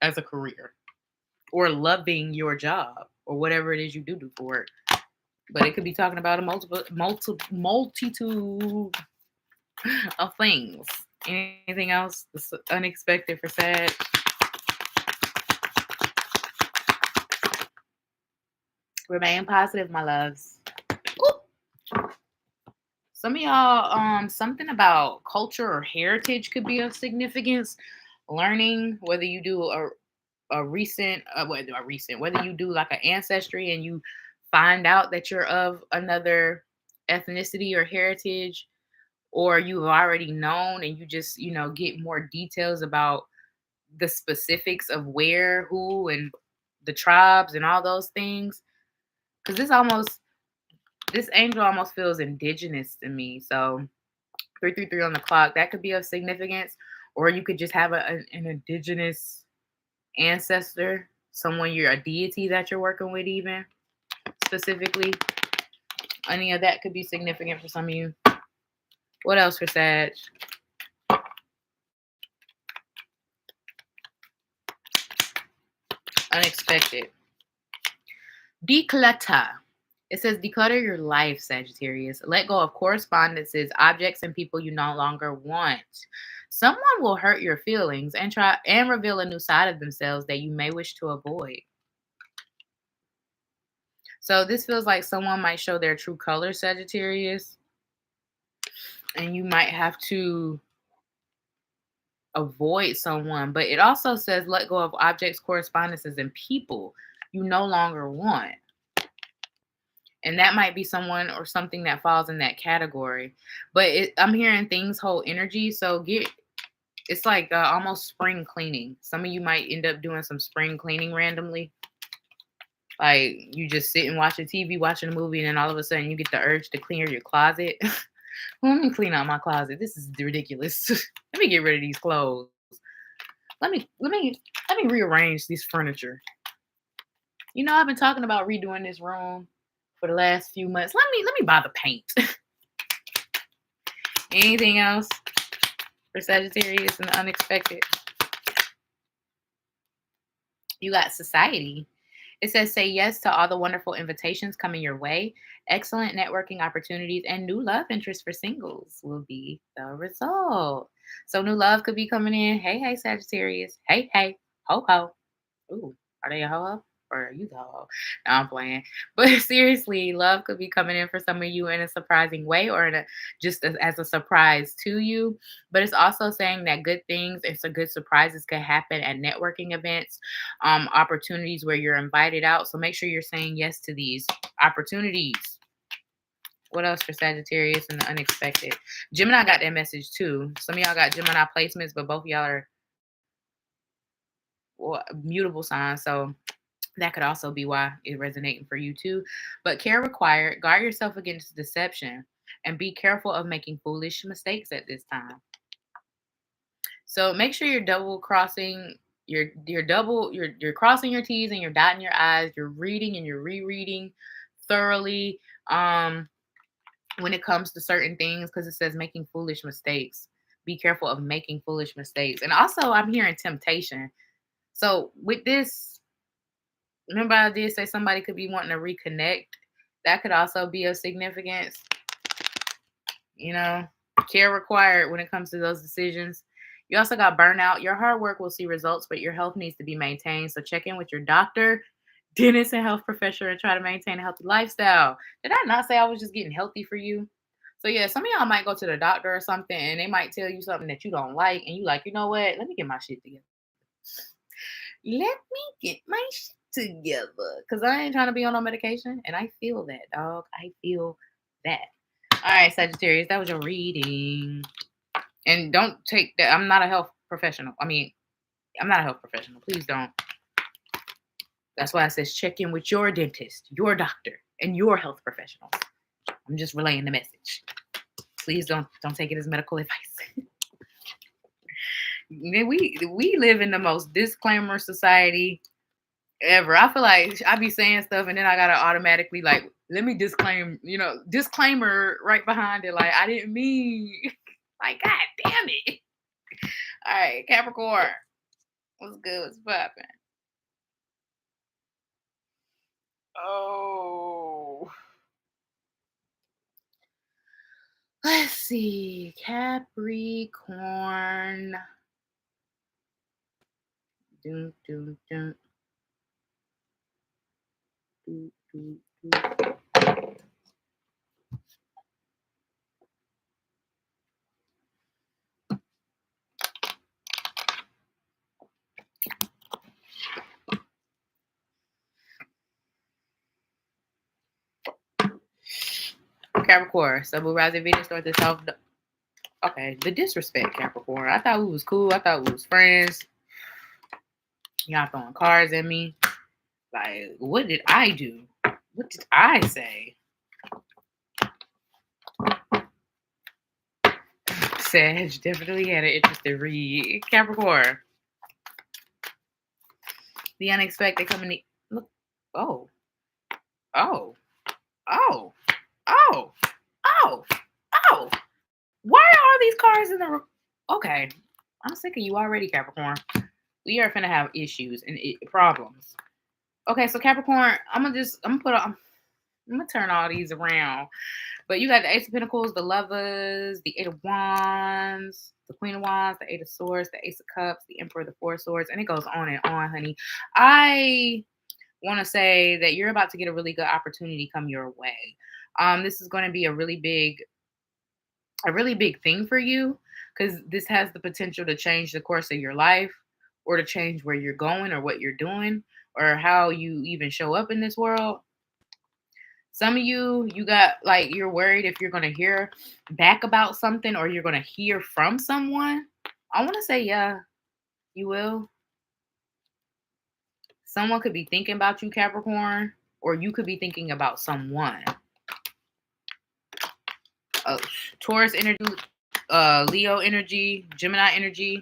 as a career, or loving your job, or whatever it is you do for work. But it could be talking about a multitude of things. Anything else that's unexpected for Sag? Remain positive, my loves. Ooh. Some of y'all, something about culture or heritage could be of significance. Learning, whether you do whether you do like an ancestry and you find out that you're of another ethnicity or heritage, or you've already known and you just, get more details about the specifics of where, who, and the tribes and all those things. Because this angel almost feels indigenous to me. So 333 on the clock, that could be of significance. Or you could just have an indigenous ancestor, someone, you're a deity that you're working with, even specifically. Any of that could be significant for some of you. What else for Sag? Unexpected. Declutter. It says declutter your life, Sagittarius. Let go of correspondences, objects, and people you no longer want. Someone will hurt your feelings and reveal a new side of themselves that you may wish to avoid. So this feels like someone might show their true colors, Sagittarius, and you might have to avoid someone. But it also says let go of objects, correspondences, and people you no longer want. And that might be someone or something that falls in that category. But I'm hearing things hold energy. So it's like almost spring cleaning. Some of you might end up doing some spring cleaning randomly. Like, you just sit and watch a TV, watching a movie, and then all of a sudden you get the urge to clear your closet. Let me clean out my closet. This is ridiculous. Let me get rid of these clothes. Let me rearrange this furniture. You know, I've been talking about redoing this room for the last few months. Let me buy the paint. Anything else for Sagittarius and the unexpected? You got society. It says, say yes to all the wonderful invitations coming your way. Excellent networking opportunities and new love interest for singles will be the result. So new love could be coming in. Hey, hey, Sagittarius. Hey, hey, ho, ho. Ooh, are they a ho-ho? Or are you the ho-ho? No, I'm playing. But seriously, love could be coming in for some of you in a surprising way or in a, just as a surprise to you. But it's also saying that good things and some good surprises can happen at networking events, opportunities where you're invited out. So make sure you're saying yes to these opportunities. What else for Sagittarius and the unexpected? Gemini got that message too. Some of y'all got Gemini placements, but both of y'all are mutable signs. So that could also be why it's resonating for you too. But care required. Guard yourself against deception and be careful of making foolish mistakes at this time. So make sure you're double crossing you're crossing your T's and you're dotting your I's. You're reading and you're rereading thoroughly when it comes to certain things, because it says making foolish mistakes. Be careful of making foolish mistakes. And also I'm hearing temptation. So with this, remember I did say somebody could be wanting to reconnect. That could also be of significance. You know, care required when it comes to those decisions. You also got burnout. Your hard work will see results, but your health needs to be maintained. So check in with your doctor, dentist, and health professional and try to maintain a healthy lifestyle. Did I not say I was just getting healthy for you? So yeah, some of y'all might go to the doctor or something and they might tell you something that you don't like, and you like, you know what? Let me get my shit together. Let me get my shit together. Cause I ain't trying to be on no medication. And I feel that, dog. I feel that. All right, Sagittarius, that was your reading. And don't take that. I'm not a health professional. I mean, I'm not a health professional. Please don't. That's why it says check in with your dentist, your doctor, and your health professional. I'm just relaying the message. Please don't take it as medical advice. We live in the most disclaimer society ever. I feel like I be saying stuff and then I gotta automatically like, let me disclaim, disclaimer right behind it. Like I didn't mean like, God damn it. All right, Capricorn. What's good? What's poppin'? Oh. Let's see. Capricorn. Dun, dun, dun. Dun, dun, dun. Capricorn. So we'll rise in Venus start this off. Okay, the disrespect, Capricorn. I thought we was cool. I thought we was friends. Y'all throwing cards at me. Like, what did I do? What did I say? Sag definitely had an interesting read. Capricorn. The unexpected coming. Look. Oh. Oh. Oh. Oh. Oh. Oh. Why are these cards in the... Okay. I'm sick of you already, Capricorn. We are finna have issues and problems. Okay, so Capricorn, I'm gonna turn all these around. But you got the Ace of Pentacles, the Lovers, the Eight of Wands, the Queen of Wands, the Eight of Swords, the Ace of Cups, the Emperor, the Four of Swords, and it goes on and on, honey. I want to say that you're about to get a really good opportunity come your way. This is going to be a really big thing for you, because this has the potential to change the course of your life, or to change where you're going or what you're doing or how you even show up in this world. Some of you got like, you're worried if you're going to hear back about something or you're going to hear from someone. I want to say, yeah, you will. Someone could be thinking about you, Capricorn, or you could be thinking about someone. Taurus energy, Leo energy, Gemini energy.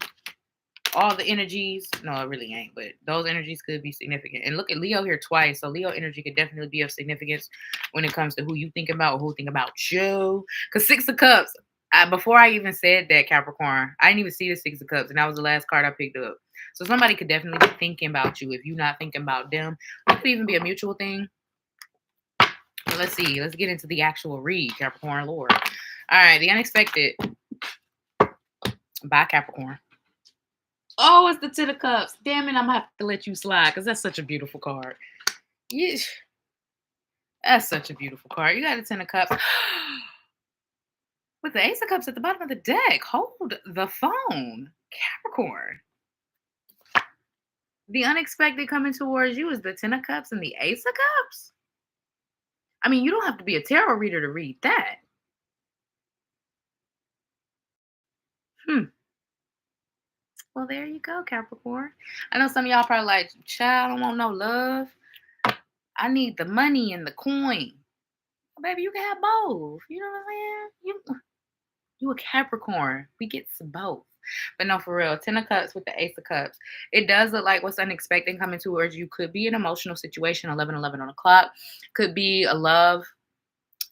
all the energies. No, it really ain't, but those energies could be significant. And look at Leo here twice. So Leo energy could definitely be of significance when it comes to who you think about or who think about you. Because Six of Cups, before I even said that, Capricorn, I didn't even see the Six of Cups, and that was the last card I picked up. So somebody could definitely be thinking about you if you're not thinking about them. It could even be a mutual thing. But let's see. Let's get into the actual read, Capricorn Lord. All right, the unexpected by Capricorn. Oh, it's the Ten of Cups. Damn it, I'm gonna have to let you slide because that's such a beautiful card. Yeah, that's such a beautiful card. You got a Ten of Cups with the Ace of Cups at the bottom of the deck. Hold the phone, Capricorn. The unexpected coming towards you is the Ten of Cups and the Ace of Cups. I mean, you don't have to be a tarot reader to read that. Well, there you go, Capricorn. I know some of y'all probably like, child, I don't want no love. I need the money and the coin. Well, baby, you can have both. You know what I'm saying? You a Capricorn. We get both. But no, for real. Ten of Cups with the Ace of Cups. It does look like what's unexpected coming towards you could be an emotional situation, 11:11 on the clock. Could be a love.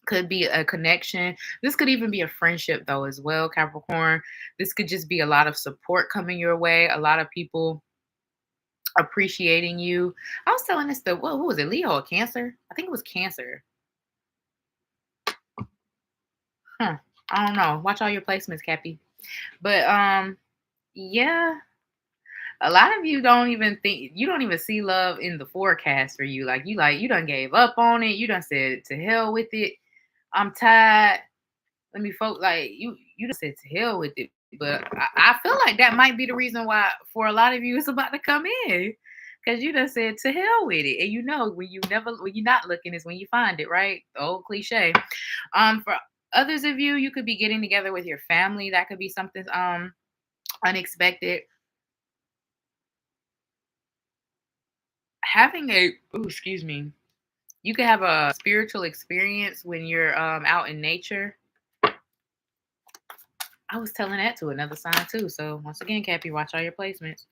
Could be a connection. This could even be a friendship, though, as well, Capricorn. This could just be a lot of support coming your way. A lot of people appreciating you. I was telling this to, who was it? Leo or Cancer? I think it was Cancer. I don't know. Watch all your placements, Cappy. But yeah, a lot of you don't even see love in the forecast for you. You done gave up on it. You done said to hell with it. I'm tired. Let me folk like you done said to hell with it. But I feel like that might be the reason why for a lot of you it's about to come in. Cause you done said to hell with it. And you know when you're not looking is when you find it, right? The old cliche. For others of you, you could be getting together with your family. That could be something unexpected. Having excuse me, you could have a spiritual experience when you're out in nature. I was telling that to another sign too. So once again, Cappy, watch all your placements.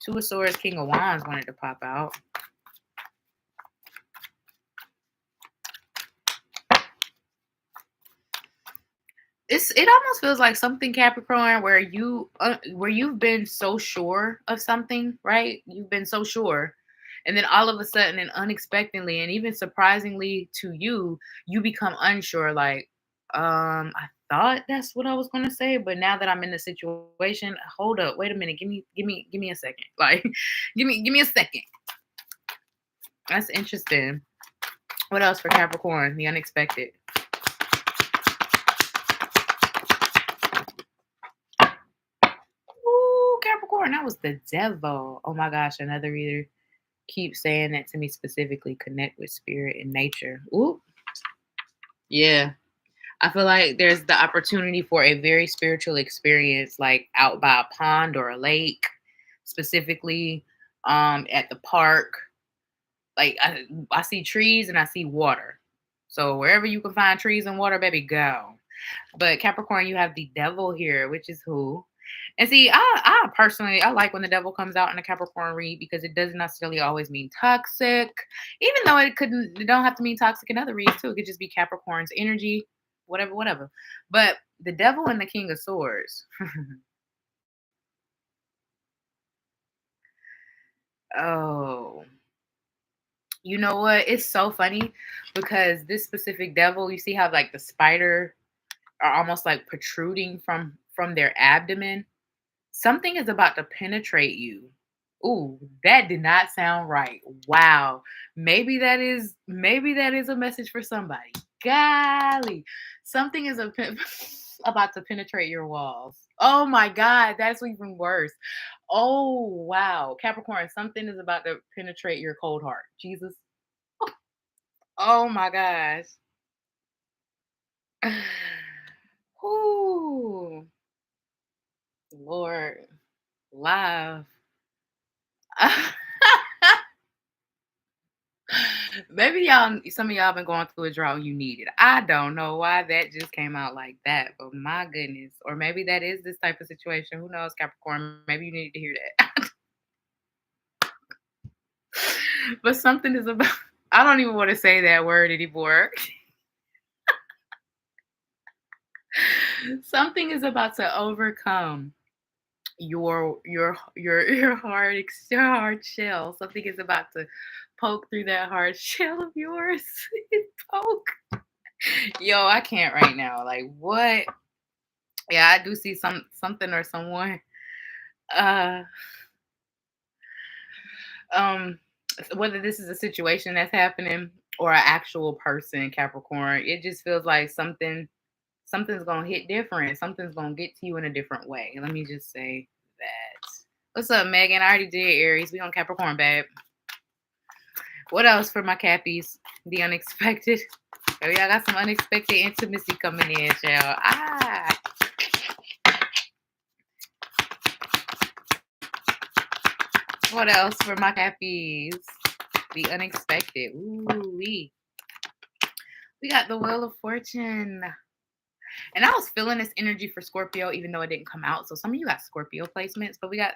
Two of Swords, King of Wands wanted to pop out. It almost feels like something, Capricorn, where you've been so sure of something, right? You've been so sure, and then all of a sudden and unexpectedly and even surprisingly to you, you become unsure. Like, I thought that's what I was gonna say, but now that I'm in the situation, hold up, wait a minute, give me a second. Like, give me a second. That's interesting. What else for Capricorn? The unexpected. Ooh, Capricorn, that was the devil. Oh my gosh, another reader keeps saying that to me specifically. Connect with spirit and nature. Ooh, yeah. I feel like there's the opportunity for a very spiritual experience, like out by a pond or a lake, specifically at the park. Like I see trees and I see water. So wherever you can find trees and water, baby, go. But Capricorn, you have the devil here, which is who? And see, I personally I like when the devil comes out in a Capricorn read because it doesn't necessarily always mean toxic. Even though it don't have to mean toxic in other reads too. It could just be Capricorn's energy, whatever. But the devil and the King of Swords. Oh. You know what? It's so funny because this specific devil, you see how like the spider are almost like protruding from their abdomen. Something is about to penetrate you. Ooh, that did not sound right. Wow. Maybe that is a message for somebody. Golly. Something is about to penetrate your walls. Oh my God, that's even worse. Oh wow. Capricorn, something is about to penetrate your cold heart. Jesus. Oh my gosh. Ooh, Lord, live. Maybe y'all, some of y'all been going through a drought you needed. I don't know why that just came out like that, but my goodness. Or maybe that is this type of situation. Who knows, Capricorn? Maybe you needed to hear that. But something is about, I don't even want to say that word anymore. Something is about to overcome your hard shell. Something is about to poke through that hard shell of yours. Poke. Yo, I can't right now. Like what? Yeah, I do see something or someone. Uh um Whether this is a situation that's happening or an actual person, Capricorn, it just feels like something's gonna hit different. Something's gonna get to you in a different way. Let me just say that. What's up, Megan? I already did Aries. We on Capricorn, babe. What else for my Cappies? The unexpected. Oh yeah, I got some unexpected intimacy coming in, child. What else for my Cappies? The unexpected. Ooh, we got the Wheel of Fortune. And I was feeling this energy for Scorpio, even though it didn't come out. So some of you got Scorpio placements, but we got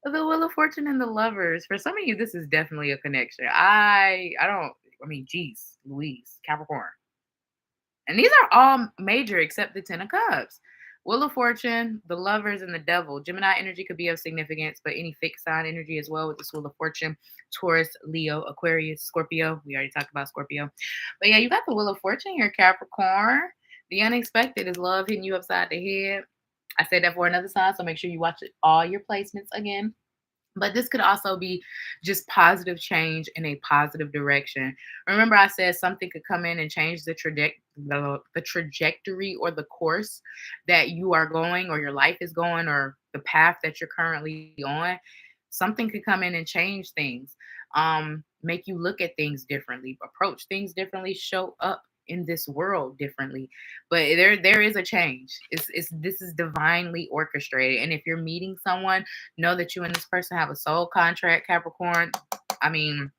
the Wheel of Fortune and the Lovers. For some of you, this is definitely a connection. I mean, geez, Louise, Capricorn. And these are all major except the Ten of Cups. Wheel of Fortune, the Lovers, and the Devil. Gemini energy could be of significance, but any fixed sign energy as well with this Wheel of Fortune. Taurus, Leo, Aquarius, Scorpio. We already talked about Scorpio. But yeah, you got the Wheel of Fortune here, Capricorn. The unexpected is love hitting you upside the head. I said that for another sign, so make sure you watch all your placements again. But this could also be just positive change in a positive direction. Remember, I said something could come in and change the trajectory or the course that you are going, or your life is going, or the path that you're currently on. Something could come in and change things, make you look at things differently, approach things differently, show up in this world differently. But there is a change. It's This is divinely orchestrated. And if you're meeting someone, know that you and this person have a soul contract, Capricorn. I mean,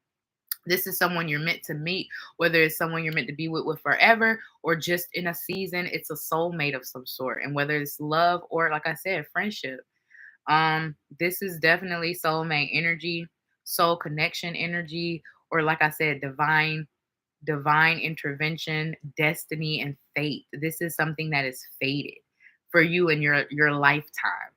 this is someone you're meant to meet, whether it's someone you're meant to be with forever or just in a season. It's a soulmate of some sort. And whether it's love or, like I said, friendship, this is definitely soulmate energy, soul connection energy, or like I said, divine intervention, destiny, and fate. This is something that is fated for you in your lifetime.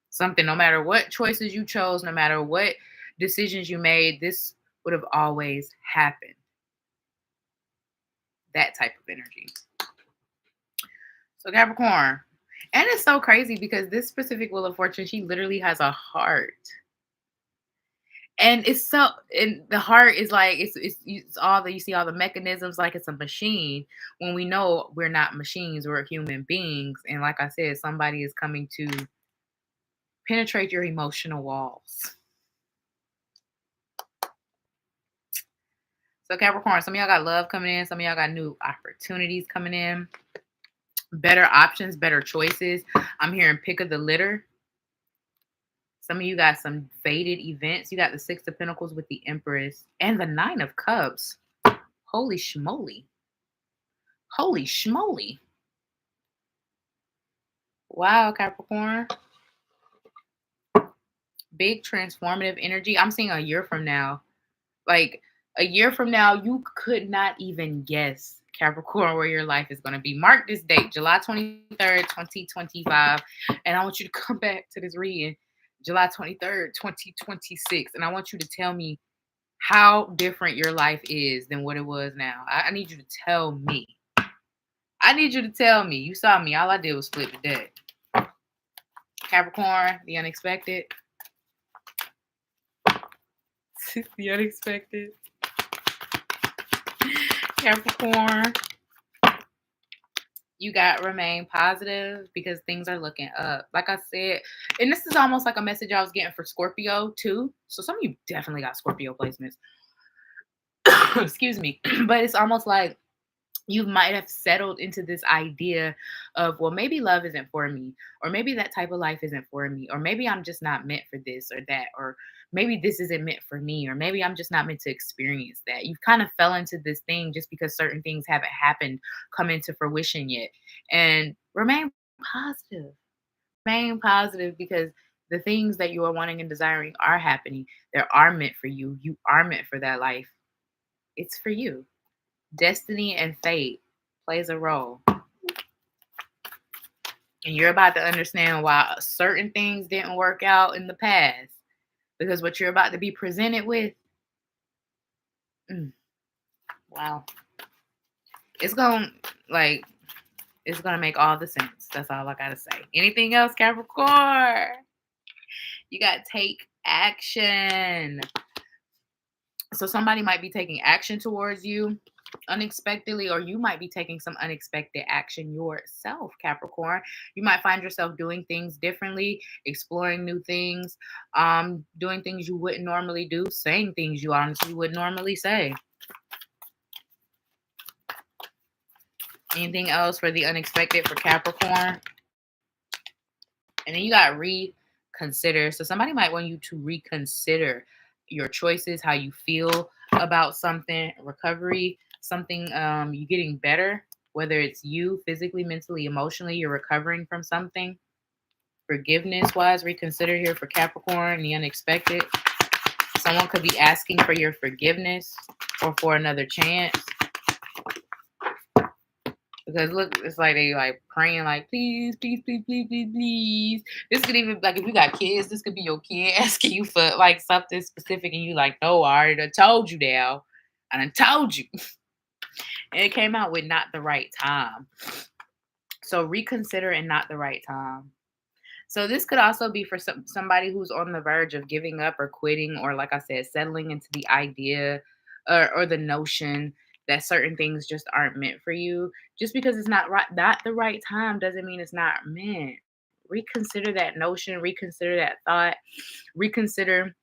Something, no matter what choices you chose, no matter what decisions you made, this would have always happened. That type of energy. So Capricorn. And it's so crazy because this specific Wheel of Fortune, she literally has a heart. And it's so, and the heart is like, it's all the, you see all the mechanisms like it's a machine, when we know we're not machines, we're human beings. And like I said, somebody is coming to penetrate your emotional walls. So Capricorn, some of y'all got love coming in, some of y'all got new opportunities coming in, better options, better choices. I'm hearing pick of the litter. Some of you got some fated events. You got the Six of Pentacles with the Empress and the Nine of Cups. Holy schmoly. Holy schmoly. Wow, Capricorn. Big transformative energy. I'm seeing a year from now. Like a year from now, you could not even guess, Capricorn, where your life is going to be. Mark this date, July 23rd, 2025. And I want you to come back to this reading, July 23rd, 2026. And I want you to tell me how different your life is than what it was now. I need you to tell me. I need you to tell me. You saw me. All I did was split the deck. Capricorn, the unexpected. The unexpected. Capricorn, you got remain positive because things are looking up. Like I said, and this is almost like a message I was getting for Scorpio too. So some of you definitely got Scorpio placements. Excuse me. But it's almost like you might have settled into this idea of, well, maybe love isn't for me, or maybe that type of life isn't for me, or maybe I'm just not meant for this or that, or maybe this isn't meant for me, or maybe I'm just not meant to experience that. You've kind of fell into this thing just because certain things haven't happened, come into fruition yet. And remain positive. Remain positive because the things that you are wanting and desiring are happening. They are meant for you. You are meant for that life. It's for you. Destiny and fate plays a role. And you're about to understand why certain things didn't work out in the past. Because what you're about to be presented with, wow. It's gonna it's gonna make all the sense. That's all I gotta say. Anything else, Capricorn? You gotta take action. So somebody might be taking action towards you unexpectedly, or you might be taking some unexpected action yourself, Capricorn. You might find yourself doing things differently, exploring new things, doing things you wouldn't normally do, saying things you honestly would normally say. Anything else for the unexpected for Capricorn? And then you got reconsider. So somebody might want you to reconsider your choices, how you feel about something, recovery, something, you getting better, whether it's you physically, mentally, emotionally, you're recovering from something. Forgiveness wise, reconsider here for Capricorn, the unexpected. Someone could be asking for your forgiveness or for another chance. Because look, it's like they like praying, like, please, please, please, please, please, please. This could even, like, if you got kids, this could be your kid asking you for like something specific, and you like, no, I already done told you now. I done told you. And it came out with not the right time. So reconsider and not the right time. So this could also be for somebody who's on the verge of giving up or quitting, or like I said, settling into the idea or the notion that certain things just aren't meant for you. Just because it's not the right time doesn't mean it's not meant. Reconsider that notion, reconsider that thought, reconsider,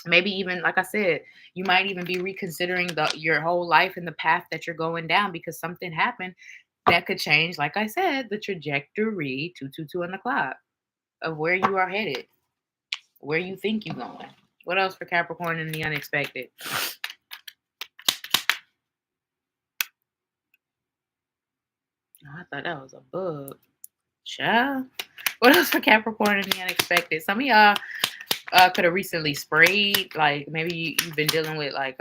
maybe even, like I said, you might even be reconsidering your whole life and the path that you're going down, because something happened that could change, like I said, the trajectory 222 on the clock of where you are headed, where you think you're going. What else for Capricorn in the unexpected? Oh, I thought that was a bug. Child. What else for Capricorn in the unexpected? Some of y'all could have recently sprayed. Like maybe you've been dealing with like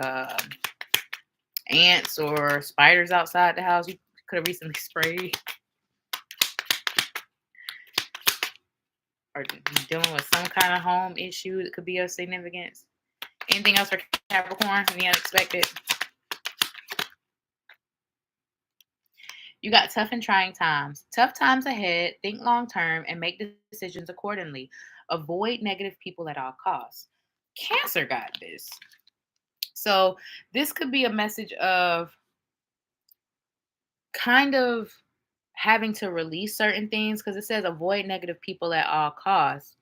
ants or spiders outside the house. You could have recently sprayed. Or dealing with some kind of home issue that could be of significance. Anything else for Capricorn in the unexpected? You got tough and trying times. Tough times ahead. Think long term and make decisions accordingly. Avoid negative people at all costs. Cancer got this. So this could be a message of kind of having to release certain things, because it says avoid negative people at all costs.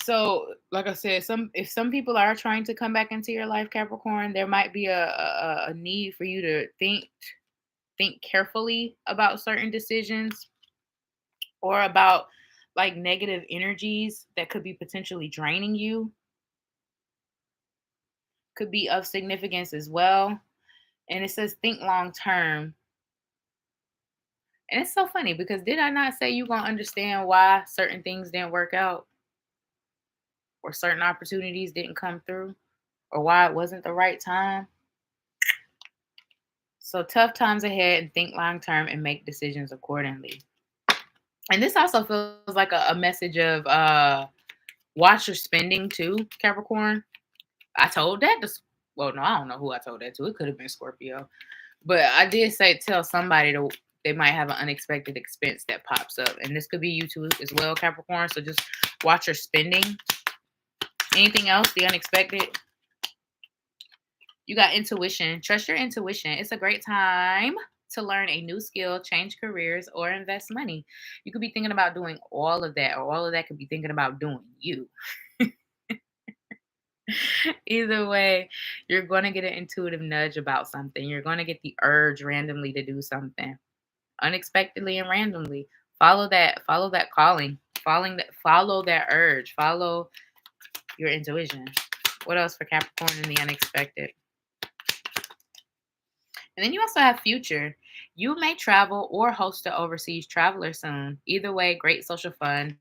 So, like I said, if some people are trying to come back into your life, Capricorn, there might be a need for you to think carefully about certain decisions, or about like negative energies that could be potentially draining you, could be of significance as well. And it says think long term. And it's so funny because did I not say you're going to understand why certain things didn't work out, or certain opportunities didn't come through, or why it wasn't the right time? So tough times ahead and think long term and make decisions accordingly. And this also feels like a message of watch your spending too, Capricorn. I told that to, well, no, I don't know who I told that to. It could have been Scorpio. But I did say tell somebody they might have an unexpected expense that pops up. And this could be you too as well, Capricorn. So just watch your spending. Anything else? The unexpected? You got intuition. Trust your intuition. It's a great time to learn a new skill, change careers, or invest money. You could be thinking about doing all of that, or all of that could be thinking about doing you. Either way, you're going to get an intuitive nudge about something. You're going to get the urge randomly to do something, unexpectedly and randomly. Follow that calling, follow that urge, follow your intuition. What else for Capricorn in the unexpected? And then you also have future. You may travel or host an overseas traveler soon. Either way, great social fun.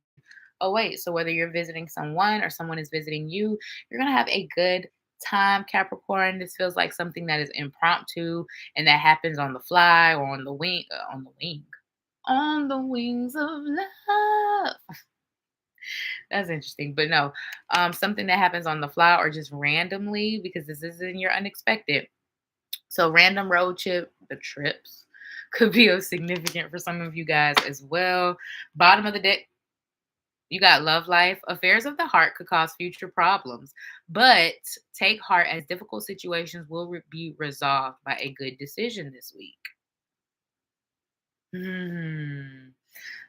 Oh, wait. So whether you're visiting someone or someone is visiting you, you're going to have a good time, Capricorn. This feels like something that is impromptu and that happens on the fly or on the wing, on the wings of love. That's interesting. But no, something that happens on the fly or just randomly because this is in your unexpected. So random road trips could be significant for some of you guys as well. Bottom of the deck, you got love life. Affairs of the heart could cause future problems, but take heart as difficult situations will be resolved by a good decision this week. Hmm.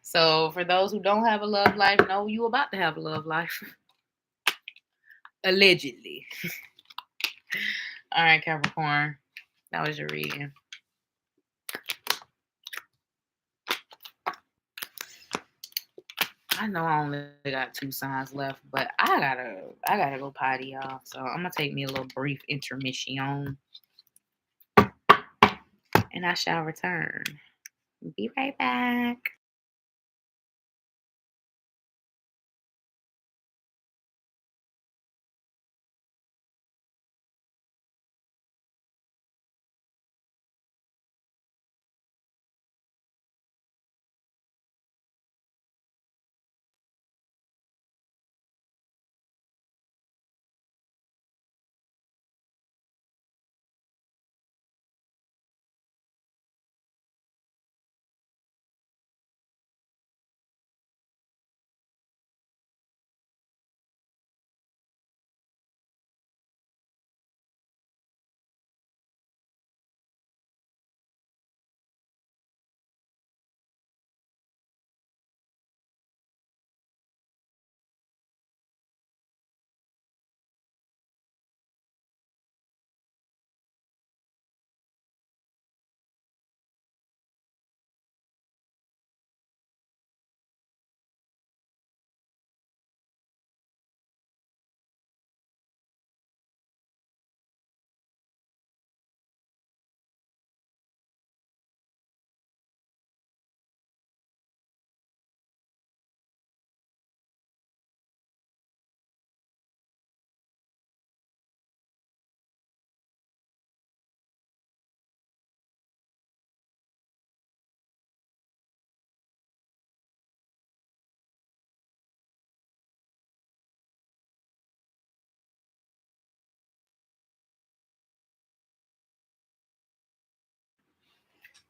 So for those who don't have a love life, know you about to have a love life. Allegedly. All right, Capricorn. That was your reading. I know I only got 2 signs left, but I gotta go potty, y'all. So I'm gonna take me a little brief intermission, and I shall return. Be right back.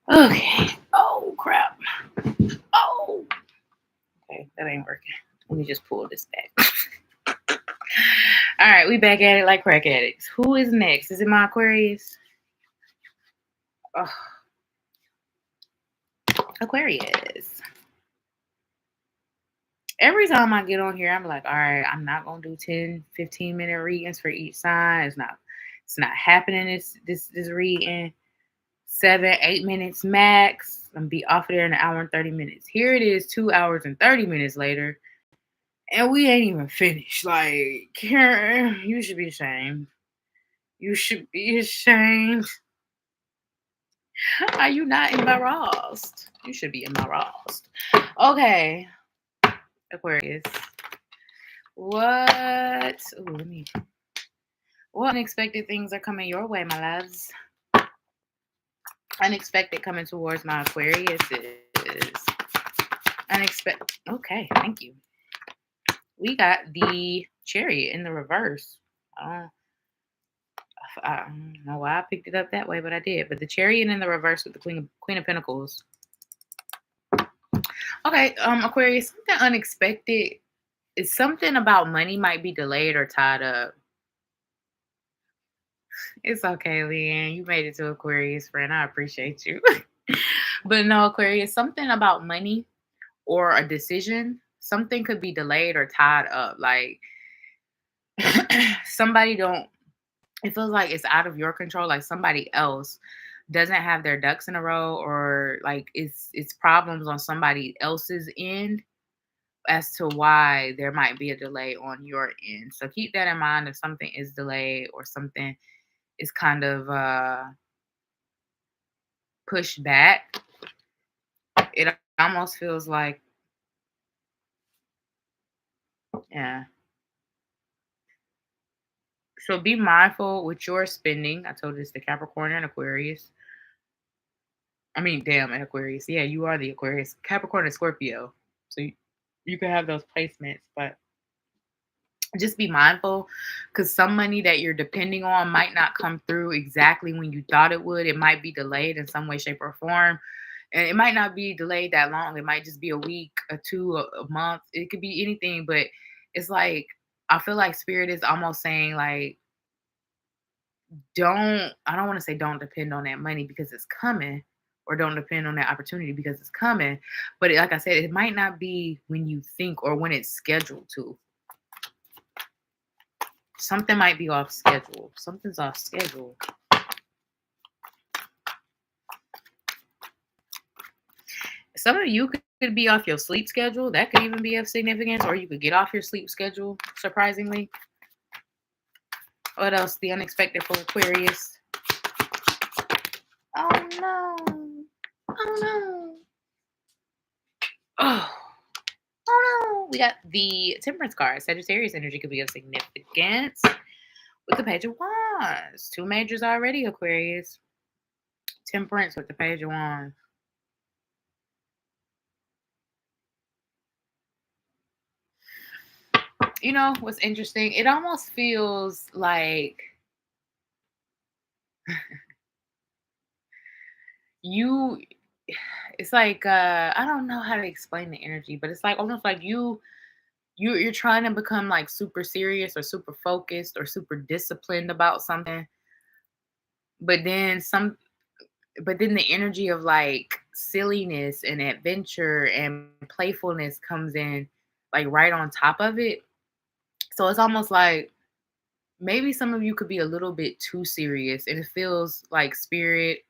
Okay. Oh crap. Oh. Okay, that ain't working. Let me just pull this back. All right, we back at it like crack addicts. Who is next? Is it my Aquarius? Oh, Aquarius. Every time I get on here, I'm like, all right, I'm not gonna do 10, 15-minute readings for each sign. It's not happening this reading. 7, 8 minutes max. I'm gonna be off of there in an hour and 30 minutes. Here it is, 2 hours and 30 minutes later, and we ain't even finished. Like, you should be ashamed. You should be ashamed. Are you not embarrassed? You should be embarrassed. Okay, Aquarius. What? Ooh, what unexpected things are coming your way, my loves? Unexpected coming towards my Aquarius is unexpected. Okay, thank you. We got the Chariot in the reverse. I don't know why I picked it up that way, but I did. But the Chariot in the reverse with the Queen of Pentacles. Okay, Aquarius, something unexpected. Is something about money might be delayed or tied up. It's okay, Leanne. You made it to Aquarius, friend. I appreciate you. But no, Aquarius, something about money or a decision, something could be delayed or tied up. Like somebody don't, it feels like it's out of your control. Like somebody else doesn't have their ducks in a row, or like it's problems on somebody else's end. as to why there might be a delay on your end. So keep that in mind if something is delayed or something is kind of pushed back. It almost feels like, yeah. So be mindful with your spending. I told this to Capricorn and Aquarius. I mean, damn, and Aquarius. Yeah, you are the Aquarius. Capricorn and Scorpio. So you can have those placements, but just be mindful because some money that you're depending on might not come through exactly when you thought it would. It might be delayed in some way, shape, or form. And it might not be delayed that long. It might just be a week, a two, a month. It could be anything, but it's like I feel like spirit is almost saying like, I don't want to say don't depend on that money because it's coming, or don't depend on that opportunity because it's coming. But like I said, it might not be when you think or when it's scheduled to. Something might be off schedule. Something's off schedule. Some of you could be off your sleep schedule. That could even be of significance, or you could get off your sleep schedule, surprisingly. What else? The unexpected for Aquarius. Oh no. Oh no. Oh. Oh no. We got the Temperance card. Sagittarius energy could be of significance with the Page of Wands. Two majors already, Aquarius. Temperance with the Page of Wands. You know what's interesting? It almost feels like you it's like I don't know how to explain the energy, but it's like almost like you're trying to become like super serious or super focused or super disciplined about something, but then the energy of like silliness and adventure and playfulness comes in like right on top of it. So it's almost like maybe some of you could be a little bit too serious, and it feels like spirit,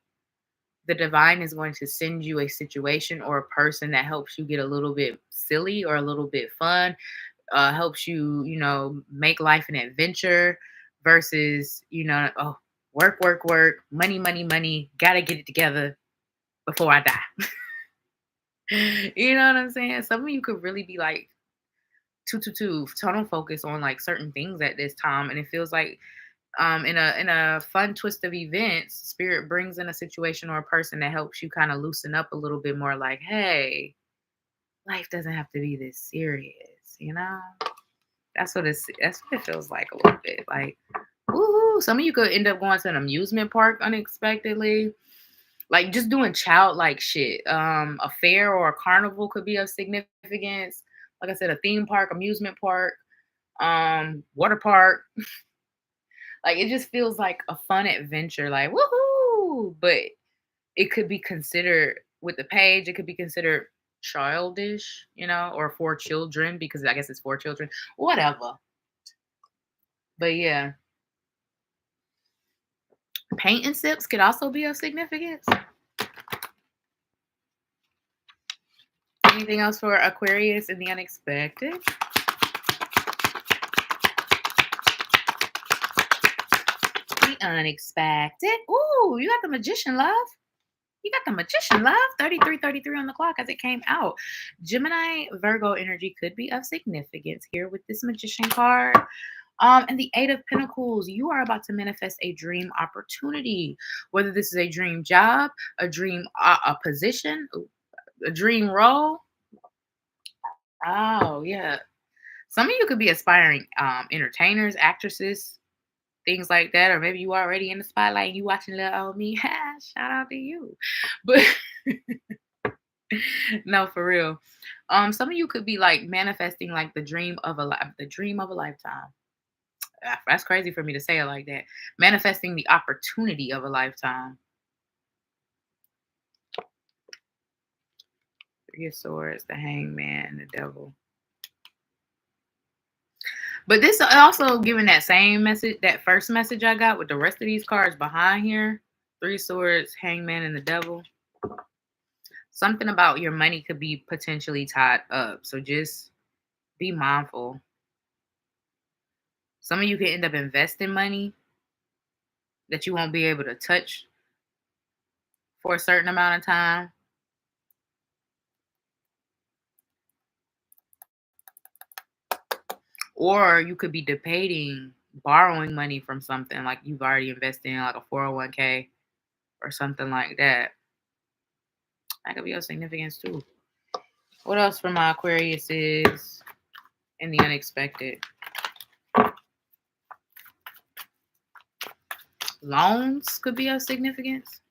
the divine is going to send you a situation or a person that helps you get a little bit silly or a little bit fun, helps you, make life an adventure versus, oh, work, work, work, money, money, money, gotta get it together before I die. You know what I'm saying? Some of you could really be like tunnel focus on like certain things at this time, and it feels like in a fun twist of events, spirit brings in a situation or a person that helps you kind of loosen up a little bit more, like, hey, life doesn't have to be this serious. That's what it feels like a little bit. Like, woohoo. Some of you could end up going to an amusement park unexpectedly. Like just doing childlike shit. A fair or a carnival could be of significance. Like I said, a theme park, amusement park, water park. Like it just feels like a fun adventure, like woohoo! But it could be considered with the page, it could be considered childish, or for children because I guess it's for children, whatever. But yeah, paint and sips could also be of significance. Anything else for Aquarius in the unexpected? The unexpected. Ooh, you got the Magician, love. You got the Magician, love. 33:33 on the clock as it came out. Gemini, Virgo energy could be of significance here with this Magician card. And the Eight of Pentacles, you are about to manifest a dream opportunity. Whether this is a dream job, a dream a position, a dream role. Oh, yeah. Some of you could be aspiring entertainers, actresses, things like that, or maybe you already in the spotlight and you watching little old me. Shout out to you. But no, for real. Some of you could be like manifesting like the dream of the dream of a lifetime. That's crazy for me to say it like that. Manifesting the opportunity of a lifetime. Three of Swords, the Hangman, the Devil. But this also giving that same message, that first message I got with the rest of these cards behind here. Three Swords, Hangman, and the Devil. Something about your money could be potentially tied up. So just Be mindful. Some of you can end up investing money that you won't be able to touch for a certain amount of time. Or you could be debating borrowing money from something like you've already invested in, like a 401k or something like that. That could be of significance too. What else for my Aquarius is in the unexpected? Loans could be of significance.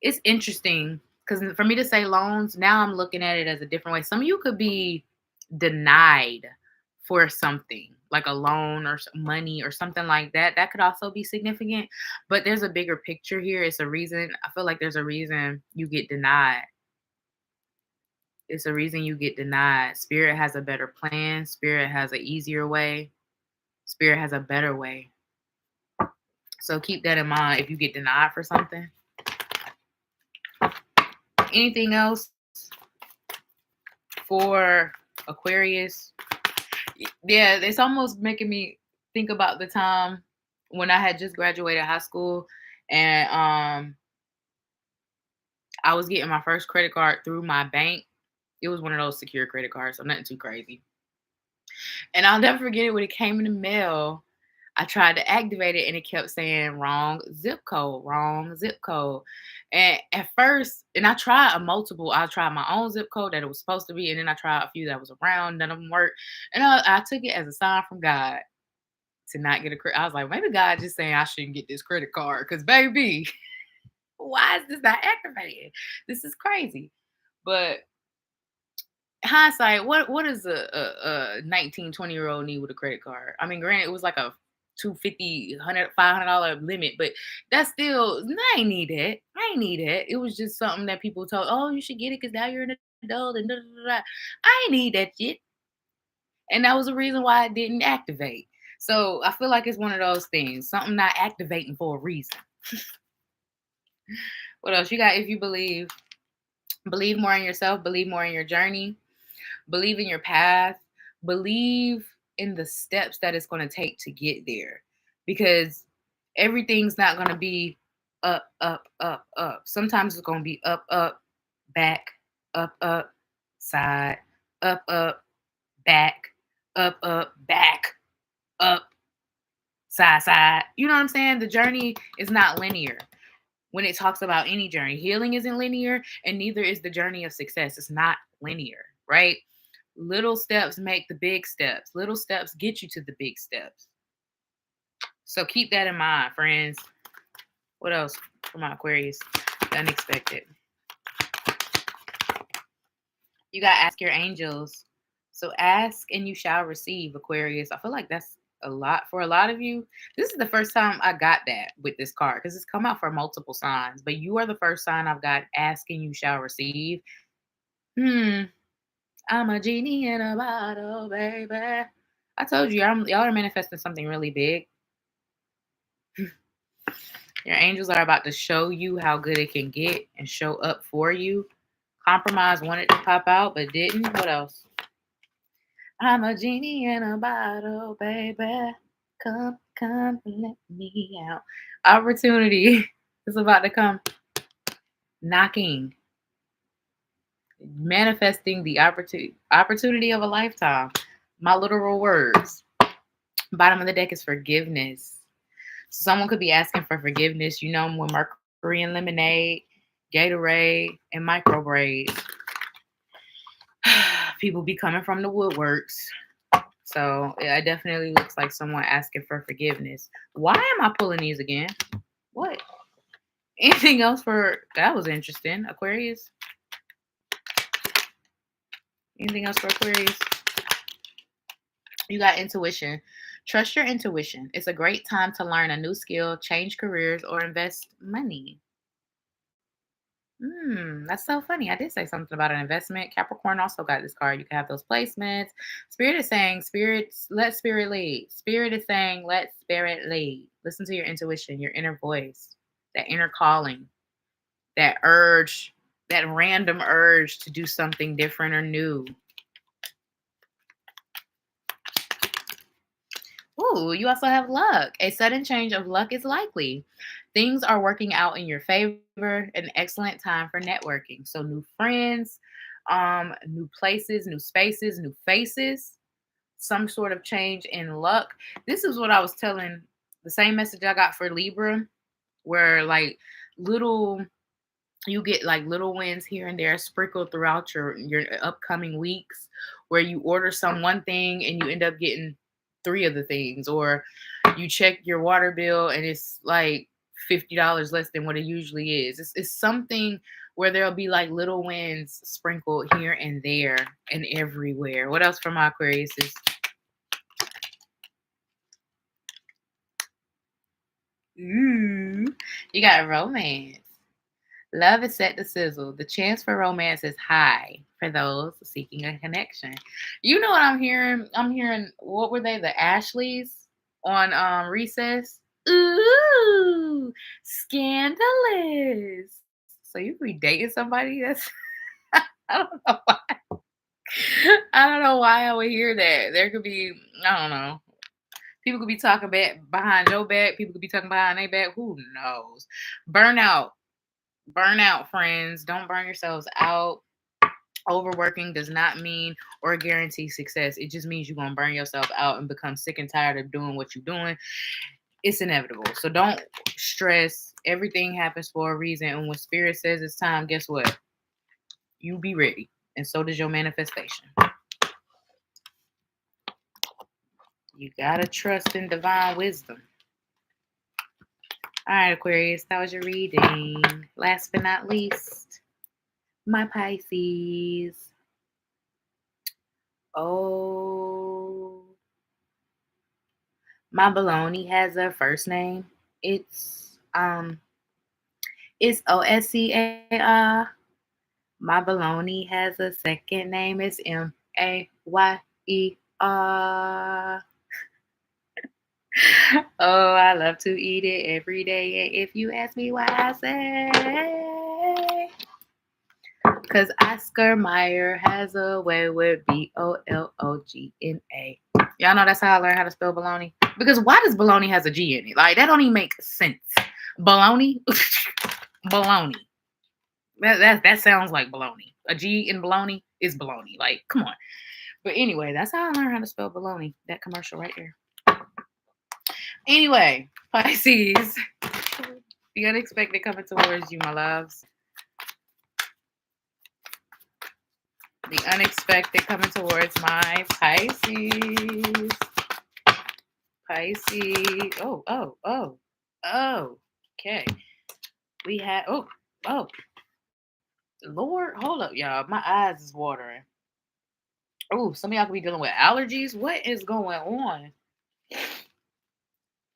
It's interesting because for me to say loans, now I'm looking at it as a different way. Some of you could be denied for something like a loan or money or something like that. That could also be significant, but there's a bigger picture here. It's a reason. I feel like there's a reason you get denied. It's a reason you get denied. Spirit has a better plan. Spirit has an easier way. Spirit has a better way. So keep that in mind if you get denied for something. Anything else for Aquarius? Yeah, it's almost making me think about the time when I had just graduated high school and I was getting my first credit card through my bank. It was one of those secure credit cards, so nothing too crazy. And I'll never forget it when it came in the mail. I tried to activate it and it kept saying wrong zip code, wrong zip code. And at first, and I tried I tried my own zip code that it was supposed to be, and then I tried a few that was around, none of them worked. And I took it as a sign from God to not get a credit. I was like, maybe God just saying I shouldn't get this credit card because, baby, why is this not activated? This is crazy. But hindsight, what does a 19, 20-year-old need with a credit card? I mean, granted, it was like a $250, $100, $500 limit, but that's still, I ain't need it. I ain't need it. It was just something that people told, oh, you should get it because now you're an adult and da, da, da, da. I ain't need that shit. And that was the reason why it didn't activate. So I feel like it's one of those things, something not activating for a reason. What else you got? If you believe more in yourself, believe more in your journey, believe in your path, believe in the steps that it's going to take to get there, because everything's not going to be up, up, up, up. Sometimes it's going to be up, up, back, up, side, up, back, up, back, up, side. You know what I'm saying? The journey is not linear. When it talks about any journey, healing isn't linear, and neither is the journey of success. It's not linear, right? Little steps make the big steps. Little steps get you to the big steps. So keep that in mind, friends. What else for my Aquarius? The unexpected. You got to ask your angels. So ask and you shall receive, Aquarius. I feel like that's a lot for a lot of you. This is the first time I got that with this card because it's come out for multiple signs, but you are the first sign I've got. Ask and you shall receive. I'm a genie in a bottle, baby. I told you, y'all are manifesting something really big. Your angels are about to show you how good it can get and show up for you. Compromise wanted to pop out, but didn't. What else? I'm a genie in a bottle, baby. Come, let me out. Opportunity is about to come knocking. Manifesting the opportunity of a lifetime. My literal words. Bottom of the deck is forgiveness. Someone could be asking for forgiveness. You know, when Mercury and Lemonade, Gatorade, and micro braids. People be coming from the woodworks. So it definitely looks like someone asking for forgiveness. Why am I pulling these again? What? Anything else for that was interesting. Aquarius? Anything else for Aquarius? You got intuition. Trust your intuition. It's a great time to learn a new skill, change careers, or invest money. That's so funny. I did say something about an investment. Capricorn also got this card. You can have those placements. Spirit is saying, let spirit lead. Spirit is saying, let spirit lead. Listen to your intuition, your inner voice, that inner calling, that urge that random urge to do something different or new. Ooh, you also have luck. A sudden change of luck is likely. Things are working out in your favor. An excellent time for networking. So new friends, new places, new spaces, new faces, some sort of change in luck. This is what I was telling, the same message I got for Libra, where like little you get like little wins here and there sprinkled throughout your upcoming weeks, where you order some one thing and you end up getting three of the things, or you check your water bill and it's like $50 less than what it usually is. It's something where there'll be like little wins sprinkled here and there and everywhere. What else from my Aquarius is? Ooh, you got romance. Love is set to sizzle. The chance for romance is high for those seeking a connection. You know what I'm hearing? I'm hearing, what were they? The Ashleys on Recess. Ooh, scandalous. So you could be dating somebody that's I don't know why. I don't know why I would hear that. There could be, I don't know. People could be talking behind your back. People could be talking behind their back. Who knows? Burnout. Burnout, friends. Don't burn yourselves out. Overworking does not mean or guarantee success. It just means you're going to burn yourself out and become sick and tired of doing what you're doing. It's inevitable. So don't stress. Everything happens for a reason. And when spirit says it's time, guess what? You be ready. And so does your manifestation. You got to trust in divine wisdom. All right, Aquarius, that was your reading. Last but not least, my Pisces. Oh, my baloney has a first name. It's Oscar. My baloney has a second name. It's Mayer. Oh, I love to eat it every day. And if you ask me why, I say, because Oscar Mayer has a way with Bologna. Y'all know that's how I learned how to spell baloney. Because why does baloney has a G in it? Like, that don't even make sense. Baloney? Baloney. That sounds like baloney. A G in baloney is baloney. Like, come on. But anyway, that's how I learned how to spell baloney. That commercial right there. Anyway, Pisces. The unexpected coming towards you, my loves. The unexpected coming towards my Pisces. Pisces. Oh. Okay. We had, Lord, hold up, y'all. My eyes is watering. Oh, some of y'all could be dealing with allergies. What is going on?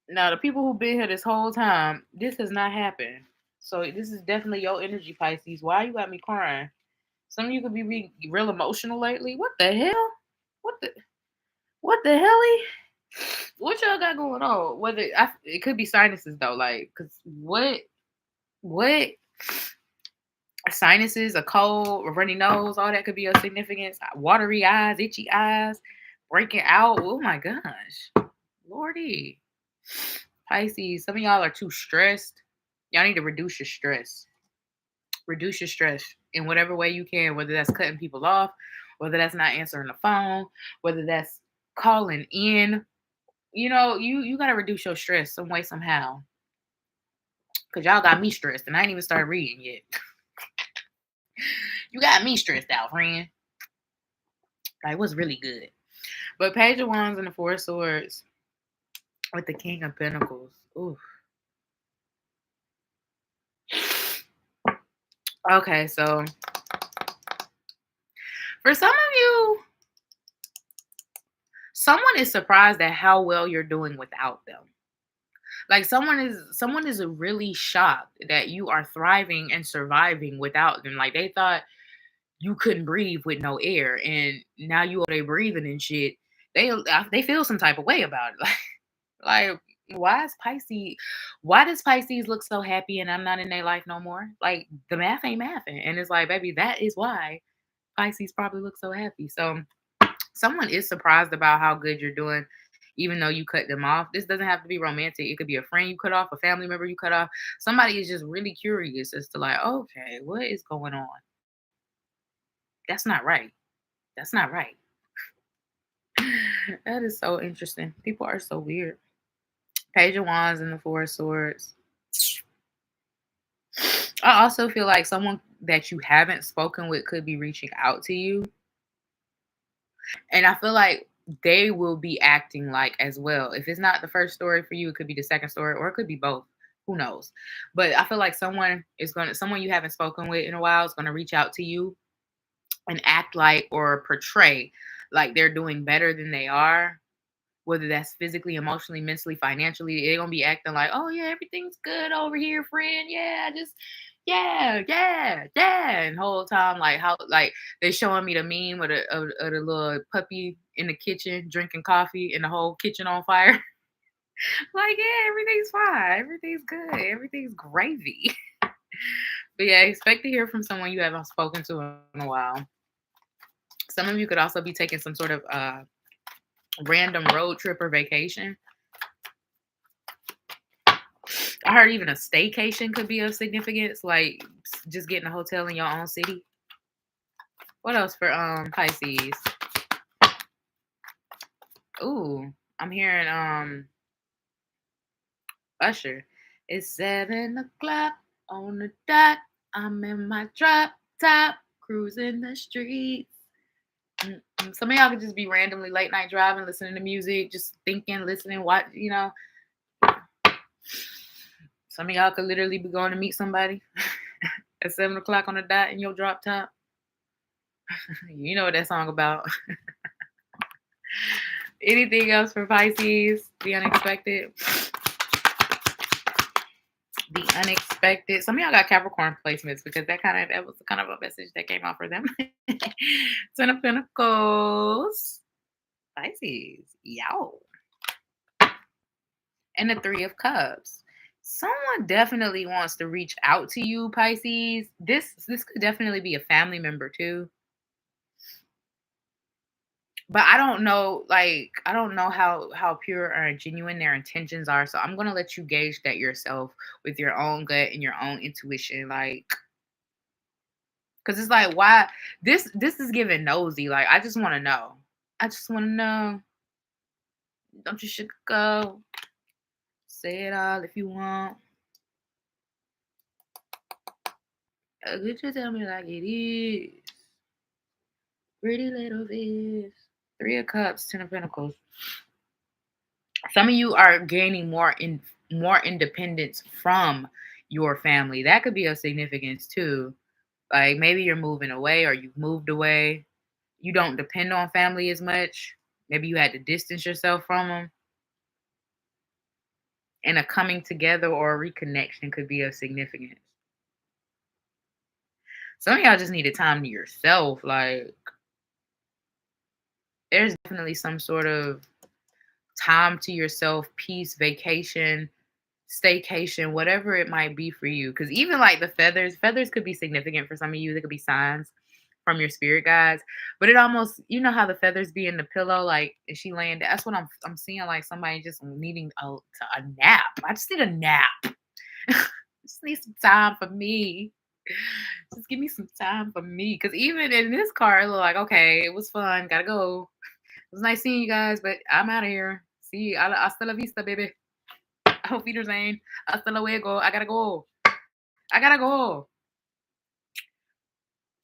Now, the people who've been here this whole time, this has not happened. So this is definitely your energy, Pisces. Why you got me crying? Some of you could be real emotional lately. What the hell? What the hell? What y'all got going on? It could be sinuses though, like, cause what sinuses, a cold, a runny nose, all that could be of significance. Watery eyes, itchy eyes, breaking out. Oh my gosh, Lordy. Pisces, some of y'all are too stressed. Y'all need to reduce your stress. Reduce your stress in whatever way you can, whether that's cutting people off, whether that's not answering the phone, whether that's calling in. You know, you got to reduce your stress some way, somehow. Because y'all got me stressed, and I ain't even started reading yet. You got me stressed out, friend. Like, it was really good. But Page of Wands and the Four of Swords with the King of Pentacles. Oof. Okay, so for some of you, someone is surprised at how well you're doing without them. Like someone is really shocked that you are thriving and surviving without them. Like they thought you couldn't breathe with no air, and now you are they breathing and shit. They feel some type of way about it. Like Why does Pisces look so happy and I'm not in their life no more? Like the math ain't mathing. And it's like, baby, that is why Pisces probably look so happy. So someone is surprised about how good you're doing, even though you cut them off. This doesn't have to be romantic. It could be a friend you cut off, a family member you cut off. Somebody is just really curious as to like, okay, what is going on? That's not right. That's not right. That is so interesting. People are so weird. Page of Wands and the Four of Swords. I also feel like someone that you haven't spoken with could be reaching out to you. And I feel like they will be acting like as well. If it's not the first story for you, it could be the second story, or it could be both. Who knows? But I feel like someone you haven't spoken with in a while is gonna reach out to you and act like or portray like they're doing better than they are, whether that's physically, emotionally, mentally, financially. They're gonna be acting like, oh yeah, everything's good over here, friend. Yeah, just yeah. And whole time, like how like they showing me the meme of the little puppy in the kitchen drinking coffee and the whole kitchen on fire. Like, yeah, everything's fine, everything's good, everything's gravy. But yeah, expect to hear from someone you haven't spoken to in a while. Some of you could also be taking some sort of random road trip or vacation. I heard even a staycation could be of significance, like just getting a hotel in your own city. What else for Pisces? Ooh, I'm hearing Usher. It's 7 o'clock on the dot. I'm in my drop top, cruising the streets. Some of y'all could just be randomly late night driving, listening to music, just thinking, listening, what you know. Some of y'all could literally be going to meet somebody at 7 o'clock on the dot in your drop top. You know what that song about. Anything else for Pisces? The unexpected. The unexpected. Some of y'all got Capricorn placements because that was kind of a message that came out for them. Ten of Pentacles. Pisces. Yo. And the Three of Cups. Someone definitely wants to reach out to you, Pisces. This could definitely be a family member too. But I don't know, how pure or genuine their intentions are. So I'm gonna let you gauge that yourself with your own gut and your own intuition. Like, cause it's like, why this is giving nosy. Like, I just wanna know. I just wanna know. Don't you should go. Say it all if you want. Could you tell me like it is? Pretty little fish. Three of Cups, Ten of Pentacles. Some of you are gaining more independence from your family. That could be of significance too. Like maybe you're moving away or you've moved away. You don't depend on family as much. Maybe you had to distance yourself from them. And a coming together or a reconnection could be of significance. Some of y'all just needed time to yourself. Like there's definitely some sort of time to yourself, peace, vacation, staycation, whatever it might be for you. Because even like the feathers could be significant for some of you. They could be signs from your spirit guides. But it almost, you know how the feathers be in the pillow, like is she laying down? That's what I'm seeing, like somebody just needing a nap. I just need a nap. Just need some time for me. Just give me some time for me. Because even in this card, it looked like, okay, it was fun. Gotta go. It was nice seeing you guys, but I'm out of here. See, hasta la vista, baby. Auf Wiedersehen. Hasta luego. I gotta go. I gotta go.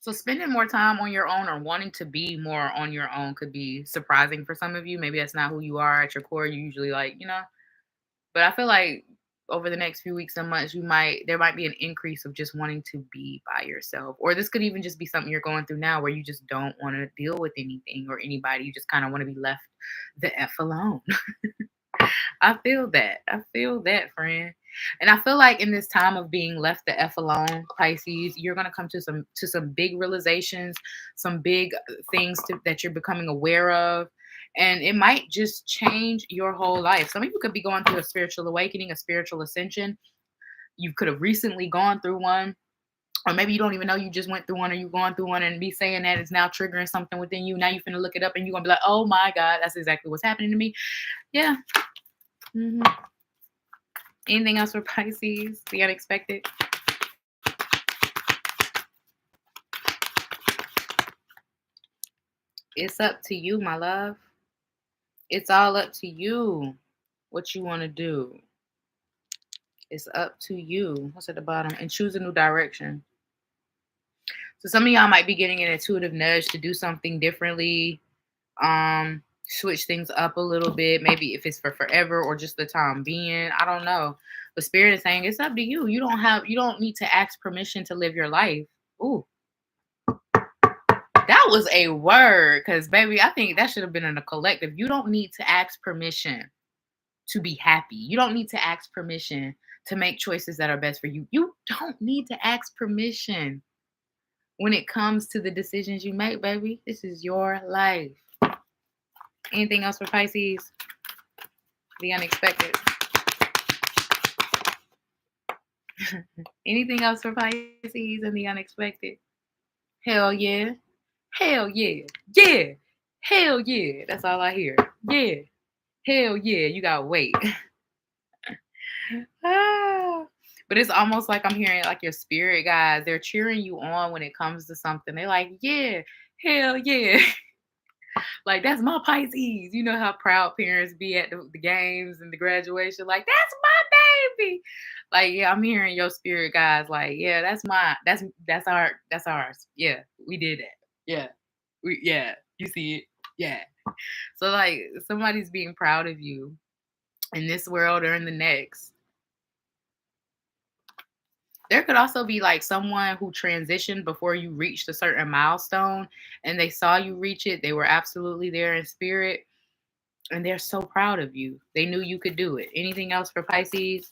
So spending more time on your own or wanting to be more on your own could be surprising for some of you. Maybe that's not who you are at your core. You usually like, but I feel like over the next few weeks and months, there might be an increase of just wanting to be by yourself. Or this could even just be something you're going through now where you just don't want to deal with anything or anybody. You just kind of want to be left the F alone. I feel that, friend. And I feel like in this time of being left the F alone, Pisces, you're gonna come to some big realizations, some big things that you're becoming aware of. And it might just change your whole life. Some of you could be going through a spiritual awakening, a spiritual ascension. You could have recently gone through one, or maybe you don't even know you just went through one, or you're going through one and be saying that it's now triggering something within you. Now you're finna look it up and you're gonna be like, oh my God, that's exactly what's happening to me. Yeah. Anything else for Pisces? The unexpected? It's up to you, my love. It's all up to you what you want to do. It's up to you. What's at the bottom? And choose a new direction. So some of y'all might be getting an intuitive nudge to do something differently. Switch things up a little bit. Maybe if it's for forever or just the time being. I don't know. But Spirit is saying it's up to you. You don't need to ask permission to live your life. Ooh. That was a word, because baby, I think that should have been in a collective. You don't need to ask permission to be happy. You don't need to ask permission to make choices that are best for you. You don't need to ask permission when it comes to the decisions you make, baby. This is your life. Anything else for Pisces? The unexpected. Anything else for Pisces and the unexpected? Hell yeah. Hell yeah. Yeah. Hell yeah. That's all I hear. Yeah. Hell yeah. You gotta wait. But it's almost like I'm hearing like your spirit guys. They're cheering you on when it comes to something. They're like, yeah. Hell yeah. Like, that's my Pisces. You know how proud parents be at the games and the graduation. Like, that's my baby. Like, yeah, I'm hearing your spirit guys. Like, yeah, that's mine. That's ours. Yeah, we did that. Yeah, you see it. Yeah. So like, somebody's being proud of you in this world or in the next. There could also be like someone who transitioned before you reached a certain milestone and they saw you reach it. They were absolutely there in spirit and they're so proud of you. They knew you could do it. Anything else for Pisces?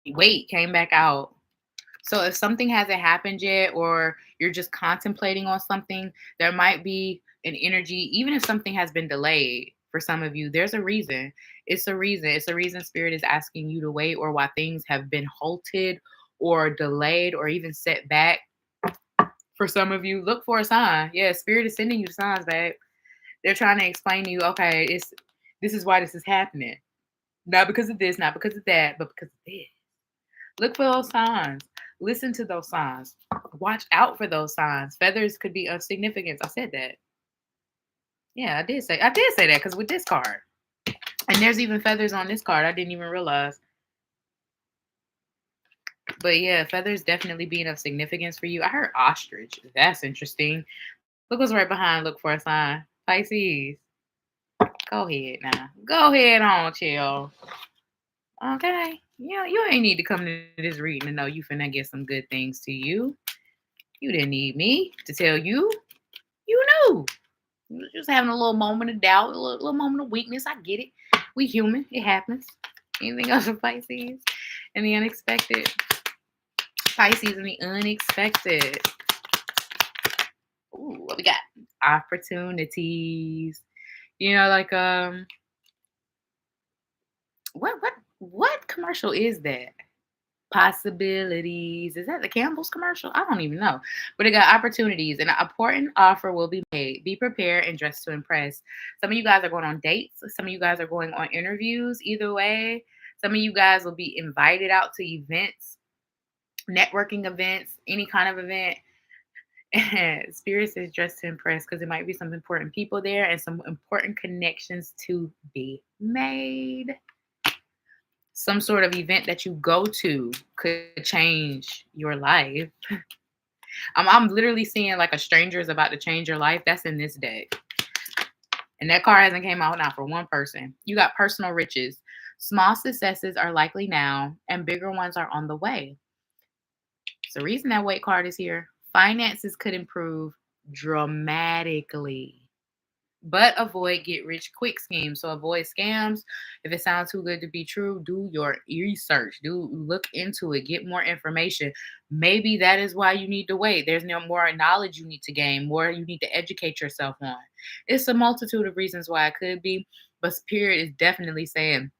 Wait, came back out. So if something hasn't happened yet, or you're just contemplating on something, there might be an energy, even if something has been delayed for some of you, there's a reason. It's a reason. It's a reason Spirit is asking you to wait, or why things have been halted or delayed or even set back. For some of you, look for a sign. Yeah, Spirit is sending you signs, babe. They're trying to explain to you, okay, this is why this is happening. Not because of this, not because of that, but because of this. Look for those signs. Listen to those signs. Watch out for those signs. Feathers could be of significance. I said that. Yeah, I did say that, because with this card. And there's even feathers on this card. I didn't even realize. But yeah, feathers definitely being of significance for you. I heard ostrich. That's interesting. Look what's right behind. Look for a sign. Pisces. Go ahead now. Go ahead on, chill. Okay. Yeah, you ain't need to come to this reading to know you finna get some good things to you. You didn't need me to tell you. You knew. You was just having a little moment of doubt, a little moment of weakness. I get it. We human. It happens. Anything else for Pisces and the unexpected? Pisces and the unexpected. Ooh, what we got? Opportunities. You know, like what commercial is that? Possibilities. Is that the Campbell's commercial? I don't even know. But it got opportunities. An important offer will be made. Be prepared and dressed to impress. Some of you guys are going on dates. Some of you guys are going on interviews. Either way, some of you guys will be invited out to events, networking events, any kind of event. And Spirit says dressed to impress, because it might be some important people there and some important connections to be made. Some sort of event that you go to could change your life. I'm literally seeing like a stranger is about to change your life. That's in this deck. And that card hasn't came out now for one person. You got personal riches. Small successes are likely now, and bigger ones are on the way. So the reason that weight card is here, finances could improve dramatically. but avoid get rich quick schemes. So avoid scams. If it sounds too good to be true, do your research. Do look into it. Get more information. Maybe that is why you need to wait. There's no more knowledge you need to gain, more you need to educate yourself on. It's a multitude of reasons why it could be, but Spirit is definitely saying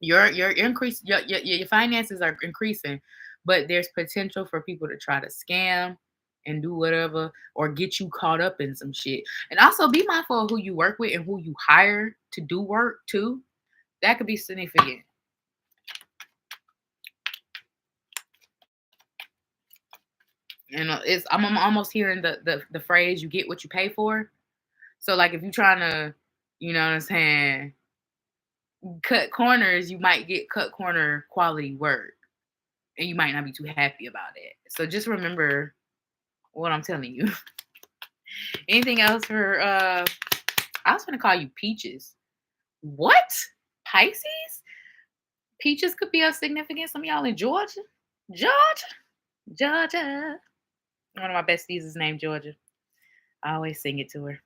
your increase your finances are increasing, but there's potential for people to try to scam and do whatever or get you caught up in some shit. And also be mindful of who you work with and who you hire to do work too. That could be significant. It's I'm almost hearing the phrase you get what you pay for. So like if you're trying to, you know what I'm saying, cut corners, you might get cut corner quality work and you might not be too happy about it. So just remember what I'm telling you. Anything else for I was gonna call you Peaches. What? Pisces? Peaches could be of significance. Some of y'all in Georgia. Georgia. Georgia. One of my besties is named Georgia. I always sing it to her.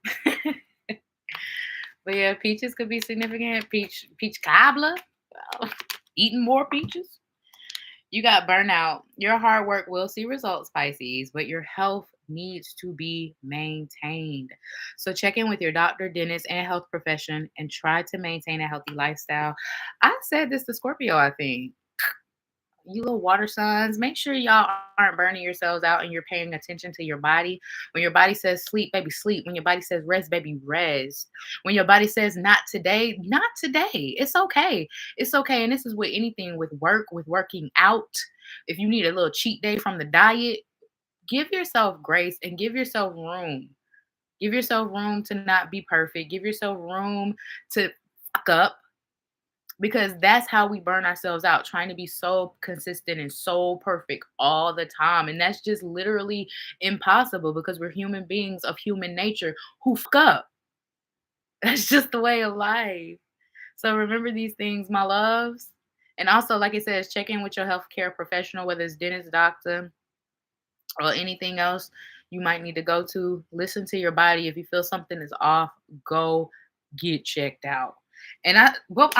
But yeah, peaches could be significant. Peach cobbler. Well, eating more peaches. You got burnout. Your hard work will see results, Pisces, but your health needs to be maintained. So check in with your doctor, dentist, and health profession and try to maintain a healthy lifestyle. I said this to Scorpio, I think. You little water signs, make sure y'all aren't burning yourselves out and you're paying attention to your body. When your body says sleep, baby, sleep. When your body says rest, baby, rest. When your body says not today, not today. It's okay. It's okay. And this is with anything, with work, with working out. If you need a little cheat day from the diet, give yourself grace and give yourself room. Give yourself room to not be perfect. Give yourself room to fuck up, because that's how we burn ourselves out, trying to be so consistent and so perfect all the time. And that's just literally impossible because we're human beings of human nature who fuck up. That's just the way of life. So remember these things, my loves. And also, like it says, check in with your healthcare professional, whether it's dentist, doctor, or anything else you might need to go to. Listen to your body. If you feel something is off, go get checked out. And I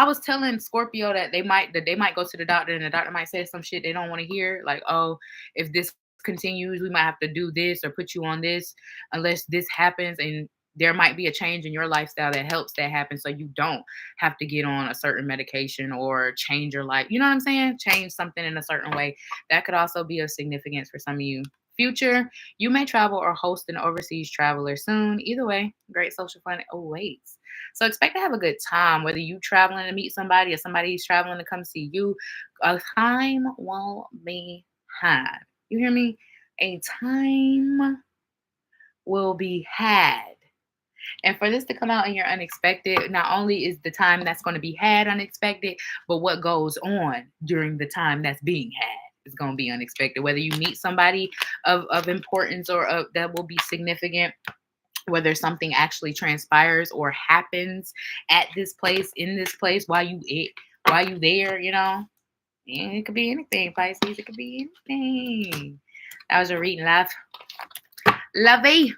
was telling Scorpio that they might go to the doctor and the doctor might say some shit they don't want to hear, like, oh, if this continues, we might have to do this or put you on this unless this happens. And there might be a change in your lifestyle that helps that happen, so you don't have to get on a certain medication or change your life. You know what I'm saying? Change something in a certain way. That could also be of significance for some of you. Future, you may travel or host an overseas traveler soon. Either way, great social fun awaits. So expect to have a good time, whether you traveling to meet somebody or somebody's traveling to come see you. A time won't be had. You hear me? A time will be had. And for this to come out in your unexpected, not only is the time that's going to be had unexpected, but what goes on during the time that's being had is going to be unexpected. Whether you meet somebody of importance or that will be significant, whether something actually transpires or happens at this place, in this place, while you there, you know. Yeah, it could be anything, Pisces. It could be anything. That was your reading, love. Lovey.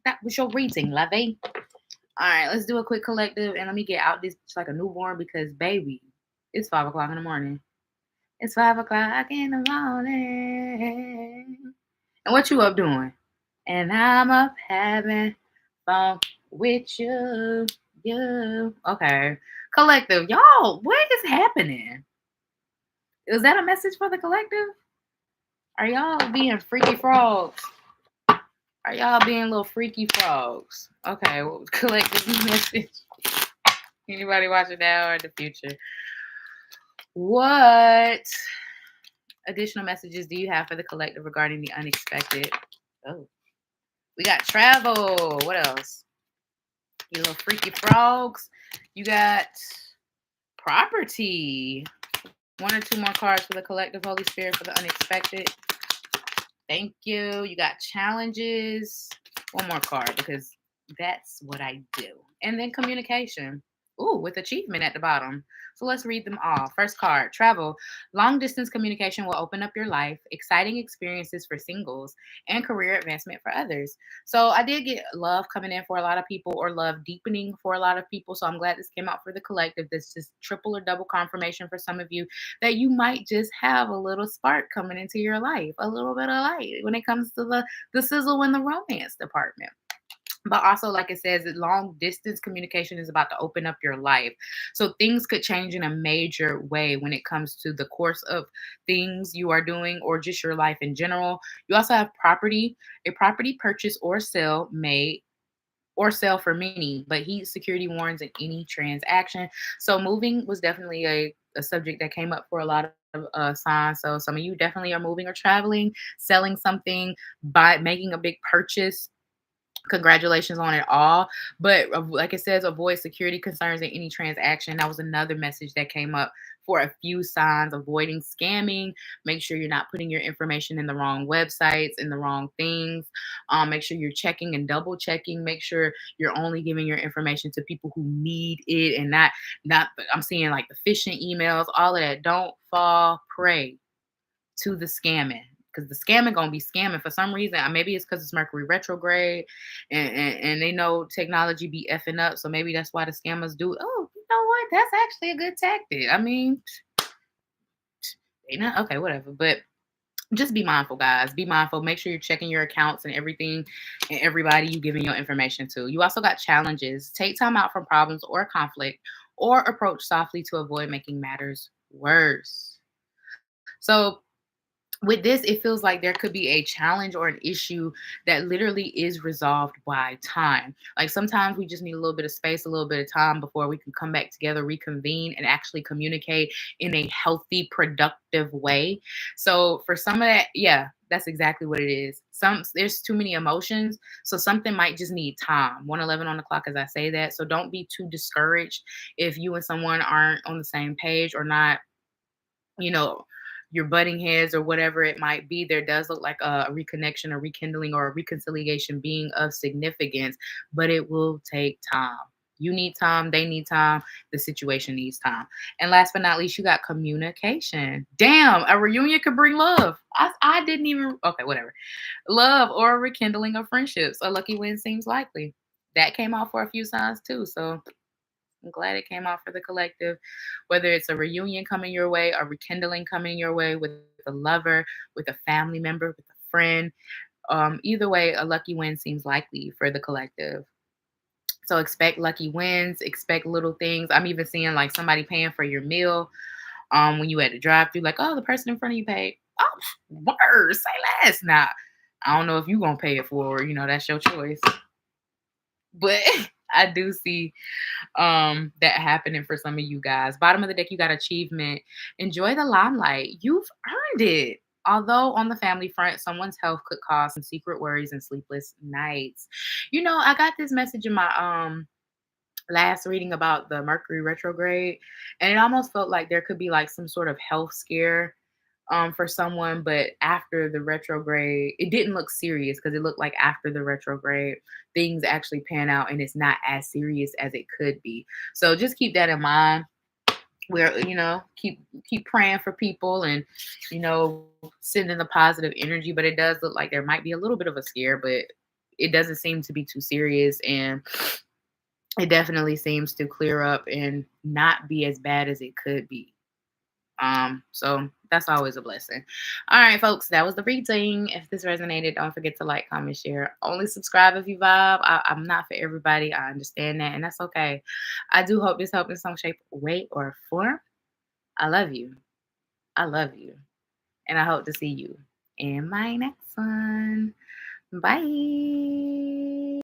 That was your reading, Lovey. All right, let's do a quick collective and let me get out this like a newborn because, baby, it's 5 o'clock in the morning. It's 5 o'clock in the morning. And what you up doing? And I'm up having fun with you. Okay. Collective, y'all, what is happening? Is that a message for the collective? Are y'all being freaky frogs? Are y'all being little freaky frogs? Okay, well, collective message. Anybody watching now or in the future? What additional messages do you have for the collective regarding the unexpected? Oh, we got travel. What else? You little freaky frogs. You got property. 1 or 2 more cards for the collective, Holy Spirit, for the unexpected. Thank you. You got challenges. 1 more card because that's what I do. And then communication. Ooh, with achievement at the bottom. So let's read them all. First card, travel. Long distance communication will open up your life, exciting experiences for singles, and career advancement for others. So I did get love coming in for a lot of people, or love deepening for a lot of people. So I'm glad this came out for the collective. This is triple or double confirmation for some of you that you might just have a little spark coming into your life, a little bit of light when it comes to the sizzle in the romance department. But also, like it says, that long distance communication is about to open up your life. So things could change in a major way when it comes to the course of things you are doing, or just your life in general. You also have property, a property purchase or sale may or sell for many, but heat security warns in any transaction. So moving was definitely a subject that came up for a lot of signs. So some of you definitely are moving or traveling, selling something, by making a big purchase. Congratulations on it all. But like it says, avoid security concerns in any transaction. That was another message that came up for a few signs. Avoiding scamming. Make sure you're not putting your information in the wrong websites, in the wrong things. Make sure you're checking and double checking. Make sure you're only giving your information to people who need it, and not I'm seeing like the phishing emails, all of that. Don't fall prey to the scamming, because the scamming gonna be scamming for some reason. Maybe it's because it's Mercury retrograde, and they know technology be effing up, so maybe that's why the scammers do. Oh, you know what? That's actually a good tactic. I mean, they not okay, whatever. But just be mindful, guys. Be mindful. Make sure you're checking your accounts and everything, and everybody you giving your information to. You also got challenges. Take time out from problems or conflict, or approach softly to avoid making matters worse. So with this, it feels like there could be a challenge or an issue that literally is resolved by time. Like sometimes we just need a little bit of space, a little bit of time before we can come back together, reconvene, and actually communicate in a healthy, productive way. So for some of that, yeah, that's exactly what it is. There's too many emotions, so something might just need time. 111 on the clock as I say that. So don't be too discouraged if you and someone aren't on the same page, or not, you know, your butting heads or whatever it might be. There does look like a reconnection, a rekindling, or a reconciliation being of significance, but it will take time. You need time, they need time, the situation needs time. And last but not least, you got communication. Damn, a reunion could bring love. I didn't even, okay, whatever. Love or rekindling of friendships. A lucky win seems likely. That came out for a few signs too. So I'm glad it came out for the collective. Whether it's a reunion coming your way, a rekindling coming your way with a lover, with a family member, with a friend. Either way, a lucky win seems likely for the collective. So expect lucky wins, expect little things. I'm even seeing like somebody paying for your meal. When you at the drive through, like, oh, the person in front of you paid. Oh, word, say less. Now, I don't know if you gonna pay it for, that's your choice. But I do see that happening for some of you guys. Bottom of the deck, you got achievement. Enjoy the limelight. You've earned it. Although on the family front, someone's health could cause some secret worries and sleepless nights. I got this message in my last reading about the Mercury retrograde, and it almost felt like there could be like some sort of health scare for someone, but after the retrograde, it didn't look serious, because it looked like after the retrograde, things actually pan out and it's not as serious as it could be. So just keep that in mind. Where keep praying for people, and you know sending the positive energy. But it does look like there might be a little bit of a scare, but it doesn't seem to be too serious, and it definitely seems to clear up and not be as bad as it could be. So that's always a blessing. All right, folks, that was the reading. If this resonated, don't forget to like, comment, share. Only subscribe if you vibe. I'm not for everybody. I understand that, and that's okay. I do hope this helped in some shape, way, or form. I love you. I love you. And I hope to see you in my next one. Bye.